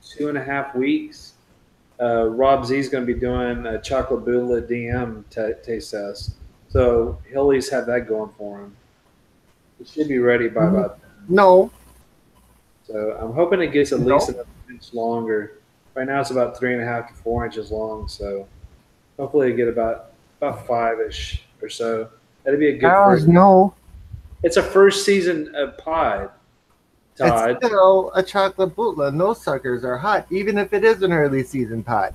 2.5 weeks, Rob Z is going to be doing a chocolate Bula DM taste test. So he'll at least have that going for him. He should be ready by about then. No, So I'm hoping it gets at No. least an inch longer. Right now it's about 3.5 to 4 inches long. So hopefully it get about 5-ish or so. That'd be a good cows first. no. It's a first season pod, Todd. It's still a chocolate bootla. No suckers are hot, even if it is an early season pot.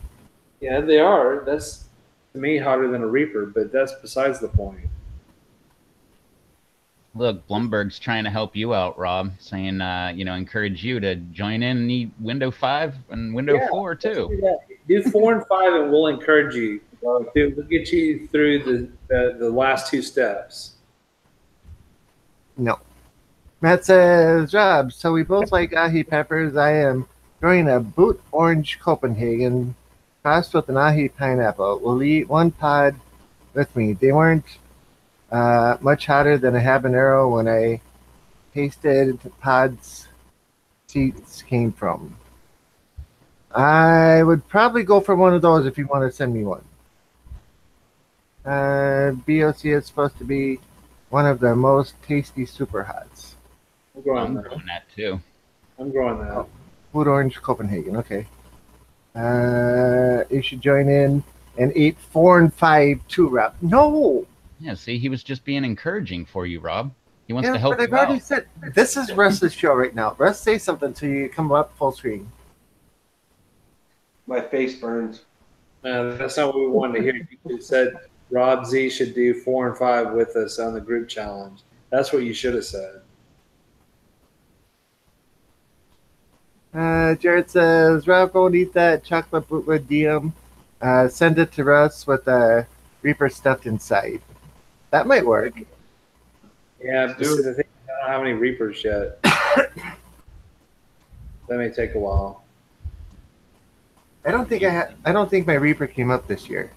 Yeah, they are. That's to me hotter than a Reaper, but that's besides the point. Look, Blumberg's trying to help you out, Rob, saying, encourage you to join in and eat Window 5 and Window 4 too. Do 4 and 5, and we'll encourage you. We'll get you through the last 2 steps. No. Matt says, Rob, so we both like ahi peppers. I am growing a boot orange Copenhagen crossed with an ahi pineapple. We'll eat one pod with me. They weren't much hotter than a habanero when I tasted pods seeds came from. I would probably go for one of those if you want to send me one. BOC is supposed to be one of the most tasty super hots. I'm growing I'm that. doing that too. I'm growing that. Food Orange Copenhagen, okay. You should join in and eat 4 and 5 too, Rob. No! Yeah, see, he was just being encouraging for you, Rob. He wants Yeah, to help but I've you already out. said, this is Russ's show right now. Russ, say something till you come up full screen. My face burns. That's not what we wanted to hear. You said Rob Z should do 4 and 5 with us on the group challenge. That's what you should have said. Jared says, Rob won't eat that chocolate bootleg DM. Send it to Russ with a Reaper stuffed inside. That might work. Yeah, but see, the thing is, I don't have any Reapers yet. That may take a while. I don't think my Reaper came up this year.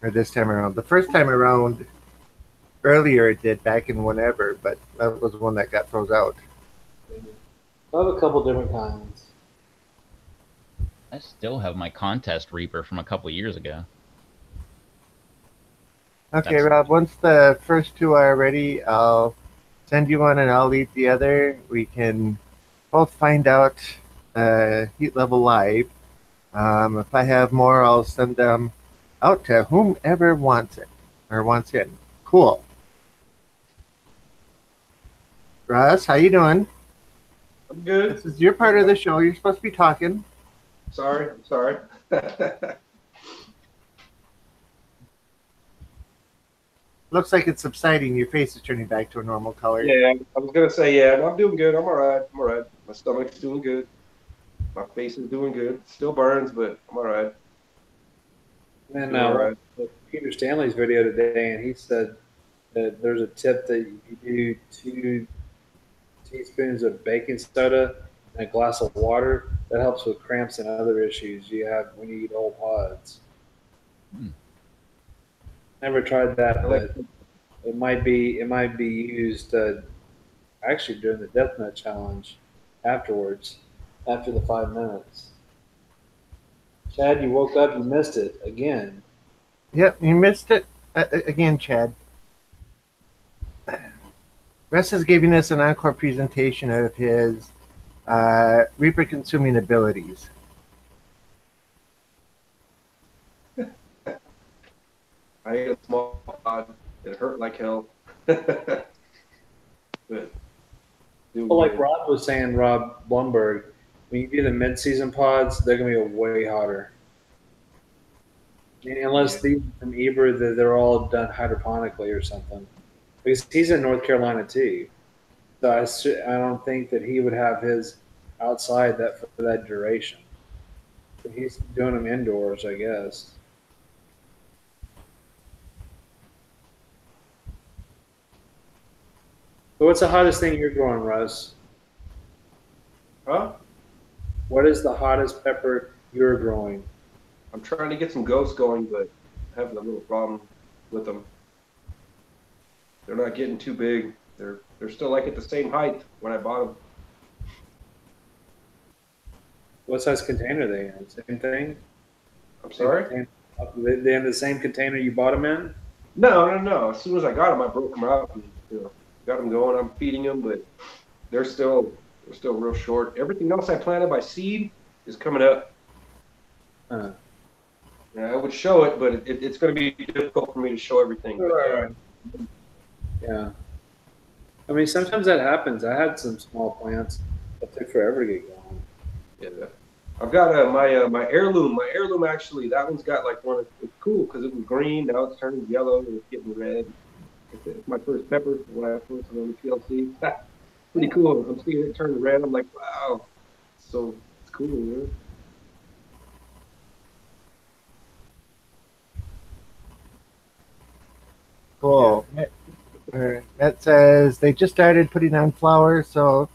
Or this time around. The first time around, earlier it did, back in whenever, but that was one that got froze out. I have a couple different kinds. I still have my contest Reaper from a couple years ago. Okay, Rob, once the first two are ready, I'll send you one and I'll eat the other. We can both find out heat level live. If I have more, I'll send them out to whomever wants it or wants it. Cool. Russ, how you doing? I'm good. This is your part of the show. You're supposed to be talking. Sorry. I'm sorry. Looks like it's subsiding. Your face is turning back to a normal color. Yeah, I was gonna say yeah. I'm doing good. I'm all right. I'm all right. My stomach's doing good. My face is doing good. Still burns, but I'm all right. And Peter Stanley's video today, and he said that there's a tip that you do 2 teaspoons of baking soda and a glass of water. That helps with cramps and other issues you have when you eat whole pods. Never tried that, but it might be used actually during the Death Nut challenge afterwards, after the 5 minutes. Chad, you woke up, you missed it again. Yep, you missed it again, Chad. Russ is giving us an encore presentation of his Reaper consuming abilities. I ate a small pod. It hurt like hell. But, Well, like Rob was saying, Rob Blumberg, when you do the mid-season pods, they're going to be way hotter. Unless these from Eber, they're all done hydroponically or something. Because he's in North Carolina too. So I don't think that he would have his outside for that duration. But he's doing them indoors, I guess. So what's the hottest thing you're growing, Russ? Huh? What is the hottest pepper you're growing? I'm trying to get some ghosts going, but having a little problem with them. They're not getting too big. They're still like at the same height when I bought them. What size container are they in? Same thing? I'm sorry? They in the same container you bought them in? No. As soon as I got them, I broke them out and got them going. I'm feeding them, but they're still real short. Everything else I planted by seed is coming up. Yeah, I would show it, but it's going to be difficult for me to show everything. Right. Yeah. I mean, sometimes that happens. I had some small plants that took forever to get going. Yeah. I've got my heirloom. My heirloom, actually, that one's got like one. It's cool because it was green. Now it's turning yellow and it's getting red. It's my first pepper when I first went on the PLC. Pretty cool. I'm seeing it turn red. I'm like, wow. So it's cool, man. Cool. That says they just started putting on flour, so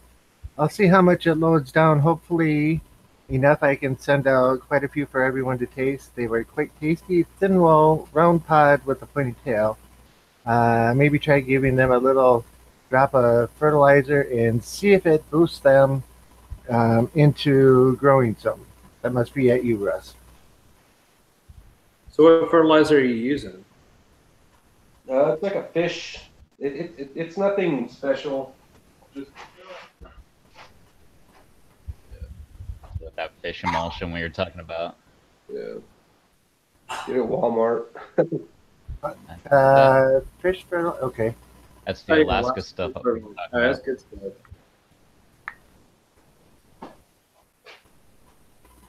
I'll see how much it loads down. Hopefully enough I can send out quite a few for everyone to taste. They were quite tasty. Thin roll, round pod with a pointy tail. Maybe try giving them a little drop of fertilizer and see if it boosts them into growing some. That must be at you, Russ. So what fertilizer are you using? It's like a fish. It's nothing special. Just That fish emulsion we were talking about. yeah. Get it at Walmart. Fish fertilizer. Okay. That's the Alaska stuff. That's good stuff.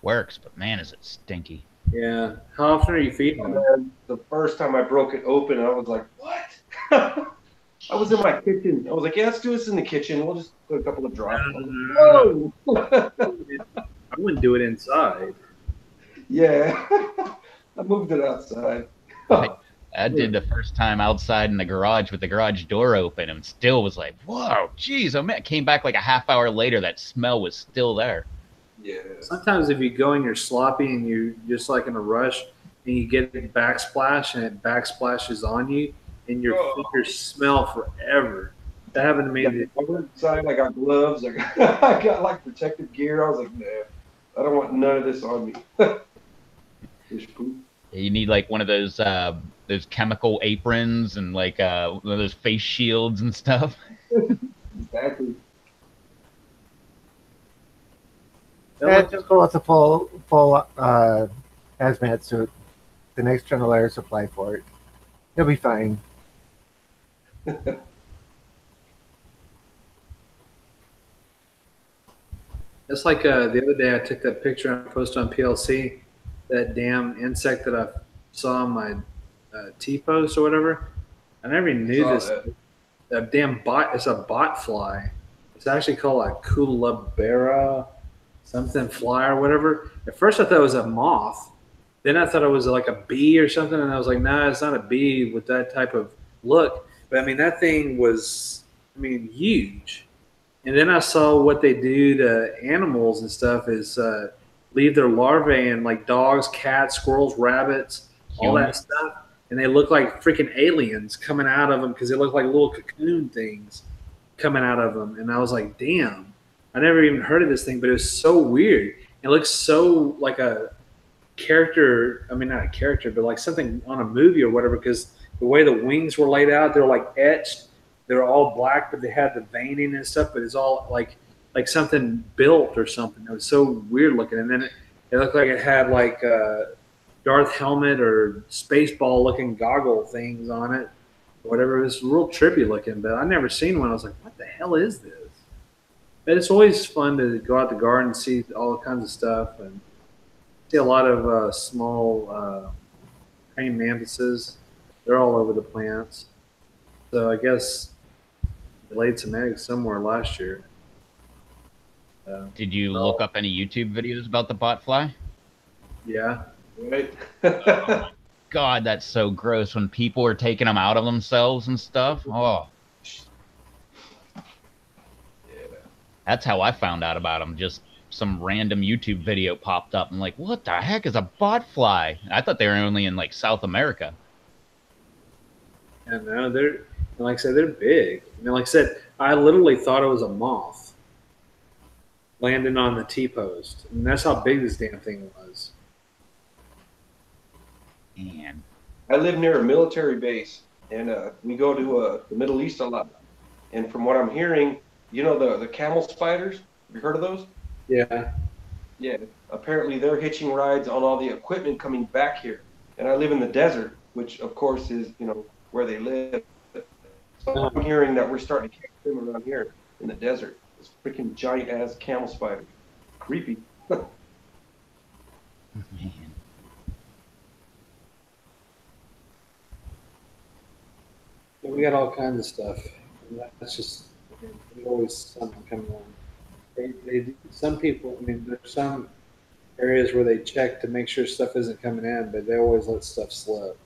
Works, but man, is it stinky. Yeah. How often are you feeding them? And the first time I broke it open, I was like, "What?" I was in my kitchen. I was like, "Yeah, let's do this in the kitchen. We'll just put a couple of drops." I was No. like, "Whoa!" I wouldn't do it inside. Yeah, I moved it outside. I did the first time outside in the garage with the garage door open and still was like, whoa, geez, oh man. Came back like a half hour later, that smell was still there. Yeah. Sometimes if you go and you're sloppy and you're just like in a rush and you get a backsplash and it backsplashes on you and your Oh. fingers smell forever. That happened to me. Yeah, I went inside. I got gloves. I got like protective gear. I was like, "Nah, I don't want none of this on me." Fish poop. You need like one of those chemical aprons and like one of those face shields and stuff. Exactly. Yeah, just go with the full hazmat suit. The next general air supply for it. You'll be fine. It's like the other day I took that picture and posted on PLC, that damn insect that I saw on my T post or whatever. I never even knew Saw this. that. That damn bot, it's a bot fly. It's actually called a Culebera something fly or whatever. At first I thought it was a moth. Then I thought it was like a bee or something, and I was like, nah, it's not a bee with that type of look. But I mean, that thing was, I mean, huge. And then I saw what they do to animals and stuff is leave their larvae in like dogs, cats, squirrels, rabbits, all that stuff, and they look like freaking aliens coming out of them because they look like little cocoon things coming out of them. And I was like, damn, I never even heard of this thing, but it was so weird. It looks so like a character. I mean, not a character, but like something on a movie or whatever. Because the way the wings were laid out, they're like etched. They're all black, but they had the veining and stuff. But it's all like something built or something. It was so weird looking. And then it looked like it had like Darth helmet or Spaceball looking goggle things on it. Whatever. It was real trippy looking, but I never seen one. I was like, what the hell is this? But it's always fun to go out the garden and see all kinds of stuff and see a lot of small praying mantises. They're all over the plants. So I guess they laid some eggs somewhere last year. Did you look up any YouTube videos about the botfly? Yeah. Right. God, that's so gross when people are taking them out of themselves and stuff. Oh, that's how I found out about them. Just some random YouTube video popped up. I'm like, what the heck is a botfly? I thought they were only in like South America. And no, they're like I said, they're big. I mean, like I said, I literally thought it was a moth landing on the T post, and that's how big this damn thing was. Man, I live near a military base, and we go to the Middle East a lot. And from what I'm hearing, you know the camel spiders. Have you heard of those? Yeah. Yeah. Apparently, they're hitching rides on all the equipment coming back here. And I live in the desert, which of course is where they live. So I'm hearing that we're starting to catch them around here in the desert. This freaking giant ass camel spider. Creepy. man. We got all kinds of stuff. That's just there's always something coming on. Some people. I mean, there's some areas where they check to make sure stuff isn't coming in, but they always let stuff slip.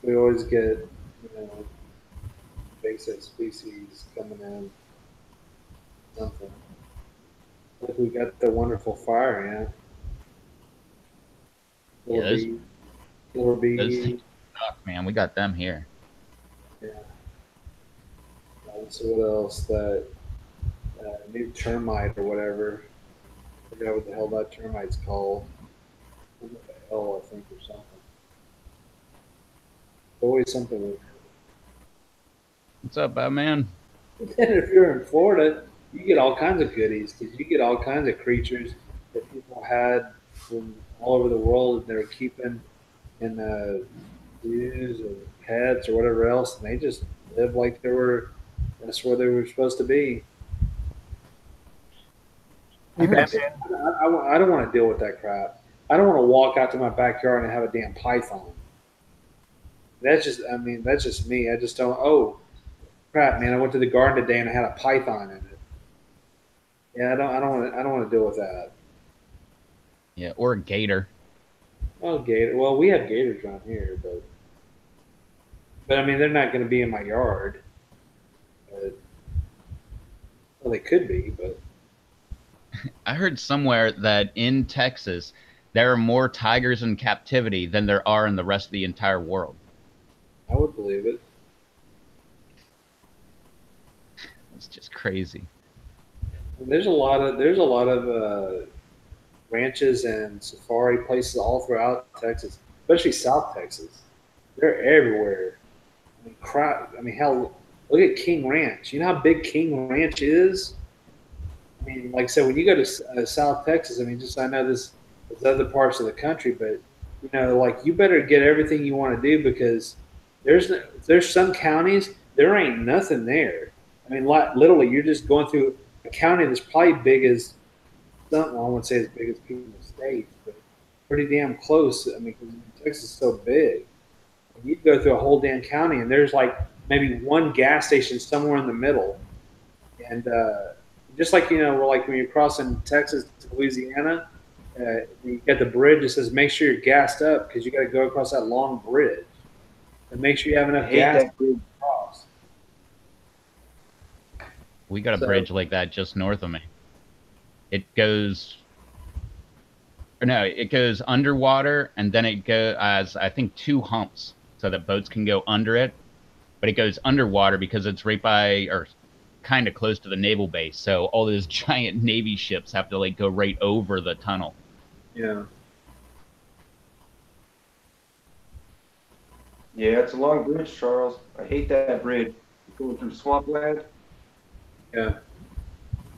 We always get invasive species coming in. Something. Like we got the wonderful fire ant. Yeah, Little bee. those things suck, man. We got them here. Yeah. So what else? That new termite or whatever. I forgot what the hell that termite's called. What the hell, I think, or something. Always something with What's up, man? it. And if you're in Florida, you get all kinds of goodies because you get all kinds of creatures that people had from all over the world and they're keeping in zoos or pets or whatever else, and they just live like that's where they were supposed to be. I don't want to deal with that crap. I don't want to walk out to my backyard and have a damn python. That's just, I mean, that's just me. I just don't. Oh, crap, man! I went to the garden today and I had a python in it. Yeah, I don't want to deal with that. Yeah, or a gator. Oh, gator. Well, we have gators around here, but I mean, they're not going to be in my yard. Well, they could be, but I heard somewhere that in Texas there are more tigers in captivity than there are in the rest of the entire world. I would believe it. It's just crazy. There's a lot of ranches and safari places all throughout Texas, especially South Texas. They're everywhere. I mean, crap. I mean, hell, look at King Ranch. You know how big King Ranch is? I mean, like I said, when you go to South Texas, I mean, just I know there's other parts of the country, but you know, like you better get everything you want to do because there's some counties there ain't nothing there. I mean, literally, you're just going through a county that's probably big as something. I won't say as big as people states, but pretty damn close. I mean, because Texas is so big, you go through a whole damn county, and there's like maybe one gas station somewhere in the middle, and just like like when you're crossing Texas to Louisiana, you get the bridge that says make sure you're gassed up because you got to go across that long bridge, and make sure you have enough gas to cross. We got a bridge like that just north of me. It goes underwater, and then it goes as I think 2 humps so that boats can go under it. But it goes underwater because it's right by or kind of close to the naval base. So all those giant Navy ships have to like go right over the tunnel. Yeah. Yeah, it's a long bridge, Charles. I hate that bridge. Going through swampland. Yeah.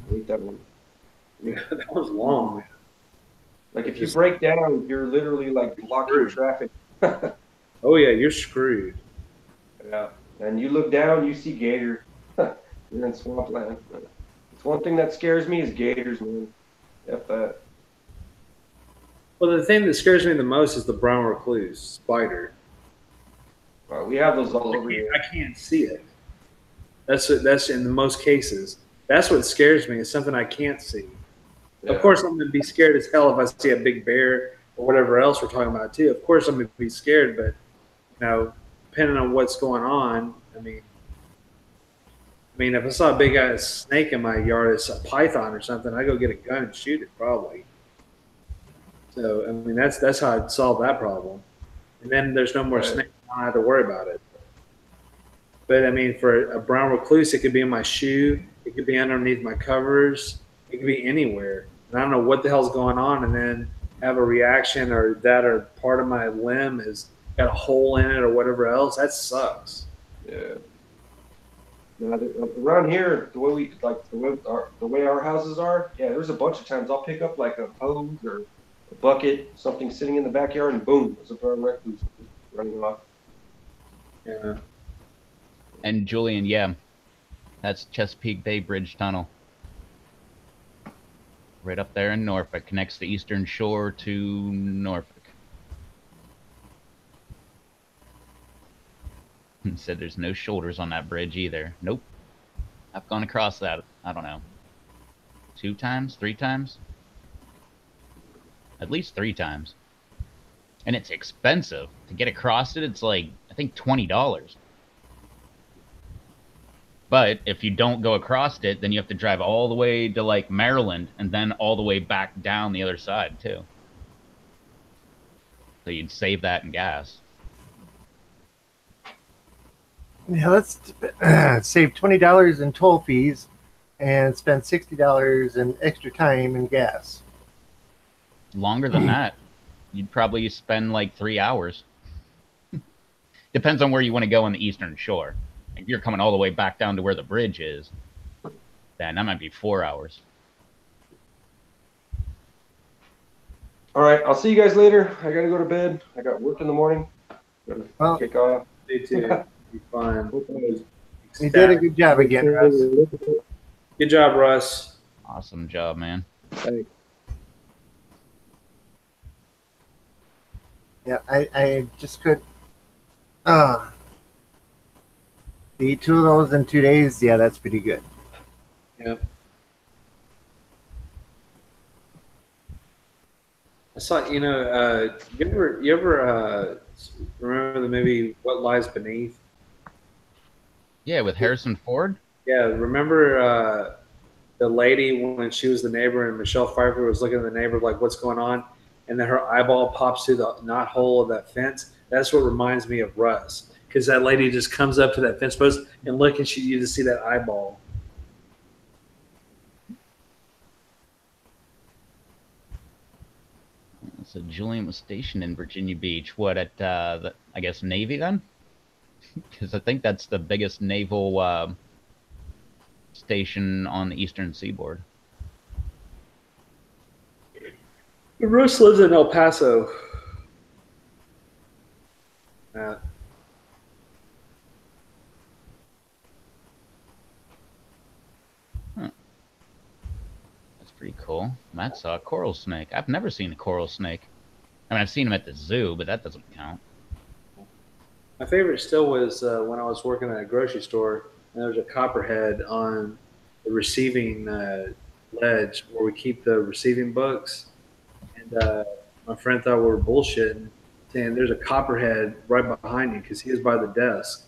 I hate that one. Yeah, that was long, man. Like if you break down, you're literally like blocking traffic. Oh yeah, you're screwed. Yeah, and you look down, you see gators. You're in swampland. It's one thing that scares me is gators, man. F that. Well, the thing that scares me the most is the brown recluse spider. We have those all over here. I can't see it. That's in the most cases. That's what scares me. Is something I can't see. Yeah. Of course, I'm going to be scared as hell if I see a big bear or whatever else we're talking about too. Of course, I'm going to be scared, but depending on what's going on, I mean, if I saw a big ass snake in my yard, it's a python or something, I go get a gun and shoot it probably. So I mean, that's how I'd solve that problem. And then there's no more snakes. I don't have to worry about it. But I mean, for a brown recluse, it could be in my shoe. It could be underneath my covers. It could be anywhere. And I don't know what the hell's going on, and then have a reaction or part of my limb has got a hole in it or whatever else. That sucks. Yeah. Now, around here, the way our houses are, yeah, there's a bunch of times I'll pick up like a hose or a bucket, something sitting in the backyard, and boom, there's a brown recluse running off. Yeah. And Julian, yeah, that's Chesapeake Bay Bridge Tunnel. Right up there in Norfolk, connects the Eastern Shore to Norfolk. Said there's no shoulders on that bridge either. Nope. I've gone across that, I don't know, 2 times, 3 times? At least 3 times. And it's expensive. To get across it, it's like, I think $20. But if you don't go across it, then you have to drive all the way to like Maryland and then all the way back down the other side too. So you'd save that in gas. Yeah, let's save $20 in toll fees and spend $60 in extra time in gas. Longer than that. You'd probably spend like 3 hours. Depends on where you want to go on the Eastern Shore. If you're coming all the way back down to where the bridge is, then that might be 4 hours. All right, I'll see you guys later. I gotta go to bed. I got work in the morning. Gotta kick off. Me too. Be fine. You did a good job again, Russ. Good job, Russ. Awesome job, man. Thanks. Yeah, I just could. Uh, to eat 2 of those in 2 days, yeah, that's pretty good. Yeah. I saw, you ever remember the movie What Lies Beneath? Yeah, with Harrison Ford. Yeah, remember the lady when she was the neighbor and Michelle Pfeiffer was looking at the neighbor like, what's going on? And then her eyeball pops through the knot hole of that fence. That's what reminds me of Russ. Because that lady just comes up to that fence post and look, and you just see that eyeball. So Julian was stationed in Virginia Beach. What at I guess Navy then? Because I think that's the biggest naval station on the eastern seaboard. Russ lives in El Paso. Uh, Huh. That's pretty cool. That's a coral snake. I've never seen a coral snake. I mean, I've seen them at the zoo, but that doesn't count. my favorite still was when I was working at a grocery store, and there was a copperhead on the receiving ledge where we keep the receiving books. And my friend thought we were bullshitting, saying there's a copperhead right behind you because he was by the desk.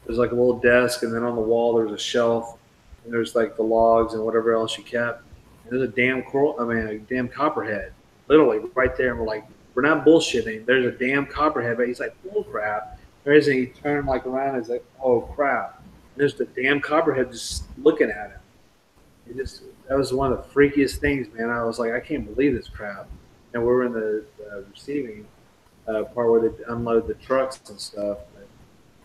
There's like a little desk, and then on the wall there's a shelf, and there's like the logs and whatever else you kept. And there's a damn coral, I mean, a damn copperhead, literally right there. And we're like, we're not bullshitting. There's a damn copperhead, but he's like, bull crap. There is, and he turned like around and he's like, oh crap. And there's the damn copperhead just looking at him. It just that was one of the freakiest things, man. I was like, I can't believe this crap. And we were in the receiving part where they unload the trucks and stuff,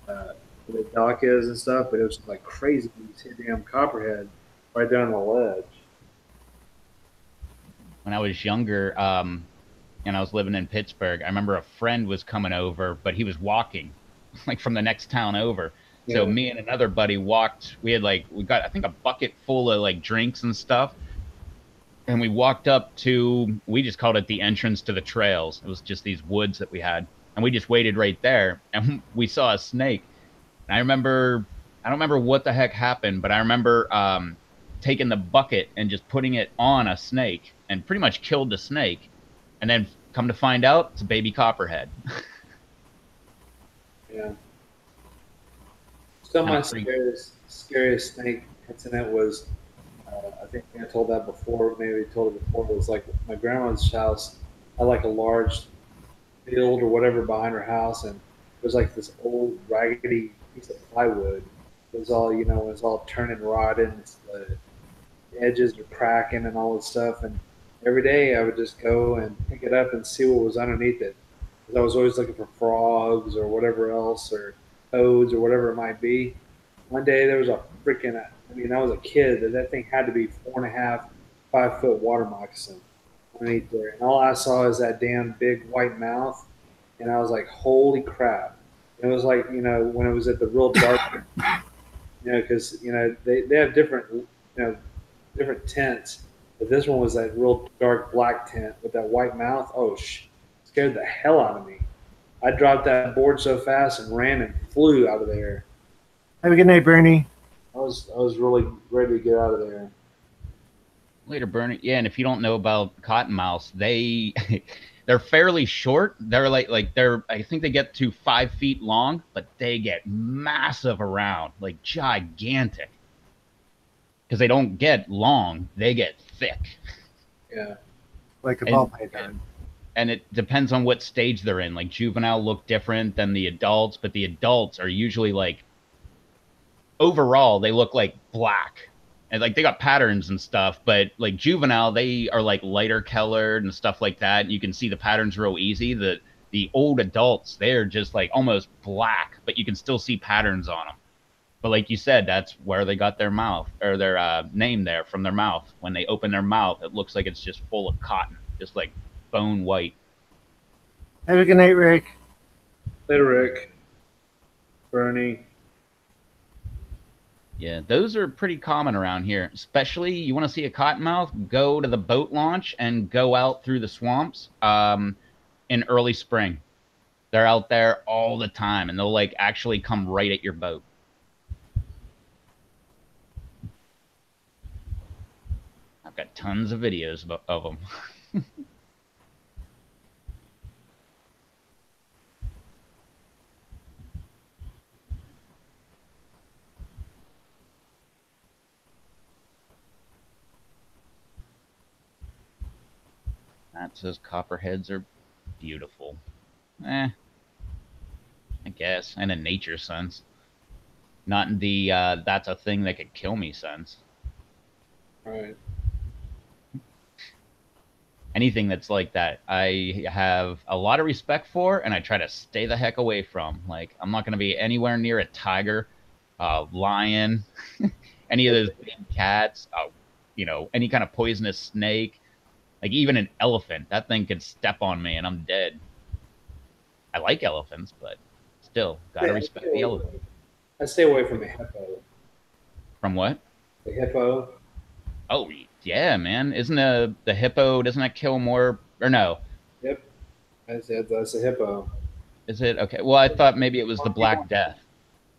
where the dock is and stuff. But it was like crazy. You see a damn copperhead right down the ledge. When I was younger, and I was living in Pittsburgh, I remember a friend was coming over, but he was walking, like from the next town over. So Yeah, me and another buddy walked. We got I think a bucket full of like drinks and stuff, and we walked up to. We just called it the entrance to the trails. It was just these woods that we had, and we just waited right there, and we saw a snake. And I don't remember what the heck happened, but I remember taking the bucket and just putting it on a snake and pretty much killed the snake. And then come to find out, it's a baby copperhead. yeah. Still, Kind my of freak. scariest snake incident was. I think I told that before. Maybe I told it before. It was like my grandma's house had like a large field or whatever behind her house, and it was like this old raggedy piece of plywood. It was all it was all turning rotted. The edges are cracking and all this stuff. And every day I would just go and pick it up and see what was underneath it. 'Cause I was always looking for frogs or whatever else or toads or whatever it might be. One day there was a freaking, I mean, I was a kid, that thing had to be 4.5, 5 foot water moccasin underneath there. And all I saw is that damn big white mouth. And I was like, holy crap. And it was like, when it was at the real dark, because, they have different, different tints. But this one was that real dark black tint with that white mouth. Oh, scared the hell out of me. I dropped that board so fast and ran and flew out of there. Have a good night, Bernie. I was really ready to get out of there. Later, Bernie. Yeah, and if you don't know about cottonmouths, they're fairly short. They're they're I think they get to 5 feet long, but they get massive around, like gigantic. Because they don't get long, they get thick. Yeah. Like a And ball python. and it depends on what stage they're in. Like juvenile look different than the adults, but the adults are usually like overall they look like black. And like they got patterns and stuff, but like juvenile, they are like lighter colored and stuff like that. You can see the patterns real easy. The old adults, they're just like almost black, but you can still see patterns on them. But like you said, that's where they got their mouth or their name there from their mouth. When they open their mouth, it looks like it's just full of cotton, just like bone white. Have a good night, Rick. Later, Rick. Bernie. Yeah, those are pretty common around here. Especially, you want to see a cottonmouth, go to the boat launch and go out through the swamps in early spring. They're out there all the time, and they'll like actually come right at your boat. I've got tons of videos of them. That says copperheads are beautiful. Eh, I guess, in a nature sense. Not in the that's a thing that could kill me sense. Right. Anything that's like that, I have a lot of respect for, and I try to stay the heck away from. Like, I'm not going to be anywhere near a tiger, lion, any of those big cats, any kind of poisonous snake, like even an elephant. That thing could step on me and I'm dead. I like elephants, but still, gotta Yeah, respect the elephant. I stay away from the hippo. From what? The hippo. Oh, yeah, man. Isn't the hippo, doesn't that kill more? Or no? Yep. That's a hippo. Is it? Okay. Well, I thought maybe it was the Black Death.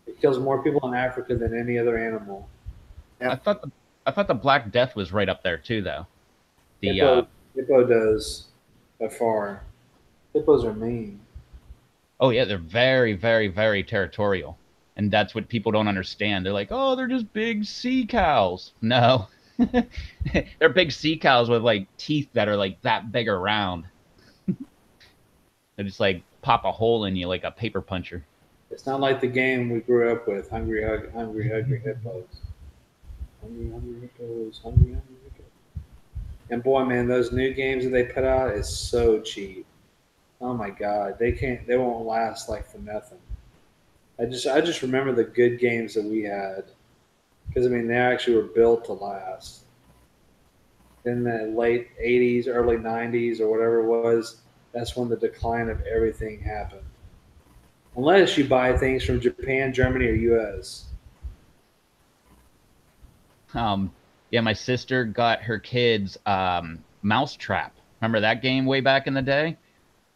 It kills more people in Africa than any other animal. I thought the Black Death was right up there too, though. The Hippo does by far. Hippos are mean. Oh yeah, they're very, very, very territorial, and that's what people don't understand. They're like, oh, they're just big sea cows. No, they're big sea cows with like teeth that are like that big around. They just like pop a hole in you like a paper puncher. It's not like the game we grew up with. Hungry, hungry hippos. Hungry, hungry hippos. Hungry, hungry hippos. And boy, man, those new games that they put out is so cheap. Oh my God, they won't last like for nothing. I just remember the good games that we had because I mean they actually were built to last. In the late '80s, early '90s, or whatever it was, that's when the decline of everything happened. Unless you buy things from Japan, Germany, or U.S. Um, yeah, my sister got her kids Mousetrap. Remember that game way back in the day?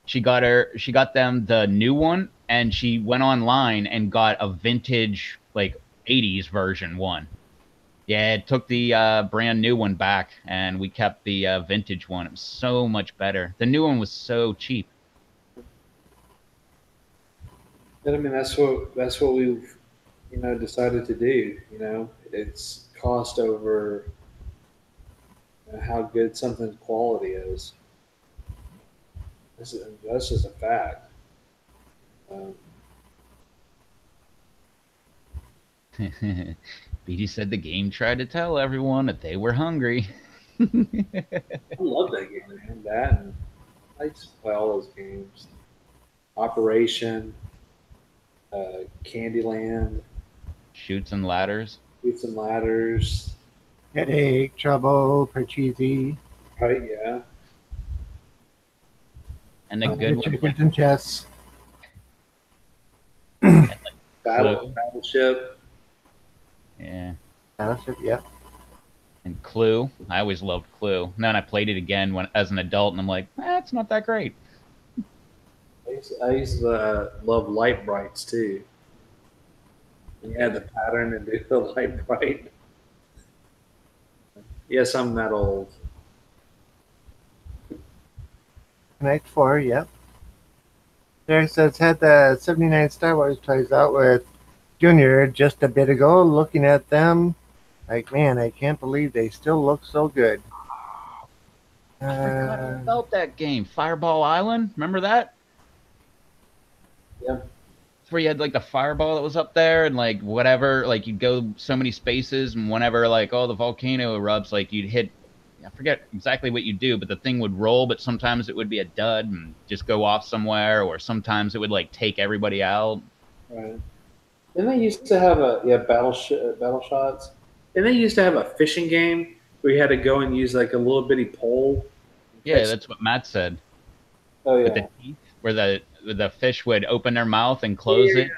She got them the new one, and she went online and got a vintage like 80s version one. Yeah, it took the brand new one back, and we kept the vintage one. It was so much better. The new one was so cheap. And I mean that's what we've decided to do. It's cost over how good something's quality is. That's just a fact. Um, BD said the game tried to tell everyone that they were hungry. I love that game, man. That and I used to play all those games. Operation, Candyland, Shoots and ladders. Boots and Ladders. Headache, trouble, Parcheesi, Right? Yeah. And the good one, chickens and chess. Battleship. yeah. Battleship, yeah. And Clue. I always loved Clue. And then I played it again as an adult, and I'm like, it's not that great. I used to love Light Brights too. You had the pattern and do the light bright. Yes, I'm that old. Connect 4, yep. Derek says, had the 79 Star Wars toys out with Junior just a bit ago, looking at them. Like, man, I can't believe they still look so good. I forgot all about that game. Fireball Island. Remember that? Yeah. It's where you had like the fireball that was up there, and like whatever, like you'd go so many spaces, and whenever like the volcano erupts, like you'd hit. I forget exactly what you do, but the thing would roll. But sometimes it would be a dud and just go off somewhere, or sometimes it would like take everybody out. Right. And they used to have battle shots. And they used to have a fishing game where you had to go and use like a little bitty pole. Yeah, that's what Matt said. Oh yeah. With the teeth, where the fish would open their mouth and close it.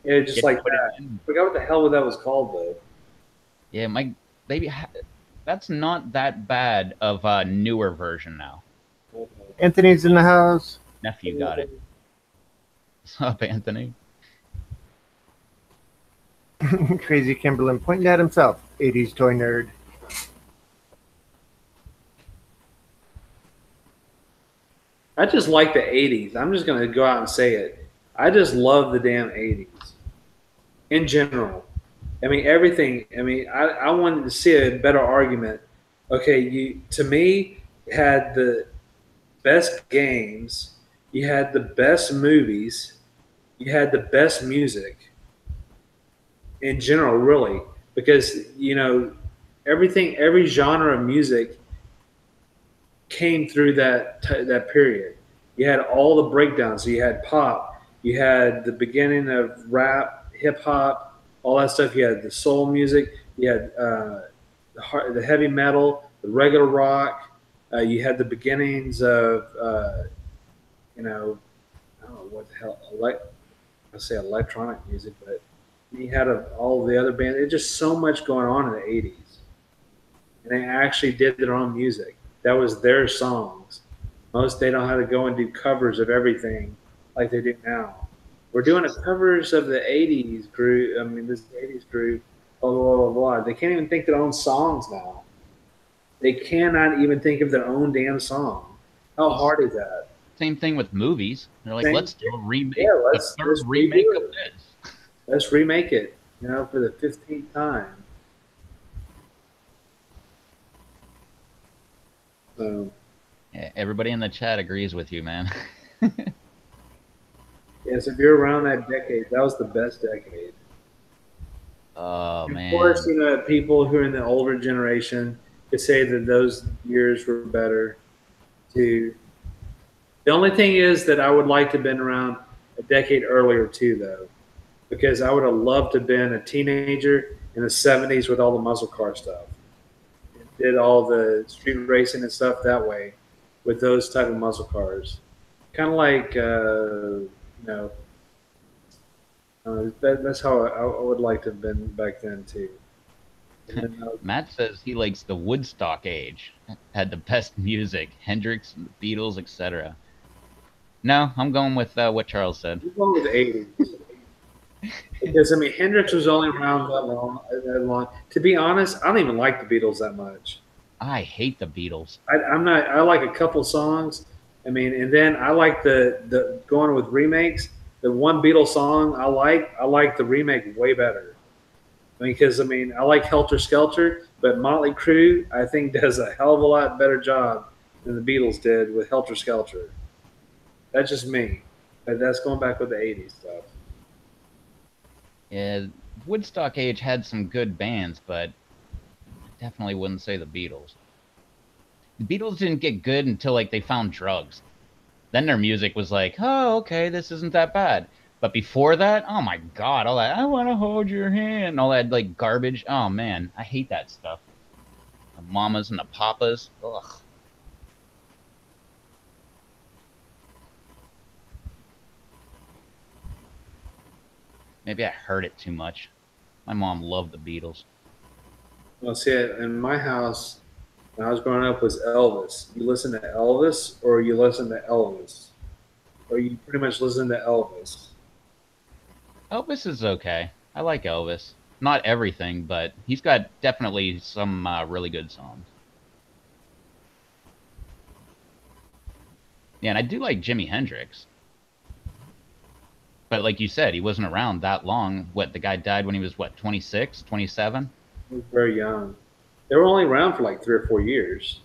Yeah, just like that. I forgot what the hell that was called though. Yeah, my baby. That's not that bad of a newer version now. Anthony's in the house. Nephew got it. What's up, Anthony? Crazy Kimberlin pointing at himself. 80s toy nerd. I just like the 80s. I'm just going to go out and say it. I just love the damn 80s in general. I mean, everything. I mean, I wanted to see a better argument. Okay, you to me had the best games, you had the best movies, you had the best music in general, really, because everything, every genre of music came through that period. You had all the breakdowns. So you had pop, you had the beginning of rap, hip hop, all that stuff. You had the soul music, you had the heavy metal, the regular rock. You had the beginnings of I don't know what the hell I say electronic music, but you had all the other bands. There's just so much going on in the '80s, and they actually did their own music. That was their songs. Most they don't have to go and do covers of everything like they do now. We're doing a covers of the '80s group. I mean, this '80s group. Blah blah blah blah. They can't even think their own songs now. They cannot even think of their own damn song. How hard is that? Same thing with movies. They're like, Same let's do a remake. Yeah, The third let's remake redo of it. this. Let's remake it. For the 15th time. So Yeah, everybody in the chat agrees with you, man. yes, if you're around that decade, that was the best decade. Oh Of man. course, people who are in the older generation could say that those years were better too. The only thing is that I would like to have been around a decade earlier too, though, because I would have loved to have been a teenager in the '70s with all the muscle car stuff. Did all the street racing and stuff that way with those type of muscle cars. Kind of like, that's how I would like to have been back then too. And then, Matt says he likes the Woodstock age. Had the best music, Hendrix, Beatles, etc. No, I'm going with what Charles said. we're going with the '80s. Because I mean, Hendrix was only around that long. That long. To be honest, I don't even like the Beatles that much. I hate the Beatles. I'm not. I like a couple songs. I mean, and then I like the going with remakes. The one Beatles song I like the remake way better. I mean, because I mean, I like Helter Skelter, but Motley Crue I think does a hell of a lot better job than the Beatles did with Helter Skelter. That's just me. But that's going back with the '80s stuff. Yeah, Woodstock age had some good bands, but I definitely wouldn't say the Beatles. The Beatles didn't get good until like they found drugs. Then their music was like, oh, okay, this isn't that bad. But before that, oh my God, all that, I want to hold your hand, all that like garbage. Oh man, I hate that stuff. The mamas and the papas. Ugh. Maybe I heard it too much. My mom loved the Beatles. Well, see, in my house, when I was growing up, was Elvis. You listen to Elvis, or you listen to Elvis, or you pretty much listen to Elvis. Elvis is okay. I like Elvis. Not everything, but he's got definitely some really good songs. Yeah, and I do like Jimi Hendrix. But like you said, he wasn't around that long. What, the guy died when he was, what, 26, 27? He was very young. They were only around for like 3 or 4 years.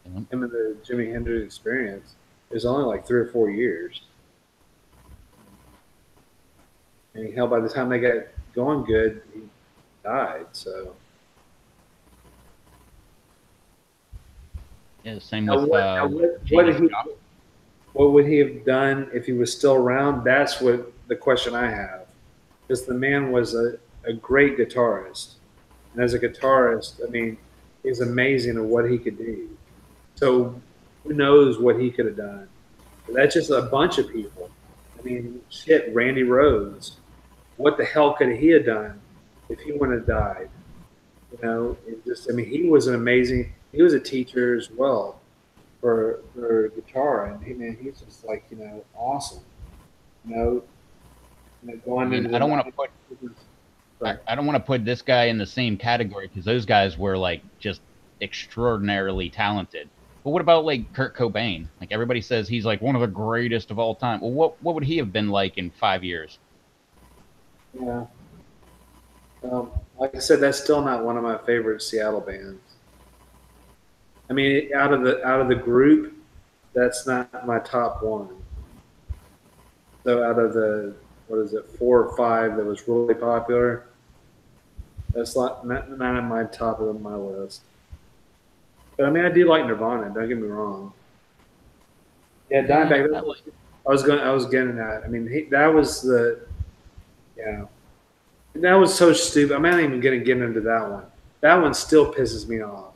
Him and the Jimi Hendrix Experience is only like 3 or 4 years. And hell, by the time they got going good, he died. So Yeah, same now with what Janis Joplin. what would he have done if he was still around? That's what the question I have. Because the man was a great guitarist. And as a guitarist, I mean, he's amazing at what he could do. So who knows what he could have done? But that's just a bunch of people. I mean, shit, Randy Rhoads. What the hell could he have done if he wouldn't have died? I mean, he was an amazing, he was a teacher as well for guitar. And man, he's just like, awesome. Going into the I don't want to put Sorry. I don't want to put this guy in the same category because those guys were like just extraordinarily talented. But what about like Kurt Cobain? Like everybody says he's like one of the greatest of all time. Well, what would he have been like in 5 years? Yeah. Like I said, that's still not one of my favorite Seattle bands. I mean, out of the group, that's not my top one. So out of the what is it, 4 or 5 that was really popular, that's not in my top of my list. But I mean, I do like Nirvana. Don't get me wrong. Yeah, Dimebag. I like I was getting that. I mean, that was the yeah. That was so stupid. I'm not even going to get into that one. That one still pisses me off.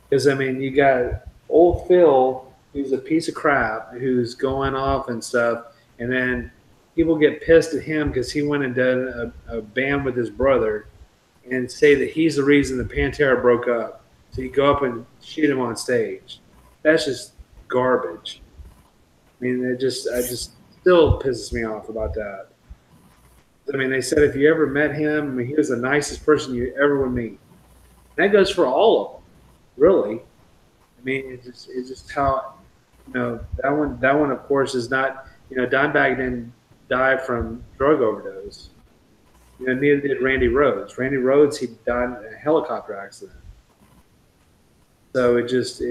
Because, I mean, you got old Phil, who's a piece of crap, who's going off and stuff. And then people get pissed at him because he went and did a band with his brother and say that he's the reason the Pantera broke up. So you go up and shoot him on stage. That's just garbage. I mean, I just still pisses me off about that. I mean, they said if you ever met him, I mean, he was the nicest person you ever would meet. And that goes for all of them, really. I mean, it's just how, that one, of course, is not, Dimebag didn't die from drug overdose. Neither did Randy Rhoads. Randy Rhoads, he died in a helicopter accident. So it just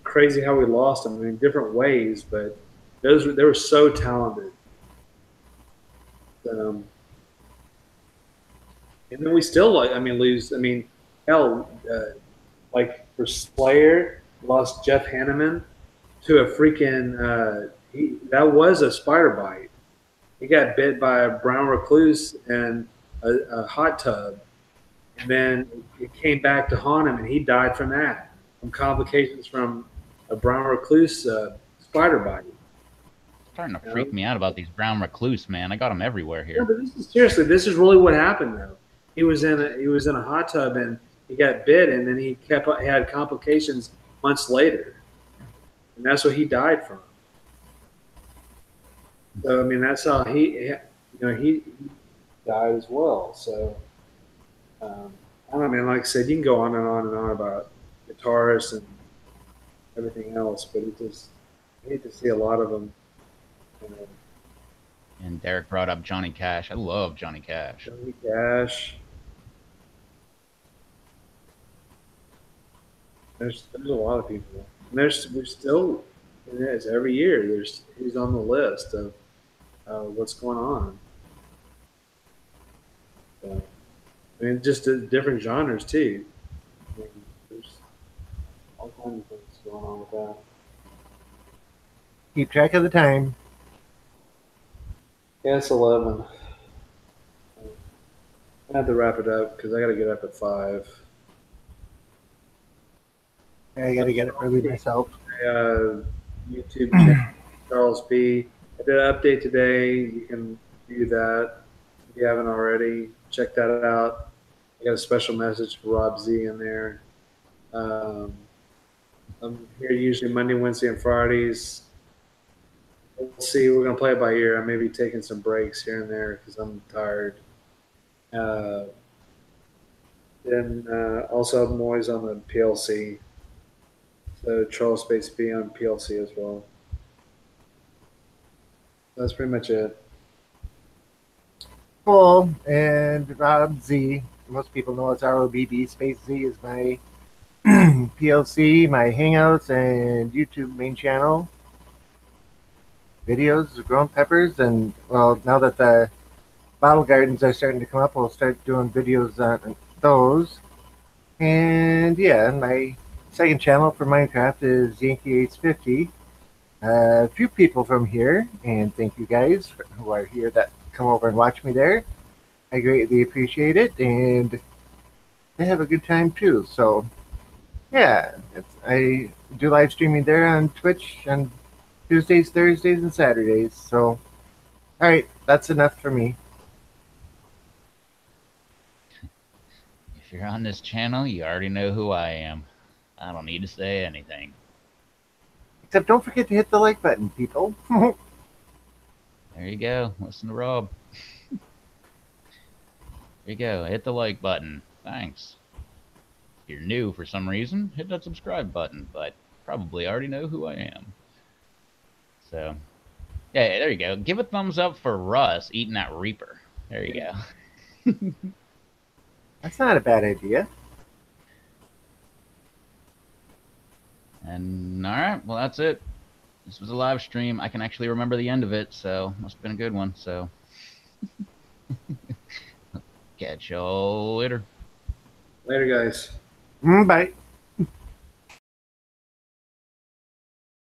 crazy how we lost them in different ways, but they were so talented. Um, and then we still lose. I mean, hell, like for Slayer, lost Jeff Hanneman to a freaking. That was a spider bite. He got bit by a brown recluse in a hot tub, and then it came back to haunt him, and he died from that, from complications from a brown recluse spider bite. It's starting to freak me out about these brown recluse, man. I got them everywhere here. No, but seriously, this is really what happened though. He was in a hot tub and he got bit, and then he had complications months later, and that's what he died from. So I mean, that's how he died as well. So I don't know, man. Like I said, you can go on and on and on about guitarists and everything else, but I hate to see a lot of them. And Derek brought up Johnny Cash. I love Johnny Cash. Johnny Cash. There's a lot of people. And we're still, it is every year. He's on the list of what's going on. So, I mean, just different genres too. I mean, there's all kinds of things going on with that. Keep track of the time. Yeah, it's 11. I have to wrap it up because I got to get up at 5. I got to get it early myself. YouTube channel, Charles B. I did an update today. You can view that if you haven't already. Check that out. I got a special message for Rob Z in there. I'm here usually Monday, Wednesday, and Fridays. We'll see. We're going to play it by ear. I may be taking some breaks here and there because I'm tired. Then also I'm always on the PLC. So Charles Space B on PLC as well. That's pretty much it. Cool. And Rob Z. Most people know it's ROBB. Space Z is my PLC, my Hangouts, and YouTube main channel. Videos of grown peppers, and well, now that the bottle gardens are starting to come up, we'll start doing videos on those. And yeah, my second channel for Minecraft is Yankee850. A few people from here, and thank you guys who are here that come over and watch me there. I greatly appreciate it, and they have a good time too. So yeah, I do live streaming there on Twitch on Tuesdays, Thursdays, and Saturdays. So, all right, that's enough for me. If you're on this channel, you already know who I am. I don't need to say anything. Except don't forget to hit the like button, people. There you go. Listen to Rob. There you go. Hit the like button. Thanks. If you're new for some reason, hit that subscribe button, but probably already know who I am. So, yeah, there you go. Give a thumbs up for Russ eating that Reaper. There you go. That's not a bad idea. And all right, well, that's it. This was a live stream. I can actually remember the end of it, so must have been a good one. So, catch y'all later. Later, guys. Bye.